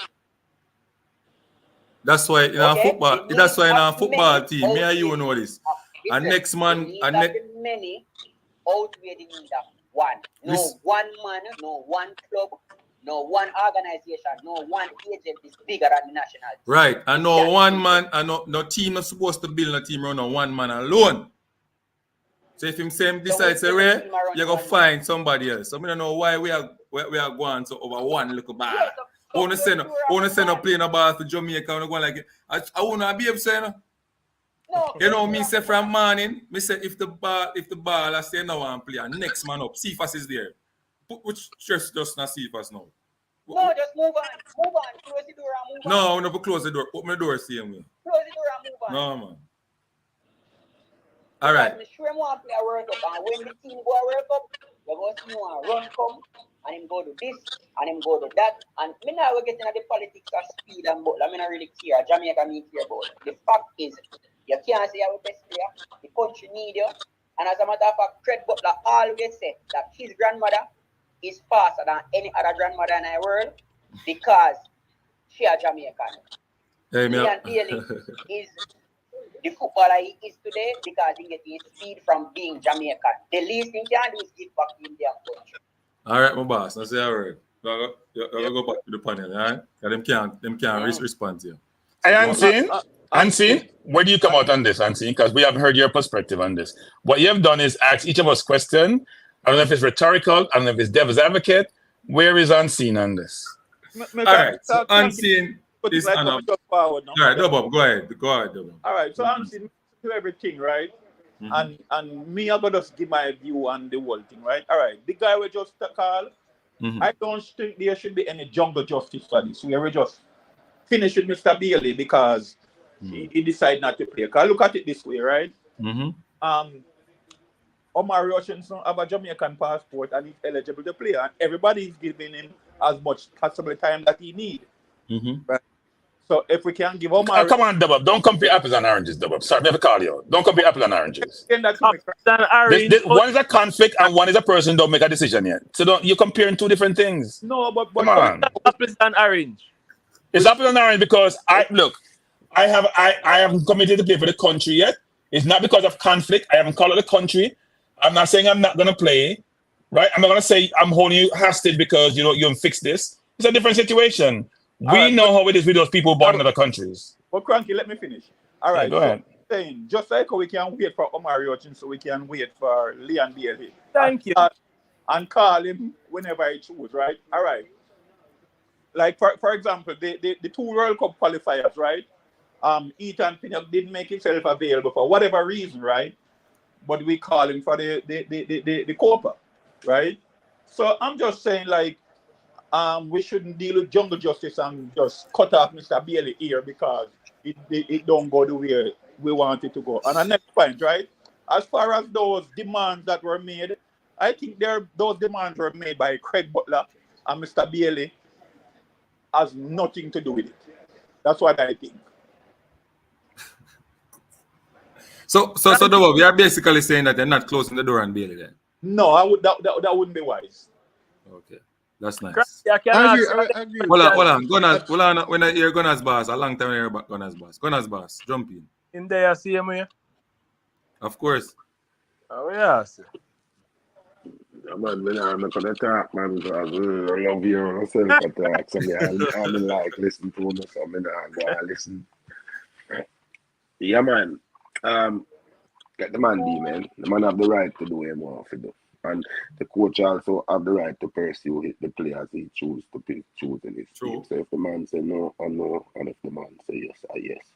[SPEAKER 1] That's why in our football. That's why in our football team, me and you know this. And next man,
[SPEAKER 9] and many outweigh the need of one. No one man, no one club, no one organization, no one agent is bigger than the national team.
[SPEAKER 1] Right. And no one man, and no team is supposed to build a team around no one man alone. So if him decides to rare, you're gonna find somebody else. So I don't know why we are going so over one little ball. I wanna send a playing a ball to Jamaica and go like I wanna be upset. No, you know me say from morning, me say if the ball I say now and play and next man up, Cephas is there. Which just not Cephas now.
[SPEAKER 9] No, just move on. Close the door and move on.
[SPEAKER 1] No, never close the door. Open the door same way.
[SPEAKER 9] Close the door and move on.
[SPEAKER 1] No man. All right.
[SPEAKER 9] I'm sure him want to play a World Cup and when the team go a World Cup, you go see him want run come and him go to this and him go to that. And me now we get into the politics of speed and Butler. I not really care. Jamaica me care about. The fact is you can't say you're the best player. The country need you. And as a matter of fact, Craig Butler always said that his grandmother is faster than any other grandmother in the world because she is Jamaican. Leon Bailey is the footballer he is today because he gets his speed from being Jamaican. The least he can do is give back to Indian country.
[SPEAKER 1] All right, my boss. Now say a word. I'll go back to the panel, all right? Because them can't respond to you.
[SPEAKER 7] Unseen, where do you come out on this, Unseen? Because we have heard your perspective on this. What you have done is ask each of us question. I don't know if it's rhetorical. I don't know if it's devil's advocate. Where is Unseen on this?
[SPEAKER 1] All right, so Unseen is
[SPEAKER 10] like forward now.
[SPEAKER 1] All right, Double, go ahead, Double.
[SPEAKER 10] All right, so Unseen to everything, right? Mm-hmm. And me, I'm gonna just give my view on the whole thing, right? All right, the guy we just called. Mm-hmm. I don't think there should be any jungle justice for this. We will just finish with Mr. Bailey because he decided not to play. Because look at it this way, right? Mm-hmm. Omar Hutchinson have a Jamaican passport and he's eligible to play. And everybody is giving him as much possible time that he needs. Mm-hmm. Right? So if we can give Omar,
[SPEAKER 7] Come on, Dub. Don't compare apples and oranges, Dub. Sorry, never call you. Don't compare apples and oranges.
[SPEAKER 10] explain that to me.
[SPEAKER 5] Than orange.
[SPEAKER 7] One is a conflict and one is a person don't make a decision yet. So don't you're comparing two different things.
[SPEAKER 10] No, but
[SPEAKER 7] Come on.
[SPEAKER 5] Apples and orange.
[SPEAKER 7] It's apples and orange because I haven't committed to play for the country yet. It's not because of conflict. I haven't called it the country. I'm not saying I'm not gonna play, right? I'm not gonna say I'm holding you hostage because you don't fix this. It's a different situation. We know how it is with those people born in other countries.
[SPEAKER 10] But Cranky, let me finish. All right.
[SPEAKER 7] Go ahead.
[SPEAKER 10] Saying, just like how we can wait for Omar Yochin, so we can wait for Leon Bailey.
[SPEAKER 5] Thank you.
[SPEAKER 10] And call him whenever he choose, right? All right. Like for example, the 2 World Cup qualifiers, right? Ethan Pinnock didn't make himself available for whatever reason, right? But we call him for the Copa, right? So I'm just saying, like, we shouldn't deal with jungle justice and just cut off Mr. Bailey here because it don't go the way we want it to go. And the next point, right? As far as those demands that were made, I think those demands were made by Craig Butler, and Mr. Bailey has nothing to do with it. That's what I think.
[SPEAKER 1] So we are basically saying that they're not closing the door on Bailey then.
[SPEAKER 10] No, that wouldn't be wise.
[SPEAKER 1] Okay, that's nice.
[SPEAKER 8] I agree.
[SPEAKER 1] Hold on. Gunners, when I hear Gunners boss, a long time I hear about Gunners boss. Gunners boss, jump in.
[SPEAKER 5] In there, I see him here.
[SPEAKER 1] Of course.
[SPEAKER 5] Oh, yeah.
[SPEAKER 4] Yeah, man, I'm not gonna talk, man, because I love you myself attack. So I like listen to me, so I'm gonna listen. Yeah, man. Let the man be, man. The man have the right to do what he wants to do. And the coach also have the right to pursue the players he choose in his team. So if the man say no, I no, and if the man say yes, I yes.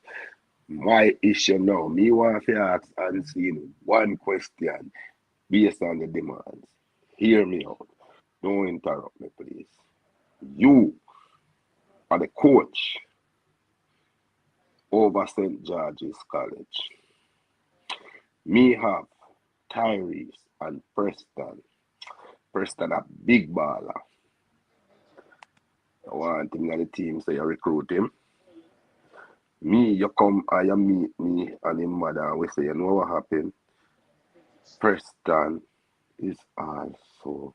[SPEAKER 4] My issue now, me want to ask Unseen one question based on the demands. Hear me out. Don't interrupt me, please. You are the coach over St. George's College. Me have Tyrese and Preston. Preston a big baller. I want him on the team, so you recruit him. Me, you come and you meet me and his mother, and we say, you know what happened? Preston is also,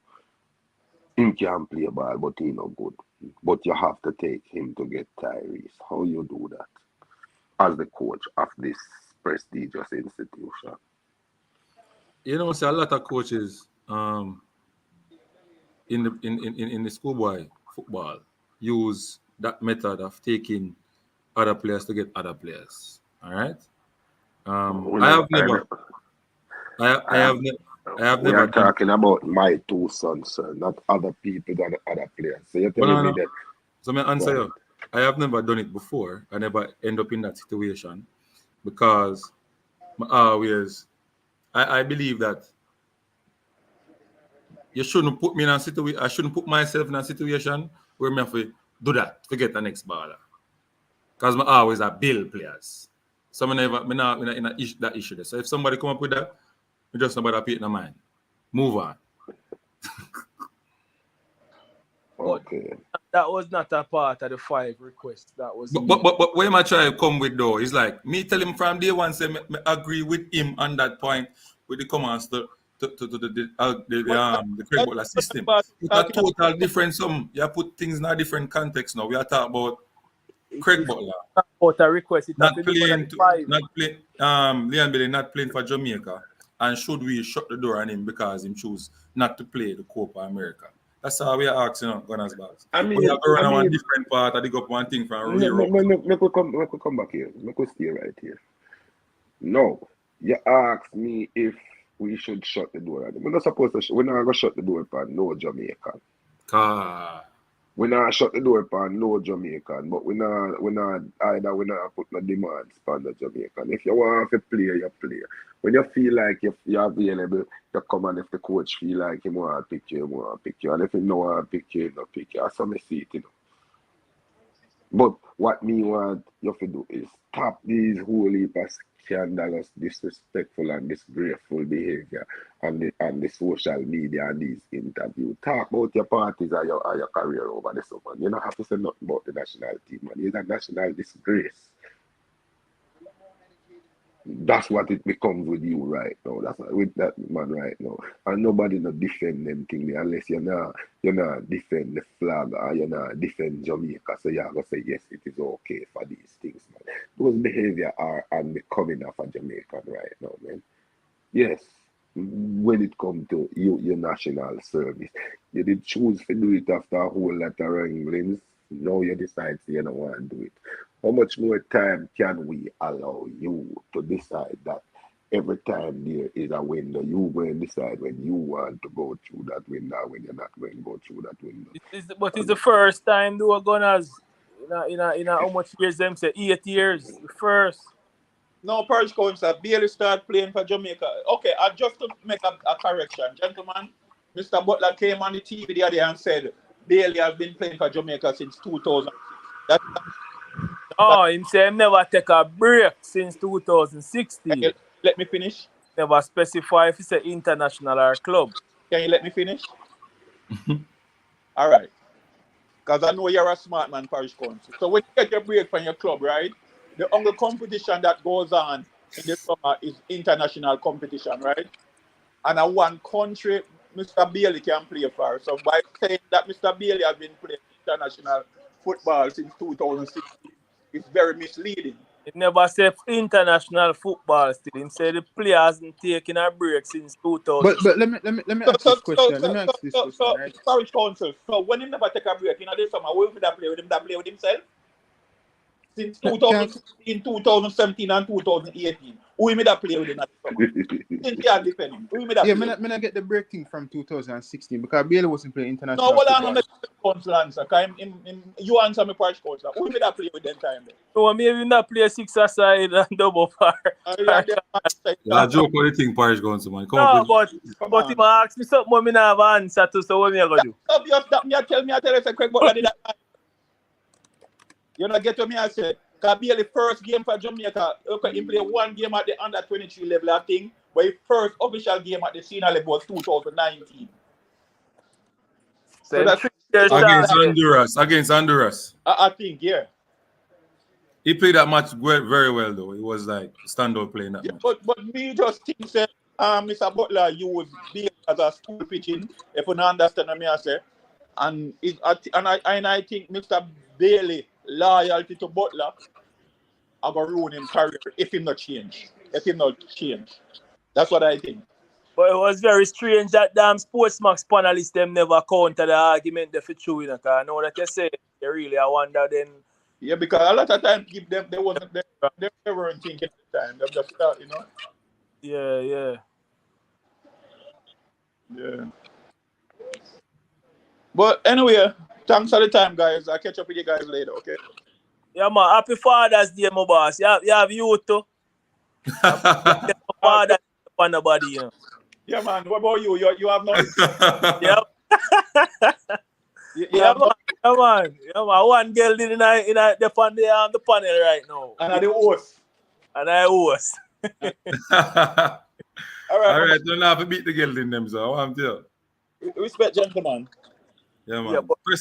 [SPEAKER 4] he can play ball, but he not good. But you have to take him to get Tyrese. How you do that as the coach of this prestigious institution?
[SPEAKER 1] You know, see a lot of coaches in the schoolboy football use that method of taking other players to get other players. All right. I have never.
[SPEAKER 4] We are talking about my 2 sons, sir, not other people than other players. So you're telling me that.
[SPEAKER 1] So my answer you, I have never done it before. I never end up in that situation because I believe that you shouldn't put me in a situation. I shouldn't put myself in a situation where I have to do that to get the next baller. Because I always are bill players. So I never in that issue there. So if somebody come up with that, we just nobody pay it in mind. Move on.
[SPEAKER 4] Okay.
[SPEAKER 5] That was not a part of the 5 requests. That was.
[SPEAKER 1] But where my try to come with though is like me tell him from day one say me agree with him on that point with the commands to the Craig Butler system. It's a total different sum. You put things in a different context now. We are talking about Craig Butler.
[SPEAKER 5] About a request,
[SPEAKER 1] not playing Leon Bailey not playing for Jamaica. And should we shut the door on him because he choose not to play the Copa America? That's how we are asking Gunners box. I mean, we have to run one different part. I dig up one thing from
[SPEAKER 4] Let me come back here. Let me stay right here. No, you asked me if we should shut the door on him. We're not supposed to. We're not gonna shut the door on no Jamaican. We're not shut the door on no Jamaican, but we're not put no demands on the Jamaican. If you want to play, you play. When you feel like you're available, you come, and if the coach feel like he want to pick you, he want to pick you. And if he don't want to pick you, he don't pick you. That's how I see it, you know. But what me want you to do is stop these whole heap of scandalous, disrespectful, and disgraceful behavior on the social media and these interviews. Talk about your parties or your career over the summer. You don't have to say nothing about the national team, man. It's a national disgrace. That's what it becomes with you right now. That's with that man right now. And nobody not defend them thing unless you're not defend the flag or you're not defend Jamaica. So you're gonna say yes, it is okay for these things, man. Those behavior are unbecoming of a Jamaican right now, man. Yes. When it comes to your national service, you did choose to do it after a whole lot of wranglings. Now you decide you don't want to do it. How much more time can we allow you to decide that every time there is a window, you go and decide when you want to go through that window, when you're not going to go through that window?
[SPEAKER 5] But it's the first time they were Gunners in how much years them say 8 years. The first.
[SPEAKER 10] No, Parish Council, Bailey start playing for Jamaica. Okay, just to make a correction, gentlemen, Mr. Butler came on the TV the other day and said Bailey has been playing for Jamaica since 2006.
[SPEAKER 5] Him say him never take a break since 2016.
[SPEAKER 10] Let me finish.
[SPEAKER 5] Never specify if it's an international or club.
[SPEAKER 10] Can you let me finish? All right. Because I know you're a smart man, Parish Council. So when you get your break from your club, right? The only competition that goes on in the summer is international competition, right? And a one country Mr. Bailey can play for. So by saying that Mr. Bailey has been playing international football since 2016, it's very misleading.
[SPEAKER 5] It never said international football still. Him say the players hasn't taken a break since 2000.
[SPEAKER 8] But let me ask this question. Let me ask this question, right?
[SPEAKER 10] Parish Council. So when he never take a break in the summer, who would that play with him? That play with himself? Since 2016, 2017, and 2018, who made that play with him at the summer? Since he had defending, who made that play?
[SPEAKER 8] Yeah, I get the break thing from 2016 because Bailey wasn't playing international.
[SPEAKER 10] No, well, I'm not Council answer. You answer me, Parish Council. Who made that play with them time?
[SPEAKER 5] No, maybe not play 6 aside and double par.
[SPEAKER 1] Yeah, joke what you think, Parish Council, man.
[SPEAKER 5] But if I ask me something, I have an answer to, so what me going to do?
[SPEAKER 10] Obvious that me tell you, say Craig Butler did that. You know, get to me, I said, Bailey first game for Jamaica, he played one game at the under 23 level, I think, but his first official game at the senior level was 2019. So that's
[SPEAKER 1] against Honduras.
[SPEAKER 10] I think, yeah.
[SPEAKER 1] He played that match very well, though. It was like standout playing that match.
[SPEAKER 10] But me just think, say, Mr. Butler, you would be as a school pitching, if you don't understand what I say. And I think Mr. Bailey loyalty to Butler are going to ruin his career if he not change. That's what I think.
[SPEAKER 5] But it was very strange that damn Sportsmax panelists them never counter the argument they for true, you know, because I know that you say they really I wonder then.
[SPEAKER 10] Yeah, because a lot of times give them they weren't thinking at the time. They just start, you know. Yeah. But anyway, thanks for the time, guys. I'll catch up with you guys later, okay? Yeah,
[SPEAKER 5] man. Happy Father's Day, my boss. You have you too. Father's Day for nobody, you know.
[SPEAKER 10] Yeah, man. What about you? You have none?
[SPEAKER 5] Yep. Yeah, man. One girl in the panel right now.
[SPEAKER 10] And I the host.
[SPEAKER 5] And I host.
[SPEAKER 10] All right.
[SPEAKER 1] Don't have to beat the girl in them, so I want to tell.
[SPEAKER 10] Respect, gentlemen.
[SPEAKER 1] Yeah, man.
[SPEAKER 5] Yeah, but me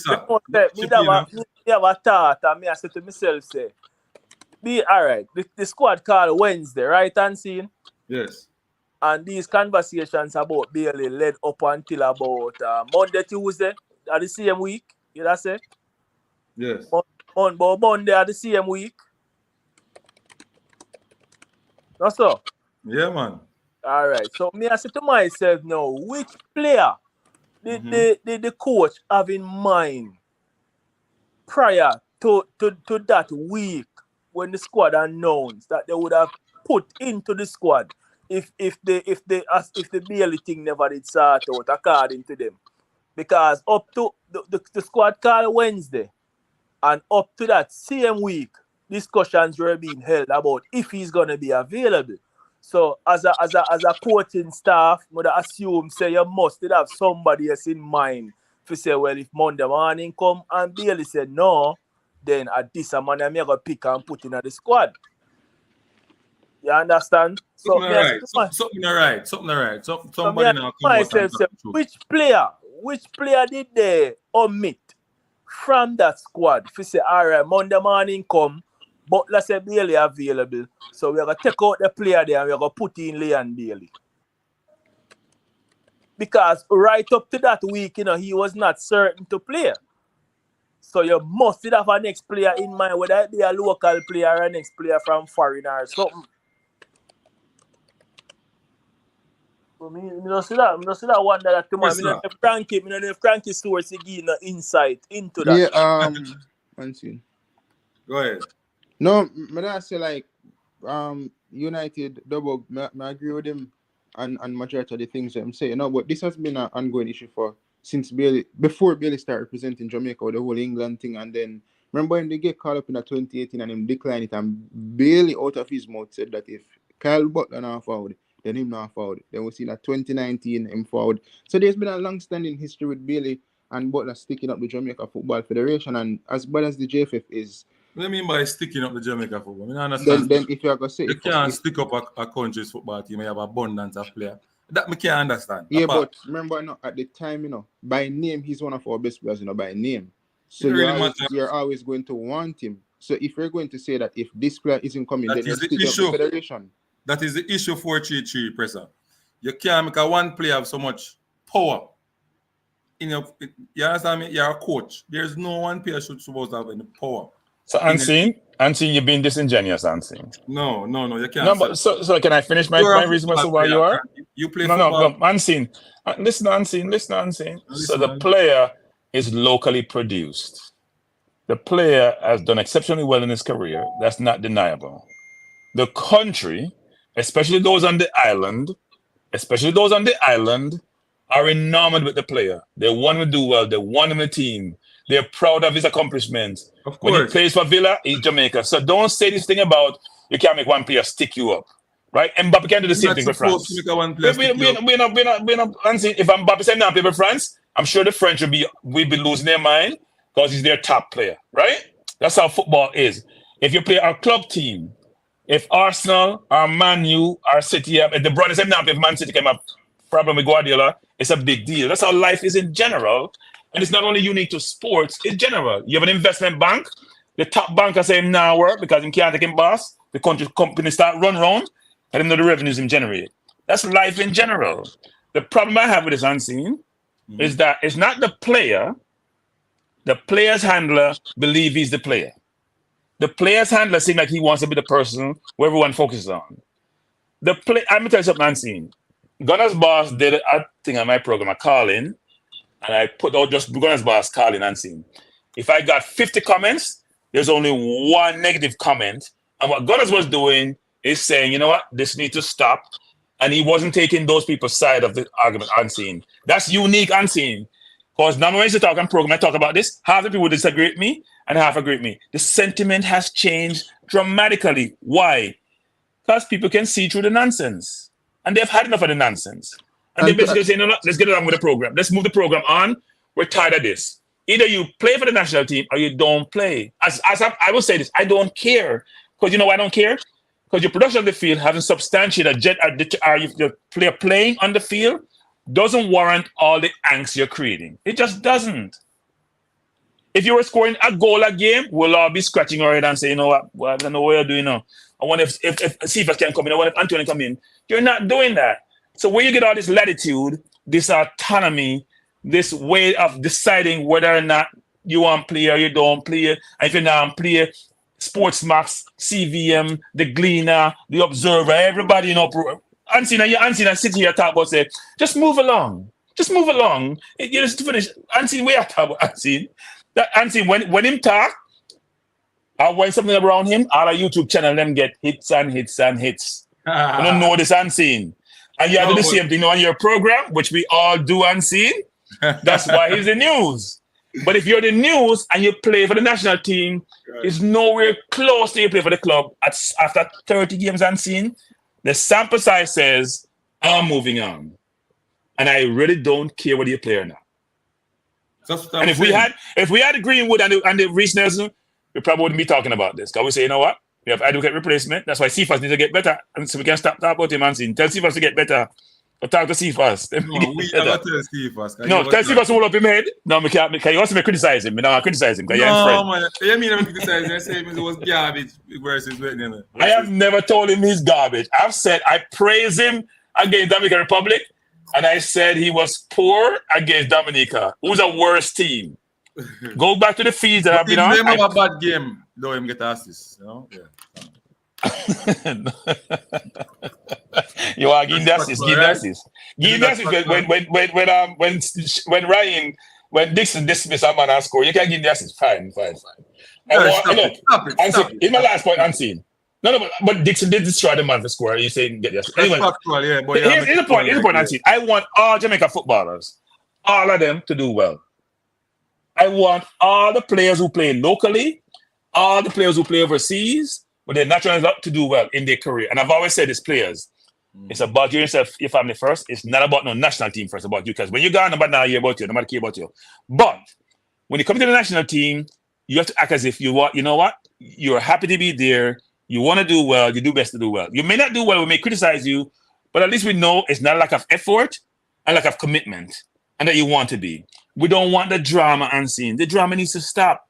[SPEAKER 5] have a thought, and I said to myself, say, be all right. The squad called Wednesday, right, Unseen?
[SPEAKER 1] Yes.
[SPEAKER 5] And these conversations about Bailey led up until about Monday, Tuesday, at the same week. You know say?
[SPEAKER 1] Yes.
[SPEAKER 5] Monday at the same week. That's so.
[SPEAKER 1] Yeah, man.
[SPEAKER 5] All right. So me I said to myself now, which player did the coach have in mind prior to that week when the squad announced that they would have put into the squad if the Bailey thing never did start out according to them? Because up to the squad called Wednesday and up to that same week, discussions were being held about if he's gonna be available. So as a coaching staff, would assume say you must have somebody else in mind to say, well, if Monday morning come and Bailey said no, then at this man I'm gonna pick and put in the squad. You You understand? So
[SPEAKER 1] Something all right. Somebody now come out and
[SPEAKER 5] myself, say,
[SPEAKER 1] talk the truth.
[SPEAKER 5] which player did they omit from that squad? If you say, all right, Monday morning come, Butler say Bailey available. So we're going to take out the player there and we're going to put in Leon Bailey. Because right up to that week, he was not certain to play. So you must have a next player in mind, whether it be a local player or a next player from foreign or something. So me don't see that one that tomorrow.
[SPEAKER 1] Yes,
[SPEAKER 5] Me don't have Frankie source to give no insight into that.
[SPEAKER 8] Yeah, one second.
[SPEAKER 1] Go ahead.
[SPEAKER 8] No, I say like United double. I agree with him and majority of the things that I'm saying. No, but this has been an ongoing issue since before Bailey started representing Jamaica with the whole England thing, and then remember when they get caught up in 2018 and him declined it, and Bailey out of his mouth said that if Kyle Butler not forward, then him not forward. Then we see that 2019 him forward. So there's been a long-standing history with Bailey and Butler sticking up the Jamaica Football Federation, and as bad as the JFF is.
[SPEAKER 1] What do you mean by sticking up the Jamaica football? I understand.
[SPEAKER 8] Then if you're going to say...
[SPEAKER 1] You can't stick up a country's football team and you have abundance of players. That I can't understand.
[SPEAKER 8] Yeah, but remember, at the time, by name, he's one of our best players, by name. So you're always going to want him. So if you're going to say that if this player isn't coming, then you're sticking up the federation. That
[SPEAKER 1] is the issue 433, Presser. You can't make one player have so much power. You understand me? You're a coach. There's no one player supposed to have any power.
[SPEAKER 7] So Unseen, you're being disingenuous, Unseen.
[SPEAKER 1] No, you can't.
[SPEAKER 7] No, but so can I finish my reason as to why you are?
[SPEAKER 1] You play football.
[SPEAKER 7] No, Unseen. Listen, Unseen. So the player is locally produced. The player has done exceptionally well in his career. That's not deniable. The country, especially those on the island, are enamored with the player. They want him to do well. They want him in the team. They're proud of his accomplishments.
[SPEAKER 1] Of course.
[SPEAKER 7] When he plays for Villa, he's Jamaica. So don't say this thing about you can't make one player stick you up. Right? Mbappe can do the same thing for France. If Mbappe said not play for France, I'm sure the French will be losing their mind because he's their top player. Right? That's how football is. If you play our club team, if Arsenal, our Man U, our City, if the brothers have not, if Man City came up problem with Guardiola, it's a big deal. That's how life is in general. And it's not only unique to sports, it's general. You have an investment bank, the top banker say him now work because he can't take him boss. The company start run round, and then the revenues him generate. That's life in general. The problem I have with this Unseen is that it's not the player. The player's handler believe he's the player. The player's handler seems like he wants to be the person who everyone focuses on. I'm gonna tell you something Unseen. Gunner's boss did a thing on my program, I call in, and I put out just Gunner's boss call in Unseen. If I got 50 comments, there's only one negative comment. And what Gunners was doing is saying, you know what, this needs to stop. And he wasn't taking those people's side of the argument Unseen. That's unique Unseen. Because now when I talk on program, I talk about this, half the people disagree with me and half agree with me. The sentiment has changed dramatically. Why? Because people can see through the nonsense. And they've had enough of the nonsense. And they basically say, no, let's get along with the program. Let's move the program on. We're tired of this. Either you play for the national team or you don't play. As I will say this, I don't care. Because you know why I don't care? Because your production of the field having substantiated your player playing on the field doesn't warrant all the angst you're creating. It just doesn't. If you were scoring a goal a game, we'll all be scratching our head and say, you know what, well, I don't know what you're doing now. I wonder if Cephas can come in. I wonder if Anthony can come in. You're not doing that. So where you get all this latitude, this autonomy, this way of deciding whether or not you want to play or you don't play, and if you don't play, Sportsmax, CVM, the Gleaner, the Observer, everybody, you know, Unseen, I sit here and talk about, say, just move along. Just move along. You just finish. Unseen, we are talking about Unseen. That Unseen, when him talk, or when something around him, all our YouTube channel, them get hits and hits and hits. You don't know this Unseen. And you do the same thing on your program, which we all do Unseen. That's why he's the news. But if you're the news and you play for the national team, it's nowhere close to you play for the club. After 30 games Unseen, the sample size says, I'm moving on. And I really don't care whether you play or not. And if we had Greenwood and the Reece Nelson, we probably wouldn't be talking about this. Because we say, you know what? We have adequate replacement. That's why Cephas need to get better. And so we can stop talking about him and saying, tell Cephas to get better. But talk to Cephas.
[SPEAKER 1] No, we are going to tell Cephas.
[SPEAKER 7] No, tell Cephas to hold up his head. No, can you also criticize him? I criticize him because you're his friend.
[SPEAKER 1] No, man. You mean I'm criticizing? I say it was garbage versus Vietnam.
[SPEAKER 7] I have never told him he's garbage. I've said I praise him against Dominican Republic, and I said he was poor against Dominica. Who's a worse team? Go back to the feeds that I've been on.
[SPEAKER 1] If they have a bad game, though, him get assists. You know? Yeah.
[SPEAKER 7] You are giving the assist. Give the assist. Give the assist when Dixon dismissed a man and score. You can give the assist. Fine.
[SPEAKER 1] Stop it.
[SPEAKER 7] It's my last point. Unseen. No, but Dixon did destroy the man for score. You saying get the assist. Anyway,
[SPEAKER 1] factual, yeah, but
[SPEAKER 7] here's the point. Unseen. I want all Jamaica footballers, all of them, to do well. I want all the players who play locally, all the players who play overseas, but they're naturally up to do well in their career. And I've always said this, players, it's about you yourself, your family first. It's not about no national team first, about you. Because when you're gone, nobody now hear about you, nobody care about you. But when you come to the national team, you have to act as if you know what? You're happy to be there. You want to do well. You do best to do well. You may not do well. We may criticize you, but at least we know it's not a lack of effort and lack of commitment, and that you want to be. We don't want the drama unseen. The drama needs to stop.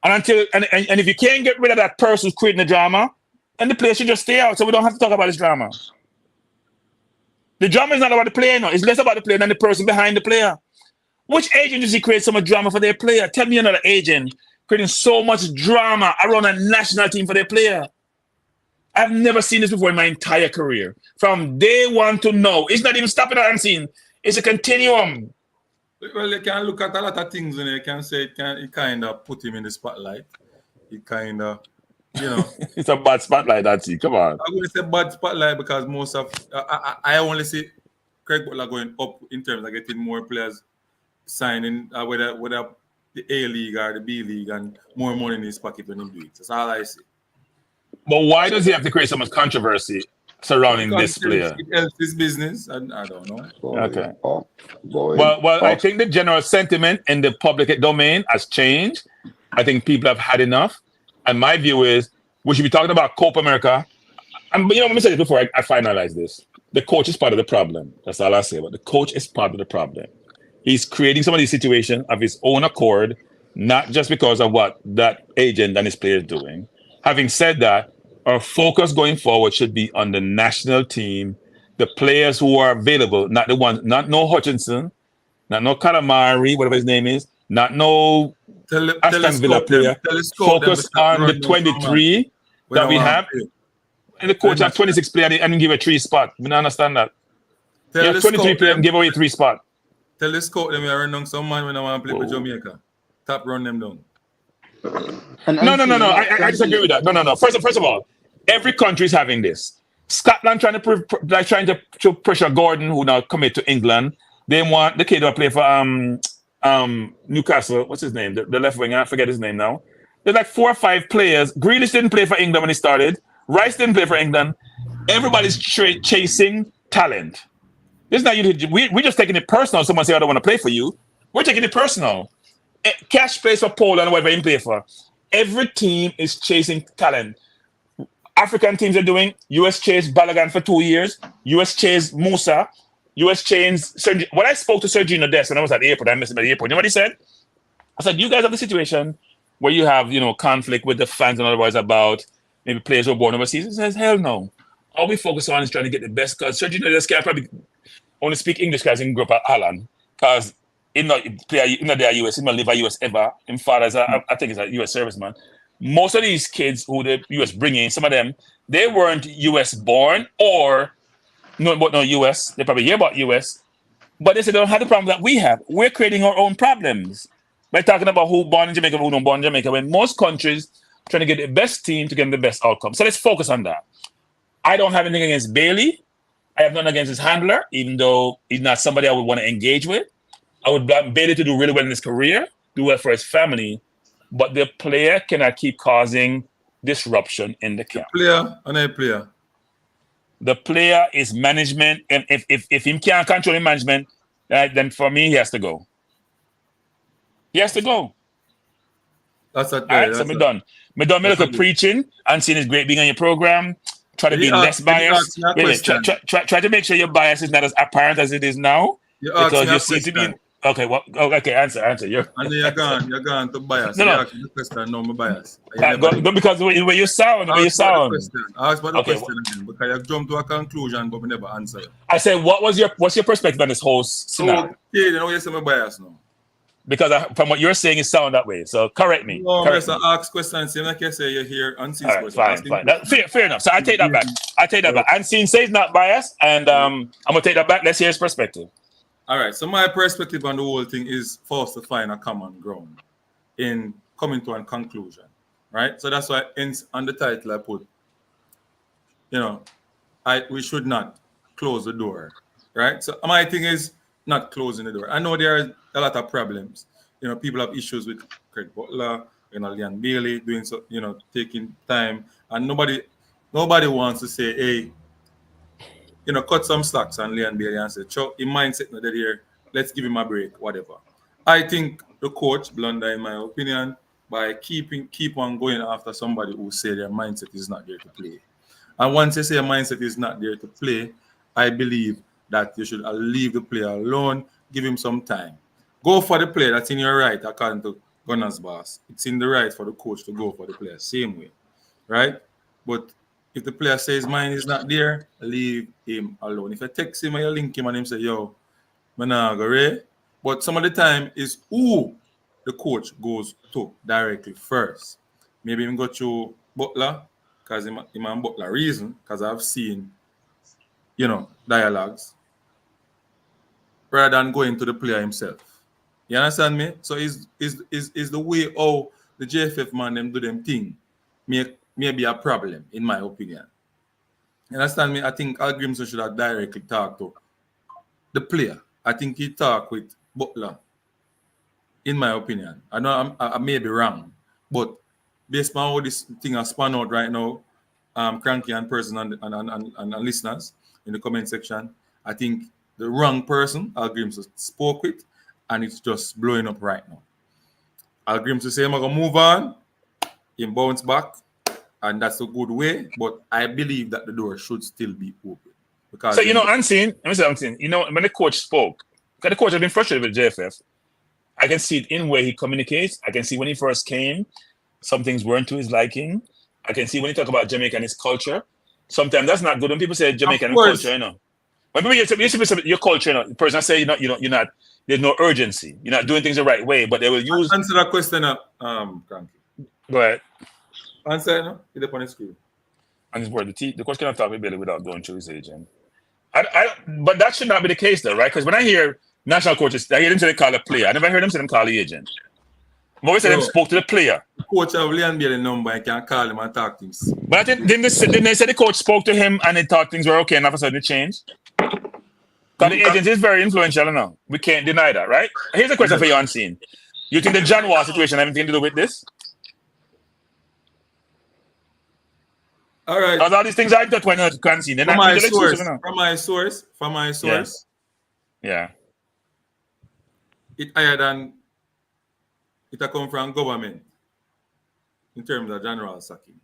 [SPEAKER 7] And if you can't get rid of that person who's creating the drama, then the player should just stay out, so we don't have to talk about this drama. The drama is not about the player, no. It's less about the player than the person behind the player. Which agency creates so much drama for their player? Tell me another agent creating so much drama around a national team for their player. I've never seen this before in my entire career. From day one to now. It's not even stopping at unseen. It's a continuum.
[SPEAKER 1] Well, you can look at a lot of things and you can say it kind of put him in the spotlight. It kind of,
[SPEAKER 7] it's a bad spotlight, that's it. Come on.
[SPEAKER 1] I'm going to say bad spotlight because most of, I only see Craig Butler going up in terms of getting more players signing, whether the A League or the B League, and more money in his pocket when he do it. That's all I see.
[SPEAKER 7] But why does he have to create so much controversy surrounding this player?
[SPEAKER 1] It helps his business, and I don't know.
[SPEAKER 7] Okay. Well, I think the general sentiment in the public domain has changed. I think people have had enough. And my view is we should be talking about Copa America. And let me say this before I finalize this. The coach is part of the problem. That's all I say. But the coach is part of the problem. He's creating some of these situations of his own accord, not just because of what that agent and his players doing. Having said that, our focus going forward should be on the national team, the players who are available, not the ones, not no Hutchinson, not no Calamari, whatever his name is, not no Aston Villa player. Focus on the 23 that we have. And the coach have 26 players and give a 3 spot. We don't understand that. You have 23 players and give away 3 spots.
[SPEAKER 1] Tell the scout them we are running some man when I want to play for Jamaica. Top run them down.
[SPEAKER 7] No. I disagree with that. No. First of all, every country is having this. Scotland trying to pressure Gordon, who now commit to England. They want the kid to play for Newcastle. What's his name? The left winger. I forget his name now. There's like 4 or 5 players. Grealish didn't play for England when he started. Rice didn't play for England. Everybody's chasing talent. This is not you. We're just taking it personal. Someone say I don't want to play for you. We're taking it personal. Cash plays for Poland, whatever he play for. Every team is chasing talent. African teams are doing. US chased Balogun for 2 years. US chased Musa. US chased Sergio. When I spoke to Sergio Dest when I was at the airport, I missed him at the airport. You know what he said? I said, you guys have the situation where you have, conflict with the fans and otherwise about maybe players who are born overseas. He says, hell no. All we focus on is trying to get the best. Because Sergio Dest can probably only speak English because he grew up at Holland. Because he's not there US, he not live at US ever. His father is I think he's a US serviceman. Most of these kids who the US bring in, some of them, they weren't US born or no US. They probably hear about US, but they say they don't have the problem that we have. We're creating our own problems by talking about who born in Jamaica, who not born in Jamaica, when most countries are trying to get the best team to get the best outcome. So let's focus on that. I don't have anything against Bailey. I have nothing against his handler, even though he's not somebody I would want to engage with. I would want Bailey to do really well in his career, do well for his family, but the player cannot keep causing disruption in the camp.
[SPEAKER 1] Player.
[SPEAKER 7] The player is management, and if he can't control his management, then for me he has to go. He has to go.
[SPEAKER 1] That's it.
[SPEAKER 7] All right, so we're done. Me done me look at preaching and seeing it's great being on your program. Try to be less biased. Wait, try to make sure your bias is not as apparent as it is now. Because you seem to be okay. Well, okay. Answer. You're
[SPEAKER 1] and then you're gone to bias.
[SPEAKER 7] No.
[SPEAKER 1] You ask me the question. No, my bias.
[SPEAKER 7] Because the way you sound.
[SPEAKER 1] I asked about the question again because you jumped to a conclusion, but we never answer.
[SPEAKER 7] I said, what's your perspective on this whole scenario?
[SPEAKER 1] Okay, you know you say my bias now.
[SPEAKER 7] Because from what you're saying, it sound that way. So correct me.
[SPEAKER 1] No, I ask questions. Like I say, you're here unseen.
[SPEAKER 7] All right, fine. Fair enough. So I take that back. Unseen says not biased, and I'm gonna take that back. Let's hear his perspective.
[SPEAKER 1] All right. So my perspective on the whole thing is for us to find a common ground in coming to a conclusion, right? So that's why on the title I put, we should not close the door, right? So my thing is not closing the door. I know there are a lot of problems. People have issues with Craig Butler, Leon Bailey doing so, taking time, and nobody wants to say, hey, cut some slacks on Leon Bailey and say, Chuck, his mindset not here. Let's give him a break, whatever. I think the coach blunder, in my opinion, by keep on going after somebody who say their mindset is not there to play. And once you say your mindset is not there to play, I believe that you should leave the player alone, give him some time. Go for the player that's in your right, according to Gunner's boss. It's in the right for the coach to go for the player, same way, right? But if the player says mine is not there, leave him alone. If I text him or you link him and him say, yo, I'm not going to. But some of the time is who the coach goes to directly first. Maybe him go to Butler, because him and Butler reason, because I've seen, dialogues, rather than going to the player himself. You understand me? So is the way how the JFF man them do them thing may be a problem, in my opinion. You understand me? I think Hallgrimsson should have directly talked to the player. I think he talked with Butler, in my opinion. I know I may be wrong, but based on how this thing has spun out right now, Cranky and person and listeners in the comment section, I think the wrong person Hallgrimsson spoke with, and it's just blowing up right now. Hallgrimsson say, I'm going to move on, he bounce back, and that's a good way, but I believe that the door should still be open. Because
[SPEAKER 7] so, Unseen, let me say something. When the coach spoke, because the coach has been frustrated with JFF, I can see it in where he communicates. I can see when he first came, some things weren't to his liking. I can see when he talk about Jamaica and his culture. Sometimes that's not good. When people say Jamaican culture, When people say your culture, the person say you're not. There's no urgency. You're not doing things the right way, but they will use.
[SPEAKER 1] Answer that question, Cranky.
[SPEAKER 7] Go ahead.
[SPEAKER 1] Answer, Get up on the screen.
[SPEAKER 7] And the coach cannot talk with Bailey without going through his agent. But that should not be the case, though, right? Because when I hear national coaches, I hear them say they call a player. I never heard them say them call the agent. I've always said them spoke to the player.
[SPEAKER 1] The coach have Leon Bailey number. I can call him and talk to him.
[SPEAKER 7] But I think didn't they say the coach spoke to him and they thought things were okay, and all of a sudden it changed? Because the agent is very influential now. We can't deny that, right? Here's a question for you, Unseen. You think the John Wall situation has anything to do with this?
[SPEAKER 1] All right.
[SPEAKER 7] Because all these things I thought when you can't see.
[SPEAKER 1] From my source.
[SPEAKER 7] Yeah.
[SPEAKER 1] It higher than it come from government in terms of general sacking.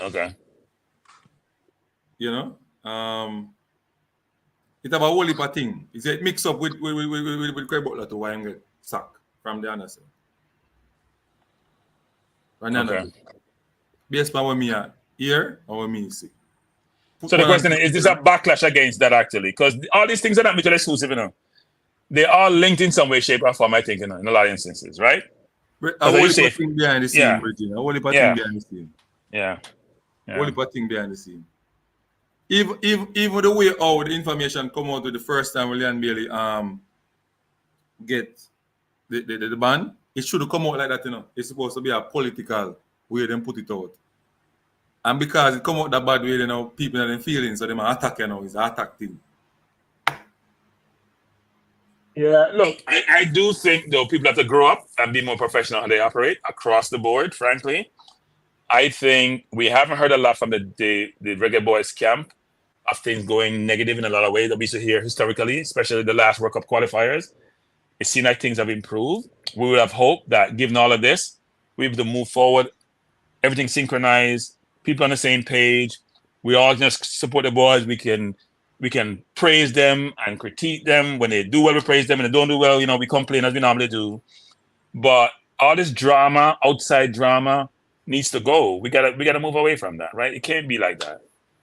[SPEAKER 7] Okay.
[SPEAKER 1] It have a whole heap of thing. It's a mix up with Craig Butler to why get sacked from the other side. Okay. Based on what me hear or what me see.
[SPEAKER 7] So the question is this a backlash against that actually? Because all these things are not mutually exclusive, They are linked in some way, shape, or form, I think, in a lot of instances, right?
[SPEAKER 1] A whole heap of thing behind the scene, Regina. A whole heap of thing behind the scene.
[SPEAKER 7] Yeah.
[SPEAKER 1] A whole heap of thing behind the scene. Even the way how the information come out with the first time Leon Bailey get the ban, it should come out like that, It's supposed to be a political way them put it out. And because it come out that bad way, people are them feeling, so they are attacking it's an attack thing.
[SPEAKER 7] Yeah, look, I do think though people have to grow up and be more professional how they operate across the board, frankly. I think we haven't heard a lot from the Reggae Boys camp of things going negative in a lot of ways that we used to hear historically, especially the last World Cup qualifiers. It seems like things have improved. We would have hoped that given all of this, we'll be able to move forward everything synchronized, people on the same page. We all just support the boys. We can praise them and critique them. When they do well, we praise them. When they don't do well, we complain as we normally do. But all this drama, outside drama, needs to go. We gotta move away from that, right? It can't be like that.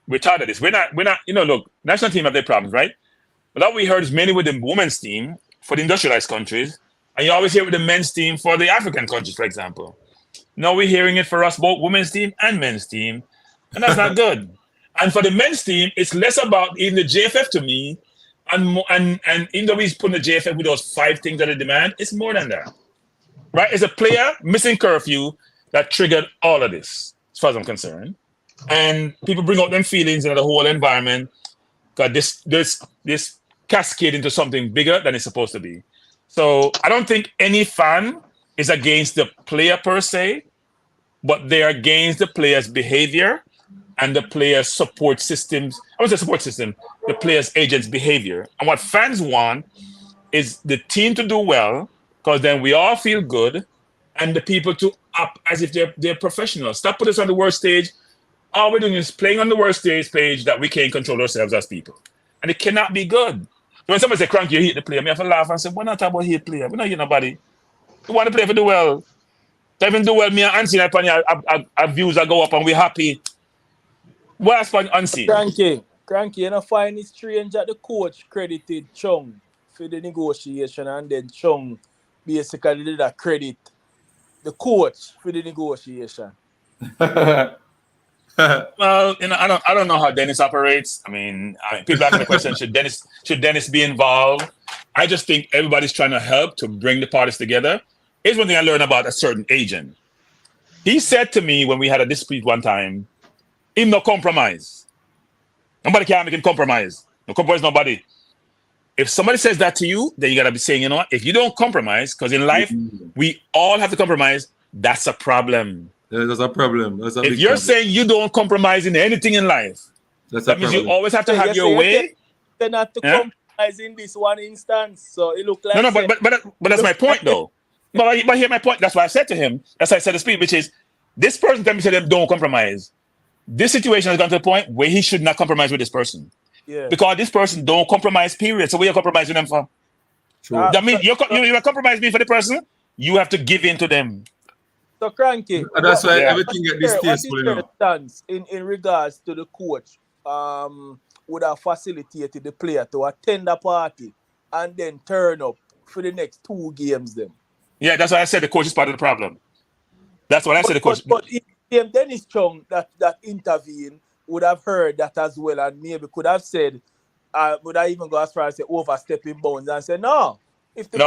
[SPEAKER 7] We're tired of this. We're not. Look, national team have their problems, right? But that we heard is mainly with the women's team for the industrialized countries, and you always hear with the men's team for the African countries, for example. Now we're hearing it for us, both women's team and men's team, and that's not good. And for the men's team, it's less about even the JFF to me, and even though he's putting the JFF with those 5 things that they demand, it's more than that, right? It's a player missing curfew that triggered all of this, as far as I'm concerned. And people bring out them feelings in the whole environment, because this cascade into something bigger than it's supposed to be. So I don't think any fan is against the player per se, but they're against the player's behavior and the player's support systems. I would say support system, the player's agent's behavior. And what fans want is the team to do well, because then we all feel good, and the people to up as if they're professionals. Stop putting us on the worst stage. All we're doing is playing on the worst stage that we can't control ourselves as people. And it cannot be good. When somebody say, Crank, you hate the player, me have to laugh and say, we're not talking about hate player. We're not hate nobody. We want to play for do well. To even do well, me and Unseen, our views that go up and we're happy. What else for Unseen?
[SPEAKER 5] Cranky, you know, find it strange that the coach credited Chung for the negotiation, and then Chung basically did that credit the coach for the negotiation.
[SPEAKER 7] Well, I don't know how Dennis operates. I mean, people asking the question, should Dennis be involved? I just think everybody's trying to help to bring the parties together. Here's one thing I learned about a certain agent. He said to me when we had a dispute one time, him no compromise. Nobody can make him compromise. No compromise nobody. If somebody says that to you, then you gotta be saying, you know what, if you don't compromise, because in life, we all have to compromise, that's a problem.
[SPEAKER 1] Yeah, that's a problem. That's a
[SPEAKER 7] if
[SPEAKER 1] big
[SPEAKER 7] you're
[SPEAKER 1] problem.
[SPEAKER 7] saying you don't compromise in anything in life, that means you always have to have your way.
[SPEAKER 5] They're not to compromise in this one instance. So it look like
[SPEAKER 7] no, but that's my point though. But hear my point. That's why I said to him. That's why I said to speak, which is this person tell me to them don't compromise. This situation has gone to the point where he should not compromise with this person.
[SPEAKER 5] Yeah.
[SPEAKER 7] Because this person don't compromise. Period. So what are you compromising them for?
[SPEAKER 1] True.
[SPEAKER 7] That means you're compromising for the person. You have to give in to them.
[SPEAKER 5] So Cranky,
[SPEAKER 1] and that's why everything get distasteful,
[SPEAKER 5] what is the stance in regards to the coach would have facilitated the player to attend a party and then turn up for the next 2 games them?
[SPEAKER 7] Yeah, that's why I said the coach is part of the problem. That's what I said the coach.
[SPEAKER 5] But if Dennis Chung that intervened would have heard that as well, and maybe could have said, would I even go as far as say overstepping bounds and say no? If the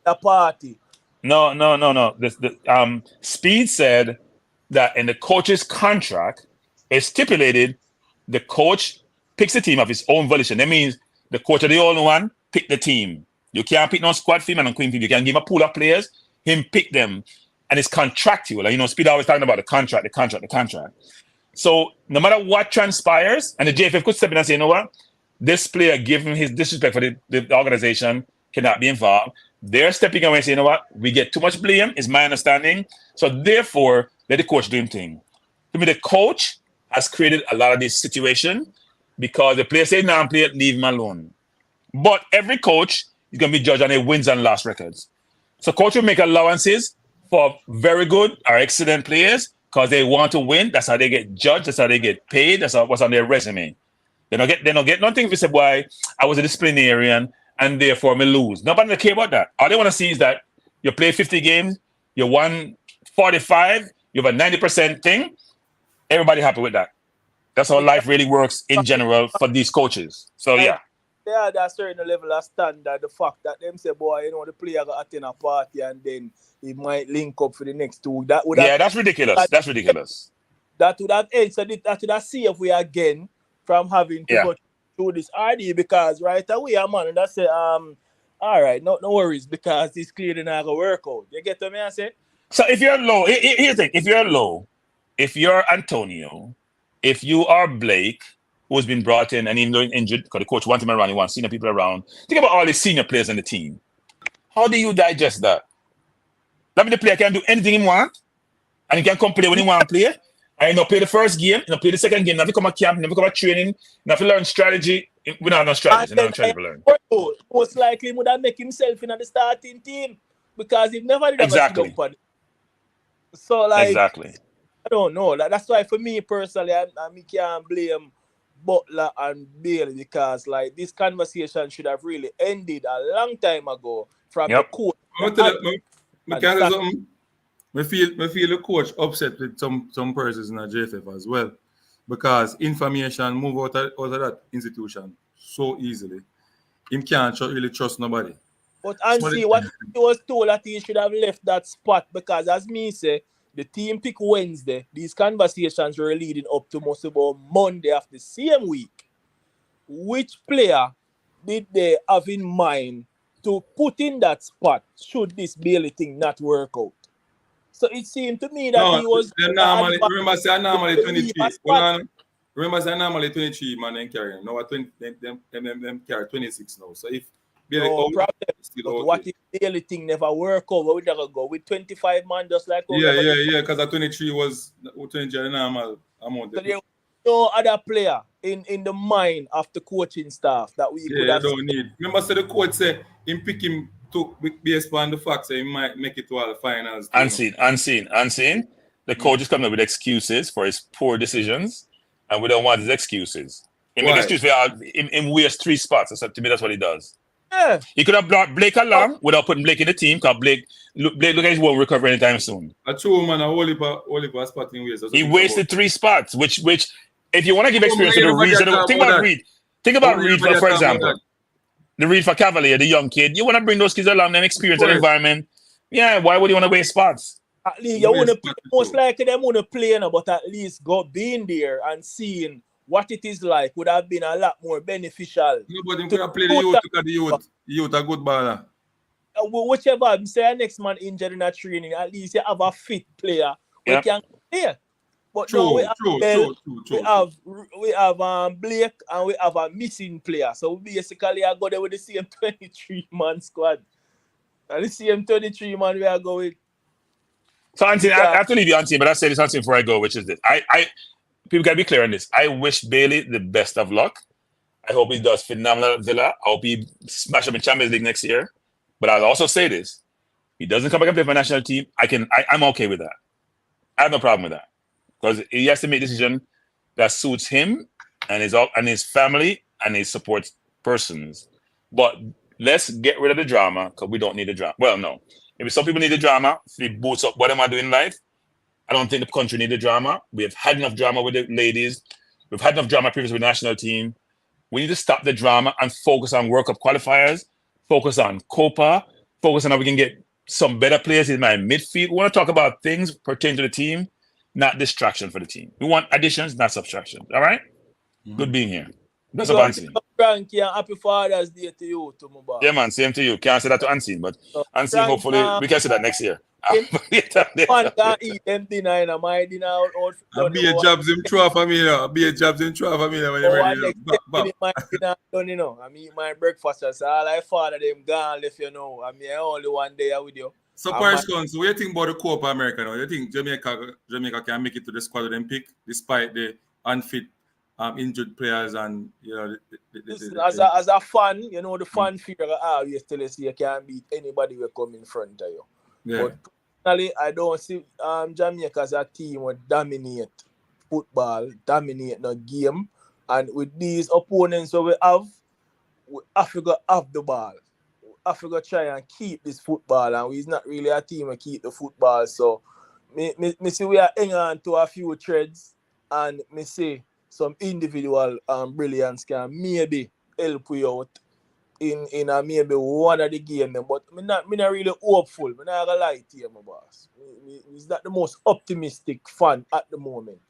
[SPEAKER 5] the party.
[SPEAKER 7] No. Speed said that in the coach's contract, it's stipulated the coach picks the team of his own volition. That means the coach of the only one pick the team. You can't pick no squad female and queen team. You can give him a pool of players, him pick them, and it's contractual. And Speed always talking about the contract. So no matter what transpires, and the JFF could step in and say, you know what, this player, given his disrespect for the organization, cannot be involved. They're stepping away and saying, you know what, we get too much blame, is my understanding. So therefore, let the coach do his thing. To me, the coach has created a lot of this situation because the player say, no, play it, leave him alone. But every coach is going to be judged on their wins and loss records. So coach will make allowances for very good or excellent players because they want to win. That's how they get judged. That's how they get paid. That's what's on their resume. They don't get nothing if you say, boy, I was a disciplinarian and therefore me lose. Nobody care about that. All they want to see is that you play 50 games, you won 45, you have a 90% thing. Everybody happy with that. That's how life really works in general for these coaches. So yeah.
[SPEAKER 5] They are at a certain level of standard. The fact that them say, boy, the player got attend a party and then he might link up for the next 2.
[SPEAKER 7] That's ridiculous. That's ridiculous.
[SPEAKER 5] That would have that would have saved we again from having to go through this RD because right away, man, and I say, all right, no worries because it's clearly not gonna work out. You get what I say?
[SPEAKER 7] So if you're low, here's the thing: if you're low, if you're Antonio, if you are Blake, who's been brought in and even injured because the coach wants him around, he wants senior people around. Think about all the senior players on the team. How do you digest that? That means the player can do anything he wants. And he can come play when he want to play. And he not play the first game, he not play the second game, never come a camp, never come a training, never learn strategy. We don't have no strategy,
[SPEAKER 5] And then
[SPEAKER 7] to learn.
[SPEAKER 5] most likely he would have make himself in the starting team because he never did have
[SPEAKER 7] Exactly.
[SPEAKER 5] a sit up. So like
[SPEAKER 7] Exactly.
[SPEAKER 5] I don't know. That's why for me personally, I can't blame Butler and Bailey because like this conversation should have really ended a long time ago from the coach.
[SPEAKER 1] I feel the coach upset with some persons in the JFF as well because information move out of that institution so easily. Him can't really trust nobody.
[SPEAKER 5] But and see what he was told that he should have left that spot because as me say, the team pick Wednesday. These conversations were leading up to most about Monday of the same week. Which player did they have in mind to put in that spot should this Bailey thing not work out? So it seemed to me that he was
[SPEAKER 1] normally 23. Remember, say normally 23 man then carry him. Now them carry 26 now. So if Bailey
[SPEAKER 5] problem. But what if Bailey thing never work out? Where would they go with 25 man just like
[SPEAKER 1] because at 23 was 23 normal amount.
[SPEAKER 5] So there was no other player in the mind of the coaching staff that we could have
[SPEAKER 1] don't need. Remember, so the coach said him pick him to based on the fact that he might make it to all the finals.
[SPEAKER 7] Unseen. The coach is coming up with excuses for his poor decisions, and we don't want his excuses. He make excuse for him waste 3 spots. To me, that's what he does.
[SPEAKER 5] Yeah.
[SPEAKER 7] He could have brought Blake along without putting Blake in the team because Blake look like he won't recover anytime soon.
[SPEAKER 1] A true man, a Oliver spotting ways.
[SPEAKER 7] He wasted 3 spots, which if you want to give experience to the reason, think about Reed, for example. The Reed for Cavalier, the young kid. You want to bring those kids along and experience an environment. Yeah, why would you want to waste spots?
[SPEAKER 5] At least you want to play, most likely them want to play, but at least being there and seeing what it is like would have been a lot more beneficial.
[SPEAKER 1] Nobody could have played the youth because the youth are good baller.
[SPEAKER 5] Whichever I'm saying next man injured in a training, at least you have a fit player who can play. But
[SPEAKER 1] true,
[SPEAKER 5] now we have Blake and we have a missing player. So basically I go there with the same 23-man squad. And the same 23 man we are going.
[SPEAKER 7] So Anthony, I have to leave you Anthony, but I say this Anthony before I go, which is this. People gotta be clear on this. I wish Bailey the best of luck. I hope he does phenomenal at Villa. I hope he smash up in Champions League next year. But I'll also say this. He doesn't come back and play for a national team. I'm okay with that. I have no problem with that. Because he has to make a decision that suits him and his family and his support persons. But let's get rid of the drama because we don't need the drama. Well, no. Maybe some people need the drama. If it boosts up what am I doing in life? I don't think the country need the drama. We have had enough drama with the ladies. We've had enough drama previously with the national team. We need to stop the drama and focus on World Cup qualifiers, focus on Copa, focus on how we can get some better players in my midfield. We want to talk about things pertaining to the team, not distraction for the team. We want additions, not subtraction. All right? Mm-hmm. Good being here. That's about Unseen.
[SPEAKER 5] Frankie, happy Father's Day to you, to my boy.
[SPEAKER 7] Yeah, man, same to you. Can't say that to Unseen, but Unseen, hopefully, we can say that next year.
[SPEAKER 5] Man can't eat them dinner and my dinner out.
[SPEAKER 1] Be a jobs in true for me, Be a jobs in true for me when you're ready.
[SPEAKER 5] My dinner done, I eat my breakfast. So all I father them gone left, I only one day with you.
[SPEAKER 1] So Paris Guns, what do you think about the Copa America now? You think Jamaica can make it to the squad of them pick despite the unfit injured players and
[SPEAKER 5] as a fan, the fan fear always tell us you can't beat anybody who come in front of you.
[SPEAKER 1] Yeah.
[SPEAKER 5] But personally, I don't see Jamaica as a team will dominate football, dominate the game. And with these opponents that we have to have the ball. We have to try and keep this football. And we're not really a team that keep the football. So, me see we are hanging on to a few threads. And me see some individual brilliance can maybe help you out in maybe one of the game, but me not really hopeful. Me not gonna lie to you, my boss. It's not the most optimistic fan at the moment.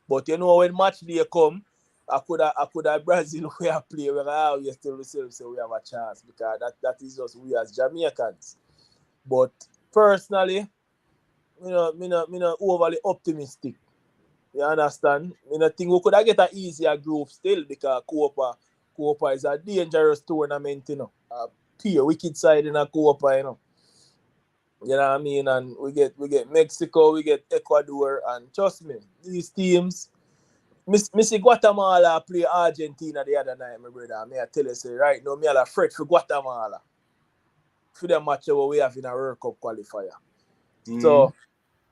[SPEAKER 5] But when match day come, I could have Brazil we are play where we still say we have a chance because that is just we as Jamaicans. But personally, me not overly optimistic. You understand? I think we could have get an easier group still because Copa is a dangerous tournament, a pure wicked side in a Copa, You know what I mean? And we get Mexico, we get Ecuador, and trust me, these teams. Missy Guatemala play Argentina the other night, my brother. May I tell you, say right now, me a fret for Guatemala for the match what we have in a World Cup qualifier. So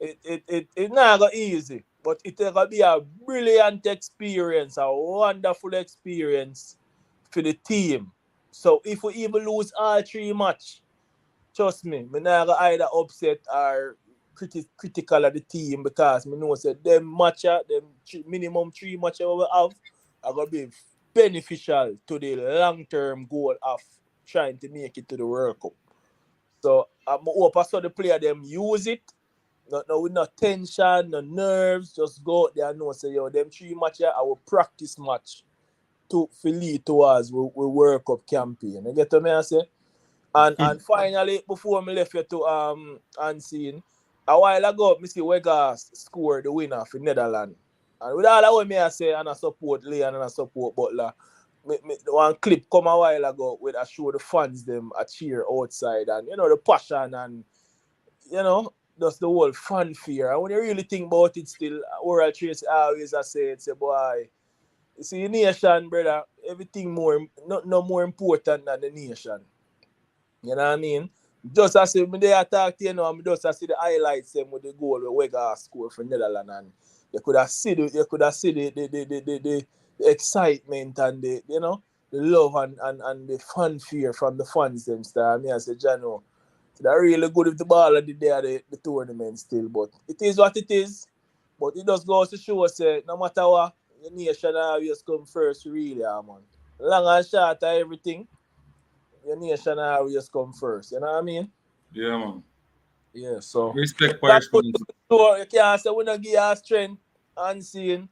[SPEAKER 5] it not go easy, but it gonna be a brilliant experience, a wonderful experience for the team. So if we even lose all 3 matches, trust me, me not gonna either upset or critical of the team because me know say them minimum 3 matches we have are gonna be beneficial to the long-term goal of trying to make it to the World Cup. So I hope I saw the player them use it. No, with no tension, no nerves, just go out there and know say yo, them 3 matches I will practice match to lead towards we World Cup campaign. You get what me I say? And finally, before me left you to Unseen, a while ago, I see Wegas scored the winner for Netherlands. And with all that what me I say, and I support Leon and I support Butler, one clip come a while ago where I show the fans them a cheer outside and you know the passion and you know just the whole fanfare. And when you really think about it still, oral trace always I say it's a boy. You see the nation, brother, everything no more important than the nation. You know what I mean? Just as if they attack, you know, I'm just as see the highlights them with the goal where Wega scored for Netherlands and you could have see the excitement and the you know the love and the fanfare from the fans them star. I mean I say Jano. So they're really good if the ball at the day of the tournament still, but it is what it is. But it just goes to show us no matter what, the nation always come first really, man. Long and short of everything. Your nation always come first. You know what I mean?
[SPEAKER 1] Yeah, man.
[SPEAKER 5] Yeah, so
[SPEAKER 1] Respect
[SPEAKER 5] that's
[SPEAKER 1] Parish
[SPEAKER 5] good.
[SPEAKER 1] Council.
[SPEAKER 5] So you can't say we don't give our strength and seeing.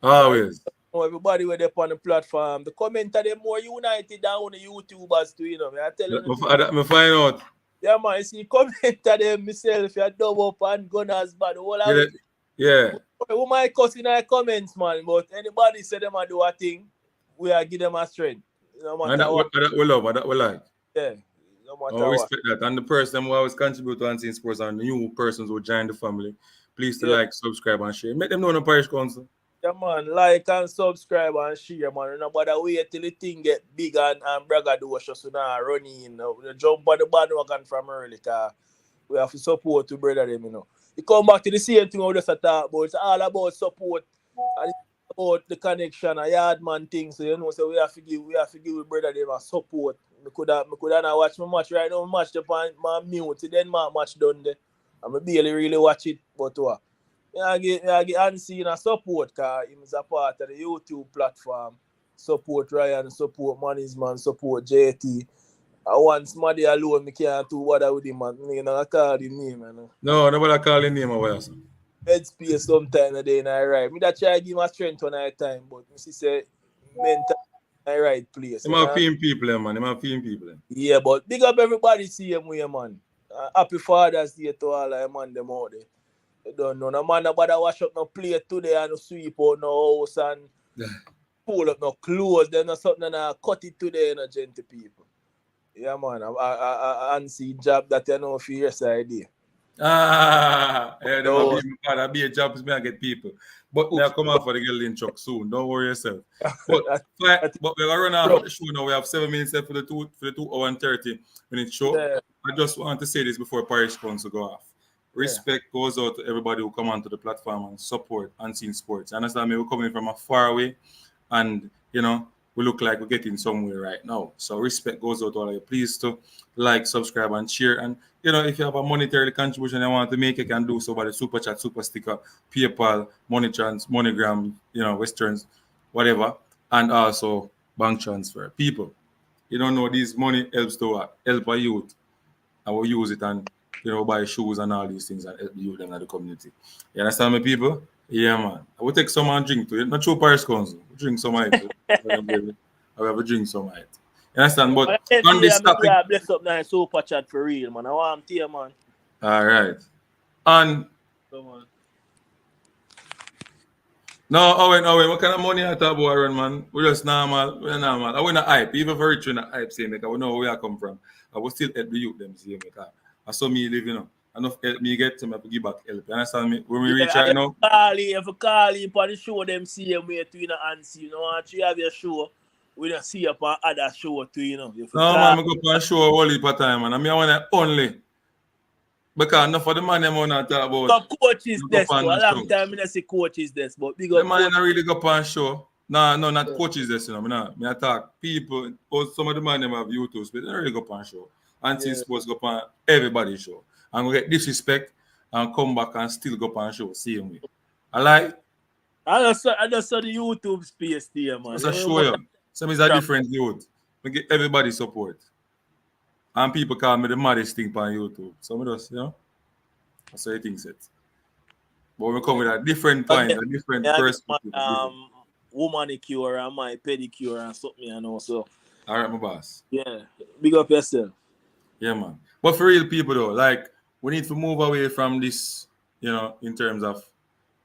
[SPEAKER 1] Always.
[SPEAKER 5] Everybody where they on the platform. The commenter they more united than the YouTubers too, you know. I tell you the truth.
[SPEAKER 1] Me find out.
[SPEAKER 5] Yeah, man, you see commenter them myself, you dub up and gunners bad all
[SPEAKER 1] Yeah,
[SPEAKER 5] away.
[SPEAKER 1] yeah.
[SPEAKER 5] We might cuss in our comments, man, but anybody say them a do a thing, we are give them a strength. No
[SPEAKER 1] And
[SPEAKER 5] matter what.
[SPEAKER 1] that we love, and that we like.
[SPEAKER 5] Yeah. No
[SPEAKER 1] I
[SPEAKER 5] matter what.
[SPEAKER 1] respect that. And the person who always contribute to Unseen Sports and new persons who join the family, please to
[SPEAKER 5] Yeah.
[SPEAKER 1] like, subscribe, and share. Make them know the Parish Council.
[SPEAKER 5] Yeah, man, like and subscribe and share, man. Nobody wait till the thing get big and braggadocious so now running, you know. We jump on the bandwagon from early, because we have to support to brother them, you know. You come back to the same thing we just talk about. It's all about support and it's about the connection, a yard man thing. So you know, so we have to give brother them a support. I could have not watch my match right now. My match the my mute, then my match done there. I barely really watch it, but what? I get Unseen a support because he is a part of the YouTube platform. Support Ryan, support Management, support JT. Once somebody alone, I can't do what I with him, man. You know, I call him name, man.
[SPEAKER 1] No, nobody call him name away.
[SPEAKER 5] Headspace sometime a day in I right. Me that try to give my strength on that time, but me say mental in the right place.
[SPEAKER 1] Him have feeling people, man. Him have feeling people.
[SPEAKER 5] Yeah, but big up everybody see him way, man. Happy Father's Day to all of man them out there. You don't know, no man nobody wash up no plate today and no sweep out no house and pull up no clothes, then no something and cut it today, you know, gentle people. Yeah, man, I unseen job that you know for your side there.
[SPEAKER 1] Yeah, them be a job is me and get people. But they'll come out for the girl in truck soon. Don't worry yourself. But we're gonna run out of the show now. We have 7 minutes left for the 2 hour and 30-minute show. Yeah. I just want to say this before Parish Council go off. Respect goes out to everybody who come onto the platform and support Unseen Sports. You understand me? We're coming from a far away, and you know we look like we're getting somewhere right now. So respect goes out to all of you. Please to like, subscribe, and share. And you know, if you have a monetary contribution you want to make, you can do so by the super chat, super sticker, PayPal, MoneyTrans, MoneyGram, you know, Westerns, whatever, and also bank transfer. People, you don't know this money helps to help a youth. I will use it and you know buy shoes and all these things and help you in the community. You understand me, people? Yeah, man. I will take some and drink to it. Not true Parish Council. Drink some of it. I will have a drink some of it. You understand? But on this topic,
[SPEAKER 5] bless up now super chat for real, man. I want to hear, man.
[SPEAKER 1] All right. And no, Owen, what kind of money I talk about, Aaron, man? We're just normal. We're normal. I want to hype. Even for rich in the hype, saying, like, I know where I come from. I will still help the youth them, see, because I saw me live, you know. enough help me get to me to give back help. You understand me? When we reach right now,
[SPEAKER 5] If you call him for the show, them see him way to you know answer. You know, once you have your show, we don't see you on other show too. You know, if you
[SPEAKER 1] no
[SPEAKER 5] call,
[SPEAKER 1] man, I go on show all heap of time, man. I mean, I want to only because enough of the man them want to talk about.
[SPEAKER 5] the coach is
[SPEAKER 1] Go
[SPEAKER 5] this.
[SPEAKER 1] on
[SPEAKER 5] For a
[SPEAKER 1] the
[SPEAKER 5] long
[SPEAKER 1] show.
[SPEAKER 5] time, I don't see coach is this, but big
[SPEAKER 1] The
[SPEAKER 5] up
[SPEAKER 1] man
[SPEAKER 5] coach.
[SPEAKER 1] not really go on show. No, not coaches this, you know. Me I talk people. Or some of the man them have YouTube, but they don't really go on show. Until sports go on everybody's show. And we get disrespect and come back and still go on show same way. I like.
[SPEAKER 5] I just saw the YouTube space there, man.
[SPEAKER 1] Just to show you. Some is a different youth. We get everybody support. And people call me the maddest thing on YouTube. So I just, you know, that's how things it. But we come with a different point, a different perspective.
[SPEAKER 5] Womanicure and my pedicure and something, you know. So
[SPEAKER 1] All right, my boss.
[SPEAKER 5] yeah, big up yourself.
[SPEAKER 1] Yeah, man. But for real people though, like we need to move away from this, you know, in terms of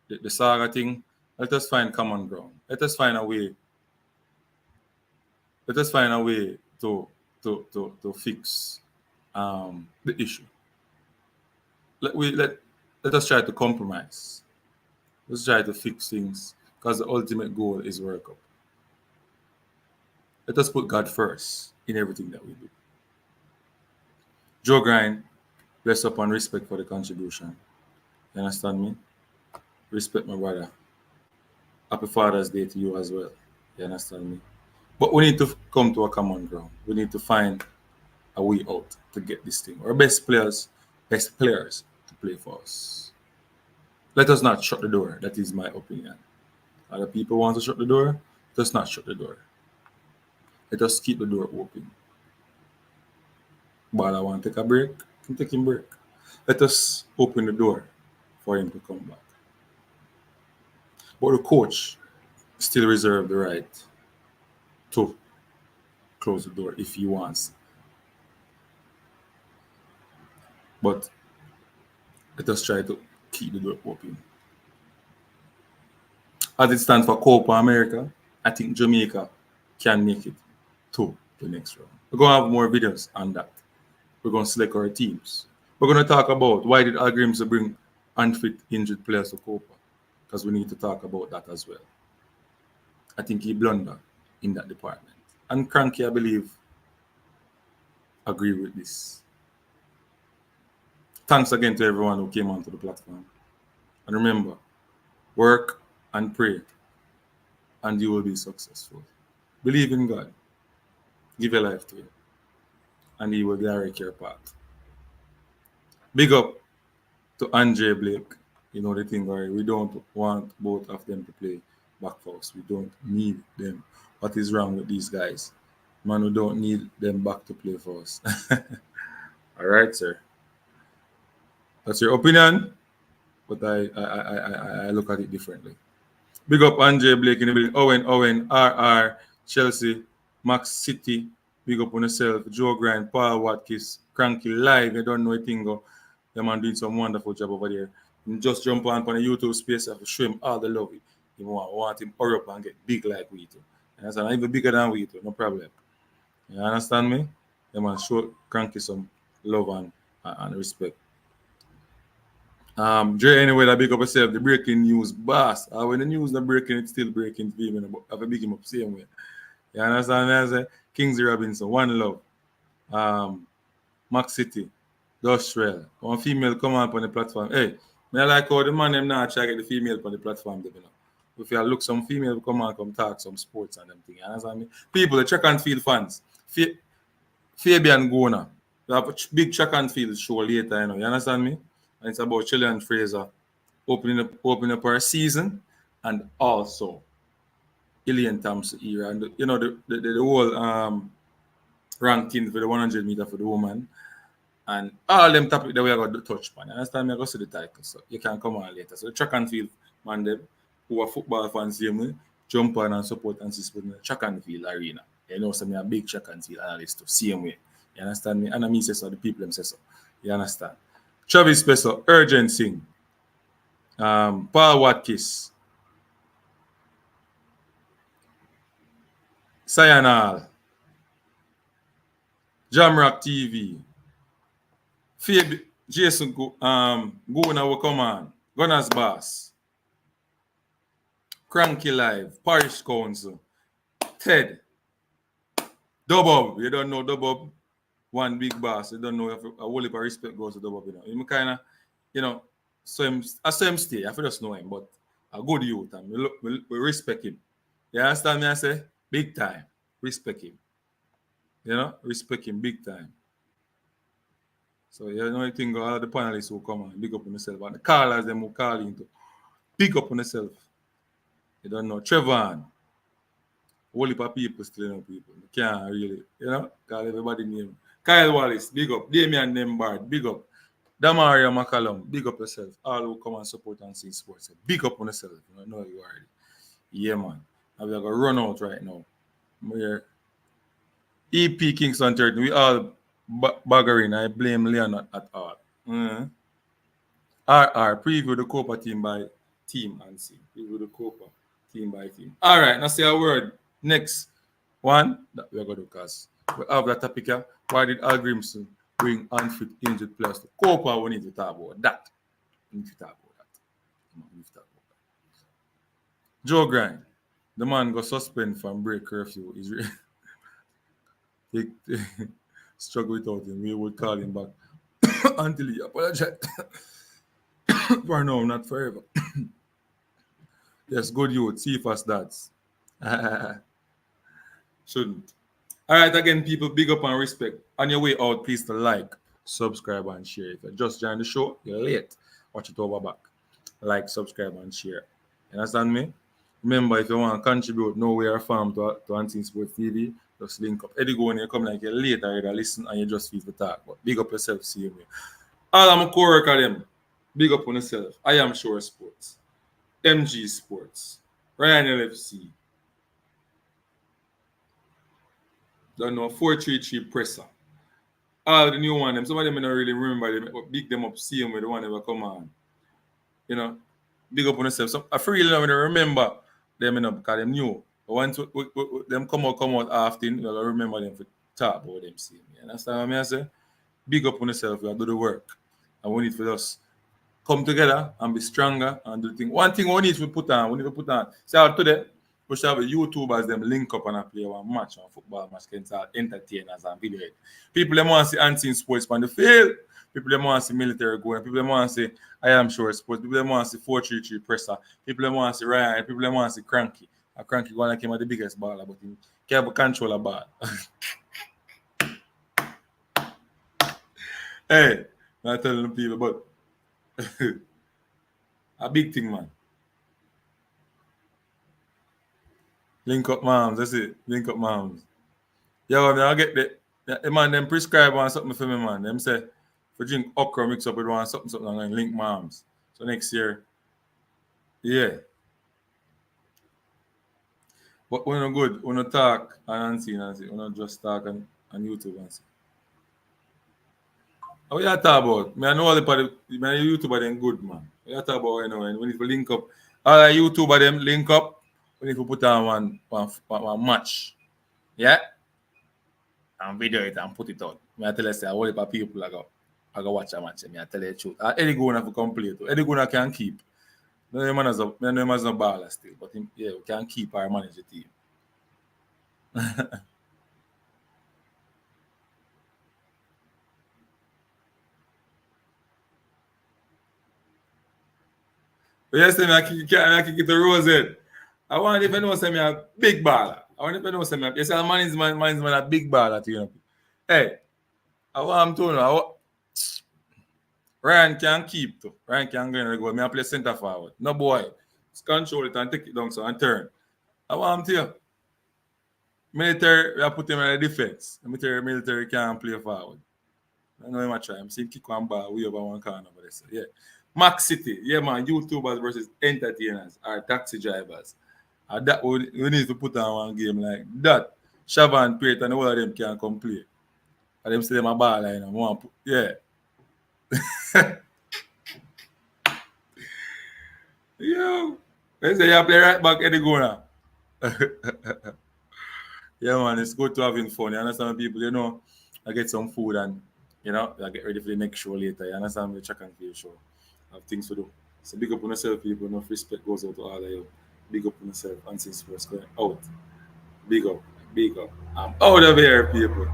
[SPEAKER 1] the saga thing. Let us find common ground. Let us find a way. Let us find a way to fix the issue. Let us try to compromise. Let's try to fix things because the ultimate goal is work up. Let us put God first in everything that we do. Joe Grind, bless up and respect for the contribution. You understand me? Respect my brother. Happy Father's Day to you as well. You understand me? But we need to come to a common ground. We need to find a way out to get this thing. Our best players to play for us. Let us not shut the door. That is my opinion. Other people want to shut the door. Let us not shut the door. Let us keep the door open. But I want to take a break. I'm taking a break. Let us open the door for him to come back. But the coach still reserves the right to close the door if he wants. But let us try to keep the door open. As it stands for Copa America, I think Jamaica can make it to the next round. We're going to have more videos on that. We're going to select our teams. We're going to talk about why did Hallgrimsson bring unfit, injured players to Copa, because we need to talk about that as well. I think he blundered in that department. And Cranky, I believe, agree with this. Thanks again to everyone who came onto the platform. And remember, work and pray, and you will be successful. Believe in God. Give your life to Him, and He will direct your path. Big up to Andre Blake. You know the thing, right? We don't want both of them to play back for us. We don't need them. What is wrong with these guys? Man, we don't need them back to play for us. All right, sir. That's your opinion, but I look at it differently. Big up Andre Blake in the building. Owen, RR, Chelsea, Max City. Big up on yourself. Joe Grind, Paul Watkins, Cranky Live. You don't know a thing. The man doing some wonderful job over there. And just jump on the YouTube space and show him all the love. You want him hurry up and get big like we do. And that's even bigger than we do. No problem. You understand me? The man show Cranky some love and respect. Dre, anyway, that big up yourself, the breaking news boss. When the news not breaking, it's still breaking. I have a big him up same way. You understand me? I say Kingsley Robinson, one love. Max City, Dustrell. One female come up on the platform. Hey, I like how the man them now try to get the female on the platform. You know. If you look some female come on, come talk some sports and them thing. You understand me? People, the track and field fans. Fabian Gona. We have a big track and field show later, you know. You understand me? And it's about Chilean Fraser opening up our season, and also Ilian Thompson era. And you know the whole ranking for the 100 meter for the woman, and all them topics that we are going to touch upon. You understand me? I go see the title, so you can come on later. So the track and field man them who are football fans same jump on and support and support in the track and field arena. You know, so me a big track and field analyst to same way. You understand me? And I mean say so, the people them say so. You understand? Travis Peso, Urgent Singh, Paul Watkins, Cyanal, Jamrock TV, Jason Guna will come on. Gunners Boss. Cranky Live. Parish Council. Ted. Dubbob. You don't know Dubbob? One big boss. You don't know if a whole heap of respect goes to Dubbob. You know. Him kind of, you know, I saw him stay. I feel just know him, but a good youth and we respect him. You understand me? I say? Big time. Respect him. You know? Respect him big time. So you know, I think all the panelists will come and big up on themselves. And the callers them will call into big up on themselves. You don't know. Trevor. Whole heap of people still know people. You can't really, you know, call everybody name. Kyle Wallace, big up. Damian Nembard, big up. Damaria McCallum, big up yourself. All who come and support and see sports. Big up on yourself. You know you already. Yeah, man. And we're going to run out right now. We're EP Kingston 13. We all baggering. I blame Leonard at all. RR. Preview the Copa team by team and see. Preview the Copa team by team. All right. Now say a word. Next one that we're going to cast. We have that topic here. Why did Hallgrimsson bring unfit injured players to Copa? We need to talk about that. We need to talk about that. Joe Grind. The man got suspended from break curfew. He's struggle without him. We would call him back until he apologized. For now, not forever. Yes, good youth. See fast dads. Shouldn't. All right, again, people, big up and respect. On your way out, please to like, subscribe, and share. If you just joined the show, you're late. Watch it over back. Like, subscribe, and share. You understand me? Remember, if you want to contribute, know where you're from to Unseen Sports TV, just link up. Eddie go when you come like you're late, or you listen and you just feel to talk. But big up yourself, see me. All I'm a co-worker them. Big up on yourself. I am Sure Sports. MG Sports. Ryan LFC. Don't know, 433 Presser. All the new one, them. Some of them I don't really remember them, but big them up, see them with the one ever come on. You know, big up on yourself. So I really don't remember them, you know, because them new. But once them come out often, you'll remember them for talk about them, see me. You understand what I say? Big up on yourself, you do the work. And we need for us come together and be stronger and do the thing. One thing we need to put on, so today, we should have a YouTubers them link up and play one match, one football match against our entertainers and video. People them want to see Unseen Sports on the field. People them want to see military going. People them want to see I Am Sure Sports. People them want to see 433 Presser. People them want to see Ryan. People them want to see Cranky. A Cranky one that came at the biggest baller, but he can't control a ball. Hey, I'm telling the people, but a big thing, man. Link up moms, that's it. Link up moms. Yo, man, I get the man, them prescribe on something for me, man. Them say, for drink okra mix up with one something, and link moms. So next year, yeah. But we're not good. We're not talk and see. We're not just talk on YouTube and see. What you talk about? I know all the YouTuber them good, man. What you talk about, you know, and we need to link up. All the YouTuber them link up. We need to put on one match. Yeah? And video it and put it out. I tell you, say, a whole heap of people I go watch a match. I tell you the truth. Eddie Guna have to play too. Eddie Guna can keep. No man has no baller still, but we can keep our manager team. But yesterday, I can get the rose head. I want if I know say me a big baller. I want if I know say me yes, man is a big baller to you. Hey, I want him to know. Ryan can keep too. Ryan can go and go. Me I play center forward. No boy. Just control it and take it down so and turn. I want him to you. Military, I put him in the defense. The military can't play forward. I know him I try. I'm seeing kick one ball way over one corner over there. So, yeah. Max City, yeah man, YouTubers versus entertainers or taxi drivers. That we need to put on one game like that. Shavan, Pate, and all of them can come play. And them say them a ball line and want put, yeah. Yo, they say you play right back Eddie Guna. Yeah man, it's good to having fun. You understand people, you know, I get some food and You know, I get ready for the next show later. You understand? The track and field show. I have things to do. So big up on yourself, people. Enough respect goes out to all of you. Big up on yourself. And since first going out. Big up. Big up. I'm out of here, people.